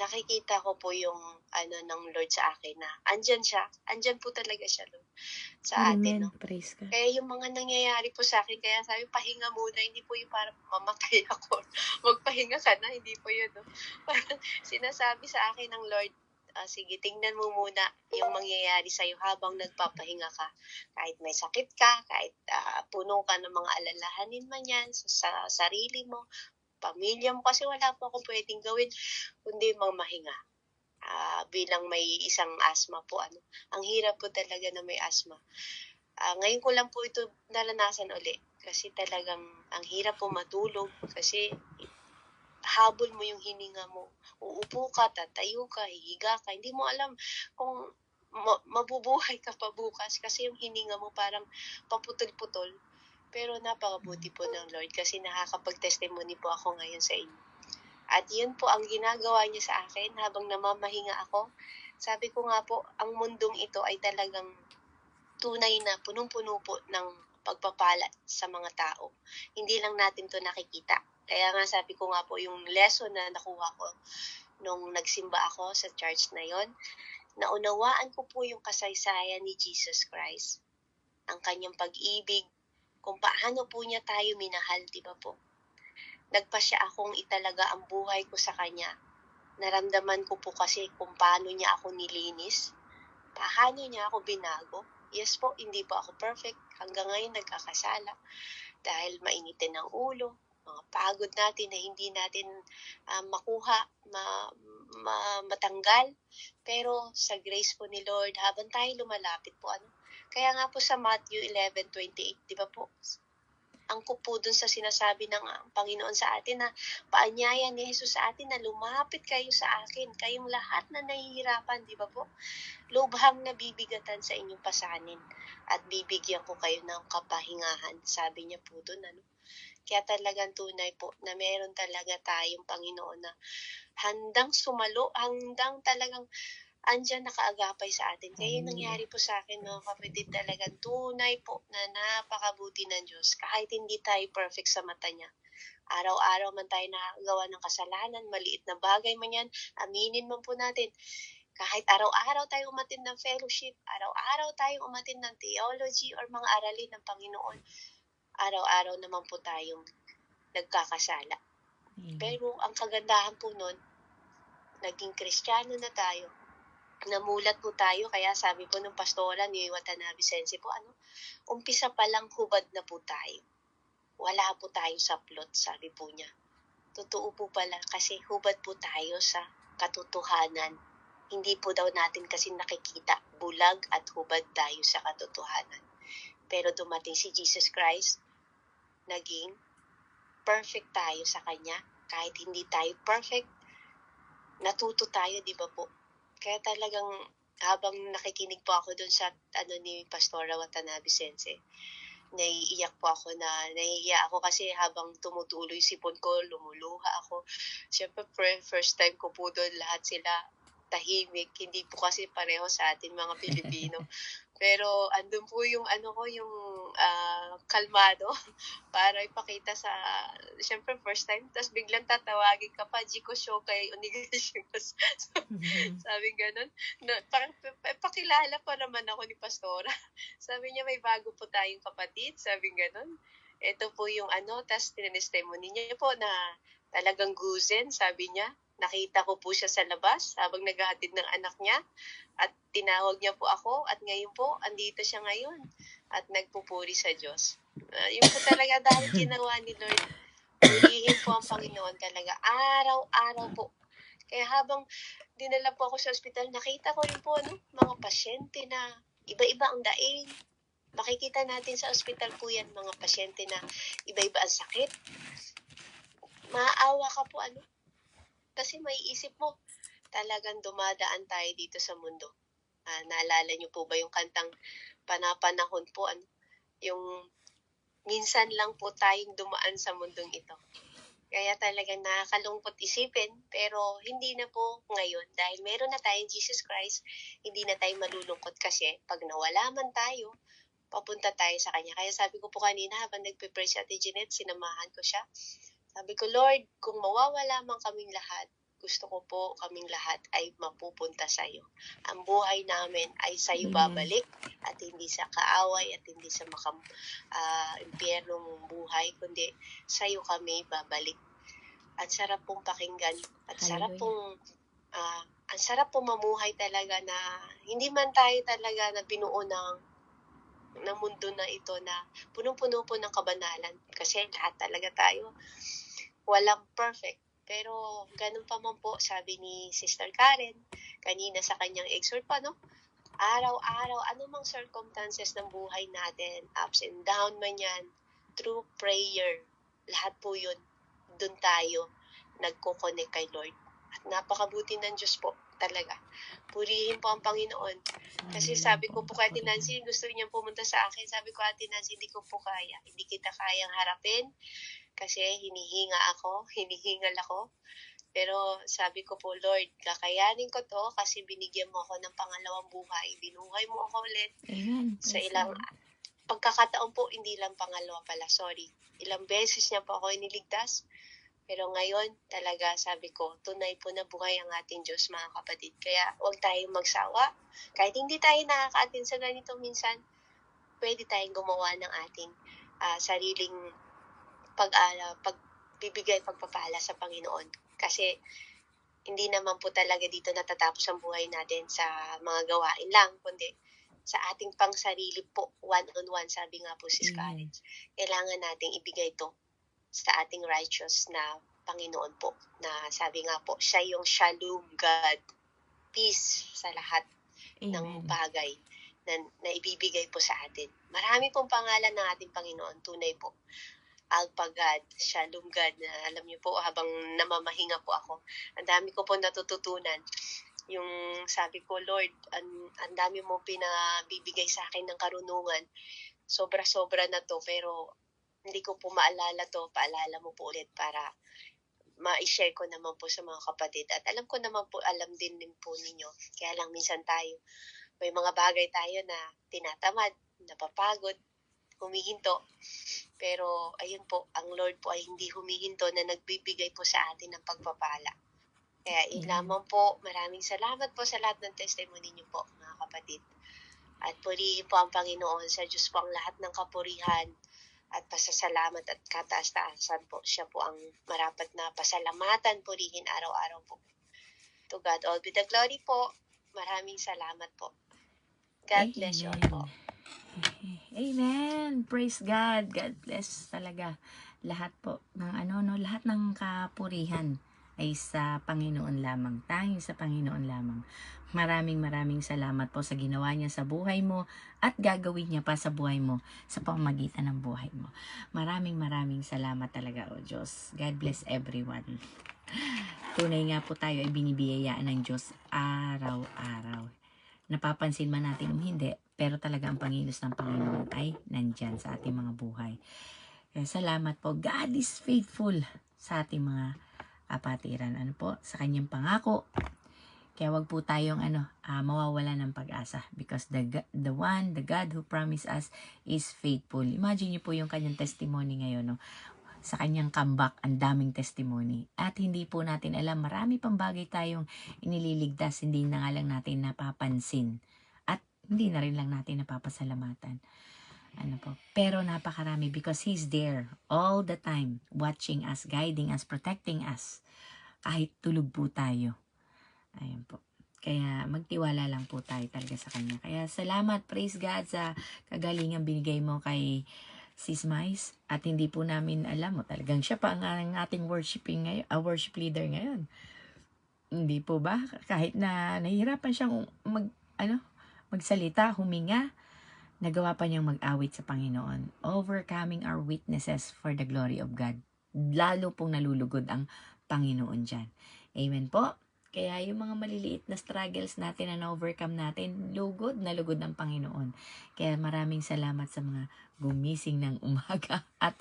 nakikita ko po yung ng Lord sa akin na andyan siya. Andyan po talaga siya, Lord, sa atin, no? Amen. Praise God. Kaya yung mga nangyayari po sa akin, kaya sabi, pahinga muna, hindi po yung para mamatay ako. Magpahinga ka na, hindi po yun, no? Parang sinasabi sa akin ng Lord, sige, tingnan mo muna yung mangyayari sa'yo habang nagpapahinga ka. Kahit may sakit ka, kahit puno ka ng mga alalahanin man yan sa sarili mo, pamilya mo, kasi wala po ako pwedeng gawin kundi mamahinga. Bilang may isang asthma po, ang hirap po talaga na may asthma. Ngayon ko lang po ito naranasan uli kasi talagang ang hirap po matulog kasi habol mo yung hininga mo. Uupo ka, tatayo ka, hihiga ka. Hindi mo alam kung mabubuhay ka pa bukas kasi yung hininga mo parang paputol-putol. Pero napakabuti po ng Lord kasi nakakapag-testimony po ako ngayon sa inyo. At yun po ang ginagawa niya sa akin habang namamahinga ako. Sabi ko nga po, ang mundong ito ay talagang tunay na punong-puno po ng pagpapala sa mga tao. Hindi lang natin to nakikita. Kaya nga sabi ko nga po, yung lesson na nakuha ko nung nagsimba ako sa church na yon, naunawaan ko po yung kasaysayan ni Jesus Christ. Ang kanyang pag-ibig, kung paano po niya tayo minahal, di ba po? Nagpasya akong italaga ang buhay ko sa kanya. Naramdaman ko po kasi kung paano niya ako nilinis, paano niya ako binago. Yes po, hindi po ako perfect. Hanggang ngayon nagkakasala dahil mainitin ang ulo, mga pagod natin na hindi natin makuha, matanggal. Pero sa grace po ni Lord, habang tayo lumalapit po, kaya nga po sa Matthew 11:28, di ba po? Angkop po dun sa sinasabi ng Panginoon sa atin na paanyaya ni Jesus sa atin na lumapit kayo sa akin, kayong lahat na nahihirapan, di ba po? Lubhang nabibigatan sa inyong pasanin at bibigyan ko kayo ng kapahingahan. Sabi niya po dun, Kaya talagang tunay po na meron talaga tayong Panginoon na handang sumalo, handang talagang andyan nakaagapay sa atin. Kaya yung nangyari po sa akin, mga kapatid, talagang tunay po na napakabuti ng Diyos. Kahit hindi tayo perfect sa mata niya. Araw-araw man tayo nakagawa ng kasalanan, maliit na bagay man yan, aminin man po natin. Kahit araw-araw tayo umatin ng fellowship, araw-araw tayo umatin ng theology or mga aralin ng Panginoon, araw-araw naman po tayong nagkakasala. Pero ang kagandahan po nun, naging Kristiyano na tayo, namulat po tayo, kaya sabi po ng pastora ni Watanabe Sensei po, umpisa pa lang hubad na po tayo. Wala po tayo sa plot, sabi po niya. Totoo po pala kasi hubad po tayo sa katotohanan. Hindi po daw natin kasi nakikita, bulag at hubad tayo sa katotohanan. Pero dumating si Jesus Christ, naging perfect tayo sa Kanya. Kahit hindi tayo perfect, natuto tayo, di ba po? Kaya talagang habang nakikinig po ako dun sa ni Pastora Watanabe Sensei, naiiyak po ako nahihiya ako kasi habang tumutuloy sipon ko, lumuluha ako. Siyempre, first time ko po doon, lahat sila tahimik. Hindi po kasi pareho sa atin mga Pilipino. Pero andun po yung yung kalmado para ipakita sa, siyempre first time, tapos biglang tatawagin ka pa, Jiko show kay Onigashimas. Sabi ganun. Parang pakilala pa naman ako ni Pastora. Sabi niya, may bago po tayong kapatid. Sabi ganun. Ito po yung tas tinestimony niya po na talagang guzen, sabi niya. Nakita ko po siya sa labas habang naghahatid ng anak niya at tinawag niya po ako at ngayon po, andito siya ngayon at nagpupuri sa Diyos. Yun po talaga dahil ginawa ni Lord. Purihin po ang Panginoon talaga. Araw-araw po. Kaya habang dinala po ako sa ospital, nakita ko rin po mga pasyente na iba-iba ang daing. Makikita natin sa ospital po yan, mga pasyente na iba-iba ang sakit. Maaawa ka po kasi may isip mo, talagang dumadaan tayo dito sa mundo. Naalala niyo po ba yung kantang Panapanahon po, yung minsan lang po tayong dumaan sa mundong ito. Kaya talagang nakakalungkot isipin, pero hindi na po ngayon. Dahil meron na tayong Jesus Christ, hindi na tayo malulungkot kasi pag nawala man tayo, papunta tayo sa Kanya. Kaya sabi ko po kanina, habang nagpe-pray si Ate Jeanette, sinamahan ko siya. Sabi ko, Lord, kung mawawala man kaming lahat, gusto ko po kaming lahat ay mapupunta sa iyo. Ang buhay namin ay sa iyo Amen. babalik at hindi sa kaaway at hindi sa impyernong buhay, kundi sa iyo kami babalik. At sarap pong pakinggan at sarap pong ang sarap pong mamuhay talaga na hindi man tayo talaga na binuo ng mundo na ito na punong-puno po ng kabanalan. Kasi lahat talaga tayo walang perfect. Pero ganun pa man po, sabi ni Sister Karen kanina sa kanyang exhort pa, no? Araw-araw, anumang circumstances ng buhay natin, ups and down man yan, through prayer, lahat po yun, dun tayo nagko-connect kay Lord. At napakabuti ng Diyos po talaga. Purihin po ang Panginoon. Kasi sabi ko po kay Ate Nancy, gusto niya pumunta sa akin. Sabi ko, Ate Nancy, hindi ko po kaya. Hindi kita kayang harapin. Kasi hinihingal ako. Pero sabi ko po, Lord, kakayanin ko to kasi binigyan mo ako ng pangalawang buhay. Binuhay mo ako ulit. Amen. Sa ilang pagkakataon po, hindi lang pangalawa pala, sorry. Ilang beses niya po ako iniligtas. Pero ngayon, talaga sabi ko, tunay po na buhay ang ating Diyos, mga kapatid. Kaya huwag tayong magsawa. Kahit hindi tayo nakaka-attend sa ganito minsan, pwede tayong gumawa ng ating sariling pagpapala sa Panginoon. Kasi hindi naman po talaga dito natatapos ang buhay natin sa mga gawain lang, kundi sa ating pang sarili po, one-on-one, sabi nga po si Karen. Kailangan nating ibigay ito sa ating righteous na Panginoon po, na sabi nga po, siya yung Shalom God, peace sa lahat ng bagay na ibibigay po sa atin. Marami pong pangalan ng ating Panginoon, tunay po. Alpha God, Shalom God, na alam niyo po, habang namamahinga po ako, ang dami ko po natututunan. Yung sabi ko, Lord, ang dami mo pinabibigay sa akin ng karunungan. Sobra-sobra na to, pero hindi ko po maalala to, paalala mo po ulit para ma-share ko naman po sa mga kapatid. At alam ko naman po, alam din po ninyo. Kaya lang minsan tayo, may mga bagay tayo na tinatamad, napapagod, humihinto. Pero ayun po, ang Lord po ay hindi humihinto na nagbibigay po sa atin ng pagpapala. Kaya yun lamang po, maraming salamat po sa lahat ng testimony niyo po, mga kapatid. At purihin po ang Panginoon, sa Diyos po ang lahat ng kapurihan at pasasalamat at kataas-taasan po. Siya po ang marapat na pasalamatan, purihin araw-araw po. To God all be the glory po. Maraming salamat po. God bless you all po. Amen. Praise God. God bless talaga. Lahat po ng lahat ng kapurihan ay sa Panginoon lamang. Tanging sa Panginoon lamang. Maraming salamat po sa ginawa niya sa buhay mo at gagawin niya pa sa buhay mo sa pamamagitan ng buhay mo. Maraming salamat talaga, o Diyos. God bless everyone. Tunay nga po tayo ay binibiyayaan ng Diyos araw-araw. Napapansin man natin o hindi, pero talaga ang pangilos ng Panginoon ay nandyan sa ating mga buhay. Kaya salamat po. God is faithful sa ating mga kapatiran. Sa kanyang pangako. Kaya wag po tayong mawawala ng pag-asa, because the God who promised us is faithful. Imagine niyo po yung kanyang testimony ngayon, no? Sa kanyang comeback, ang daming testimony. At hindi po natin alam, marami pang bagay tayong inililigtas, hindi na nga lang natin napapansin. At hindi na rin lang natin napapasalamatan. Pero napakarami, because He's there all the time, watching us, guiding us, protecting us. Kahit tulog po tayo. Ayan po. Kaya magtiwala lang po tayo talaga sa Kanya. Kaya salamat, praise God, sa kagalingan binigay mo kay Sis Mais. At hindi po namin alam mo, talagang siya pa ang ating worship leader ngayon. Hindi po ba? Kahit na nahihirapan siyang magsalita, huminga, nagawa pa niyang mag-awit sa Panginoon. Overcoming our weaknesses for the glory of God. Lalo pong nalulugod ang Panginoon dyan. Amen po. Kaya yung mga maliliit na struggles natin na na-overcome natin, lugod na lugod ng Panginoon. Kaya maraming salamat sa mga gumising ng umaga. At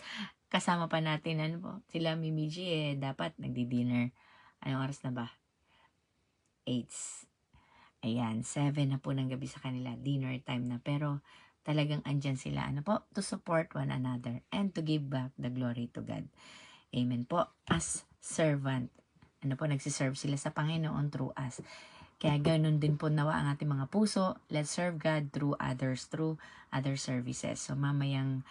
kasama pa natin, sila Mimi G, dapat nagdi-dinner. Anong oras na ba? 8. Ayan, 7 na po ng gabi sa kanila. Dinner time na. Pero talagang andyan sila, to support one another and to give back the glory to God. Amen po. As servant nagsiserve sila sa Panginoon through us. Kaya ganun din po nawa ang ating mga puso. Let's serve God through others, through other services. So mamayang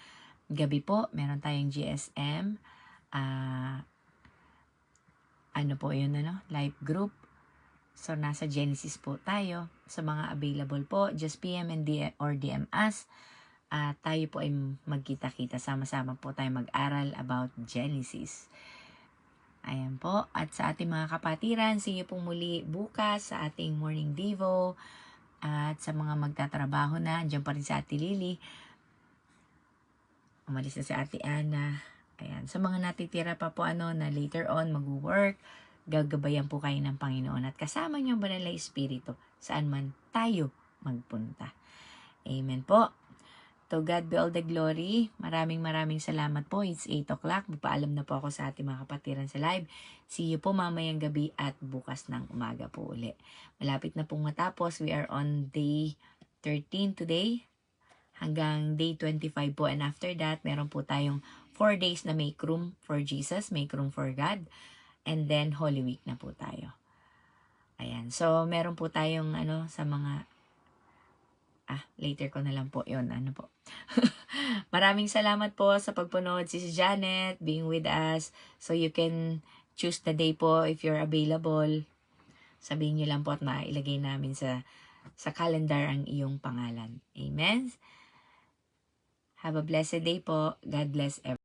gabi po, meron tayong GSM. Live group. So nasa Genesis po tayo. Sa mga available po, just PM and or DM us. Tayo po ay magkita-kita. Sama-sama po tayo mag-aral about Genesis. Ayan po. At sa ating mga kapatiran, see you pong muli bukas sa ating morning devo. At sa mga magtatrabaho na, andyan pa rin si Ate Lily. Umalis na si Ate Ana. Ayan. Sa mga natitira pa po na later on mag-work, gagabayan po kayo ng Panginoon. At kasama niyo ang Banal na Espiritu saan man tayo magpunta. Amen po. To God be all the glory. Maraming salamat po. It's 8 o'clock. Magpaalam na po ako sa ating mga kapatiran sa live. See you po mamayang gabi at bukas ng umaga po uli. Malapit na pong matapos. We are on day 13 today. Hanggang day 25 po. And after that, meron po tayong 4 days na make room for Jesus, make room for God. And then Holy Week na po tayo. Ayan. So, meron po tayong sa mga later ko na lang po yun. Maraming salamat po sa pagpunod. Si Janet being with us. So you can choose the day po if you're available. Sabihin nyo lang po at mailagay namin sa calendar ang iyong pangalan. Amen? Have a blessed day po. God bless everyone.